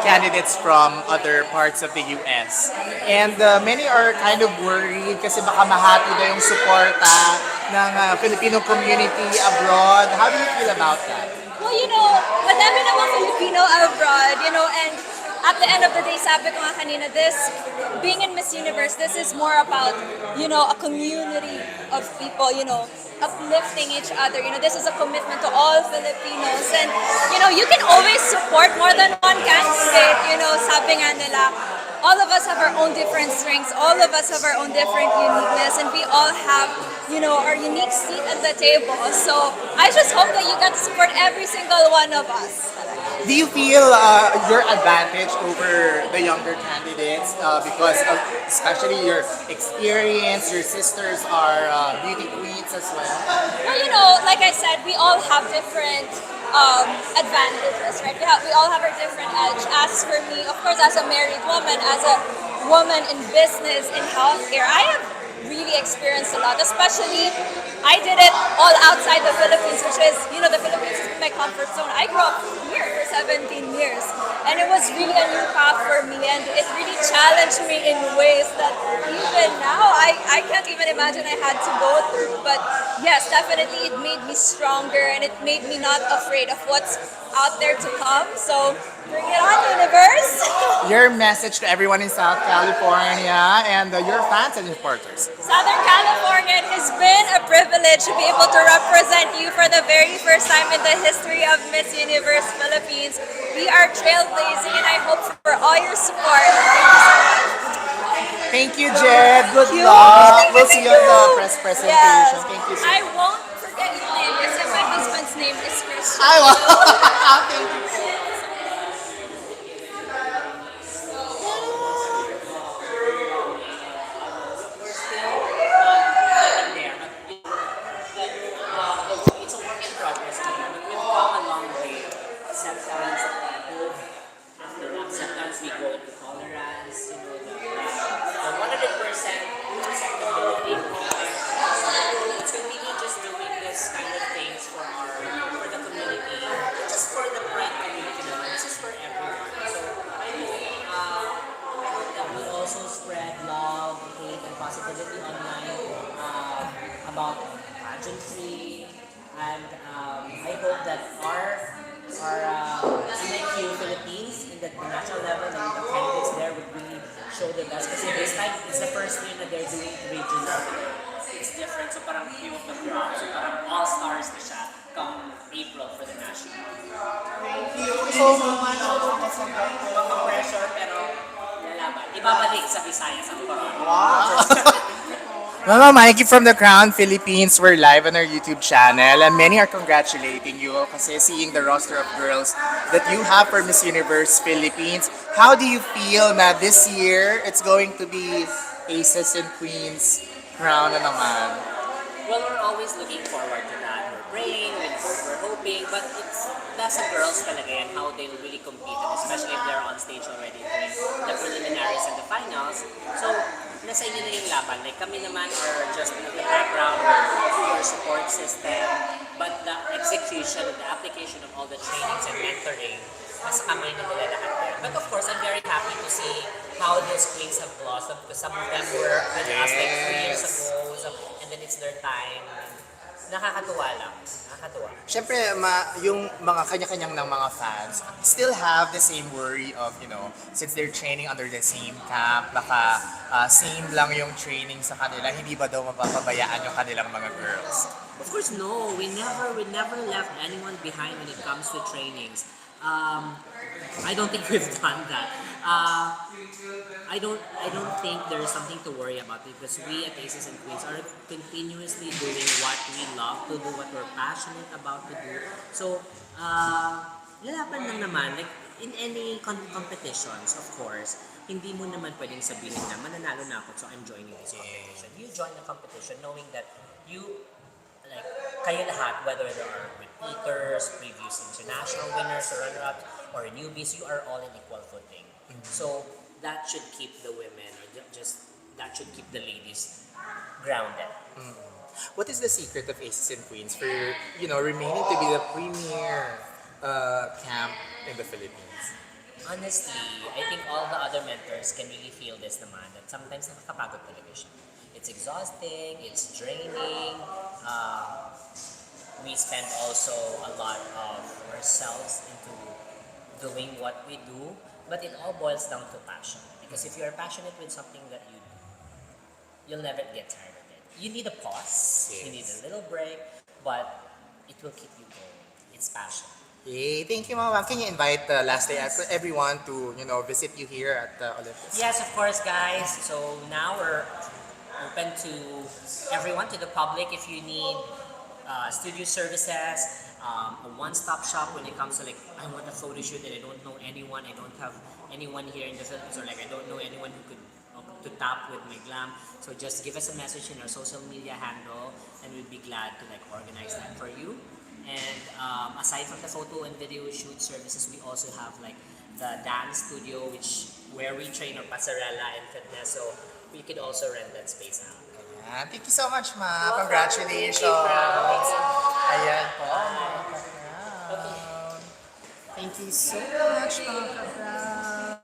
candidates from other parts of the U.S. And many are kind of worried kasi baka mahati na yung suporta ng Filipino community abroad. How do you feel about that? Well, madami namang Filipino abroad, and at the end of the day, sabi ko nga kanina, being in Miss Universe, this is more about, a community of people, uplifting each other. This is a commitment to all Filipinos. And, you can always support more than one candidate. Sabi nga nila, all of us have our own different strengths. All of us have our own different uniqueness. And we all have, our unique seat at the table. So I just hope that you get to support every single one of us. Do you feel your advantage over the younger candidates because of especially your experience? Your sisters are beauty queens as well. Well, like I said, we all have different advantages, right? We all have our different edge. As for me, of course, as a married woman, as a woman in business, in healthcare, I have really experienced a lot, especially I did it all outside the Philippines, which is, the Philippines is my comfort zone. I grew up here for 17 years, and it was really a new path for me, and it really challenged me in ways that even now, I can't even imagine I had to go through. But yes, definitely it made me stronger, and it made me not afraid of what's out there to come. So bring it on, universe! Your message to everyone in South California and your fans and supporters. Southern California, it has been a privilege to be able to represent you for the very first time in the history of Miss Universe Philippines. We are trailblazing, and I hope for all your support. Thank you, Jed. Good luck. We'll see you on the press presentation. Yes. Thank you. I won't forget your name because my husband's name is Christian. I will. Thank you. It's a work in progress, but we've come a long way. Acceptance, after acceptance, we go into tolerance, the 100% acceptability. Let's continue just doing this kind of things for the community, not just for the pride community, naman, this is for everyone. So I hope that we also spread love, hate, and positivity online about pageantry, and I hope that our NIQ Philippines in the national level and the candidates there would really show the best. Kasi this time, it's the first year that they're doing regional. It's different, so parang cream of the crop. So parang all-stars na siya come April for the national. So, mga pressure, pero lalaban. Ibabalik sa Visayas ang corona. Wow. Mama Mikey from the Crown Philippines, we're live on our YouTube channel and many are congratulating you kasi seeing the roster of girls that you have for Miss Universe Philippines. How do you feel na this year it's going to be Aces and Queens crown na naman? Well, we're always looking forward to that. We're praying, we're hoping, but it's nasa girls talaga yan, how they will really compete, and especially if they're on stage already doing the preliminaries and the finals. So, nasa inyo na yung laban. Like kami naman are just at the background, our support system, but the execution, the application of all the trainings and mentoring, nasa kamay na nila lahat yan. But of course, I'm very happy to see how those queens have blossomed because some of them were with us like 3 years ago, so, and then it's their time. Nakakatuwa lang. Nakakatuwa. Siyempre, yung mga kanya-kanyang ng mga fans still have the same worry of, since they're training under the same camp, baka same lang yung training sa kanila, hindi ba daw mapapabayaan yung kanilang mga girls? Of course, no. We never left anyone behind when it comes to trainings. I don't think we've done that. I don't think there's something to worry about because we at Aces and Queens are continuously doing what we love to do, what we're passionate about to do. So, lalaban lang naman, like in any competitions, of course, hindi mo naman pwedeng sabihin na mananalo na ako so I'm joining this competition. You join the competition knowing that you, like, kayo lahat, whether there are repeaters, previous international winners or runner-ups, or newbies, you are all in equal footing. So, that should keep the women, or that should keep the ladies grounded. What is the secret of Aces and Queens for, remaining to be the premier camp in the Philippines? Honestly, I think all the other mentors can really feel this naman, that sometimes nakakapagod talaga siya. It's exhausting, it's draining, we spend also a lot of ourselves into doing what we do, but it all boils down to passion. Because if you're passionate with something that you do, you'll never get tired of it. You need a pause, you need a little break, but it will keep you going. It's passion. Hey, thank you, Mama. Can you invite lastly everyone to visit you here at the Olympics? Yes, of course, guys. So now we're open to everyone, to the public. If you need studio services, a one-stop shop when it comes to like, I want a photo shoot and I don't know anyone, I don't have anyone here in the Philippines, or like I don't know anyone who could to tap with my glam. So just give us a message in our social media handle and we'd be glad to like organize that for you. And aside from the photo and video shoot services, we also have like the dance studio where we train our pasarela and fitness. So we could also rent that space out. Thank you so much, Ma. Congratulations. Ayan po, mga ka-brown. Thank you so much, mga ka-brown.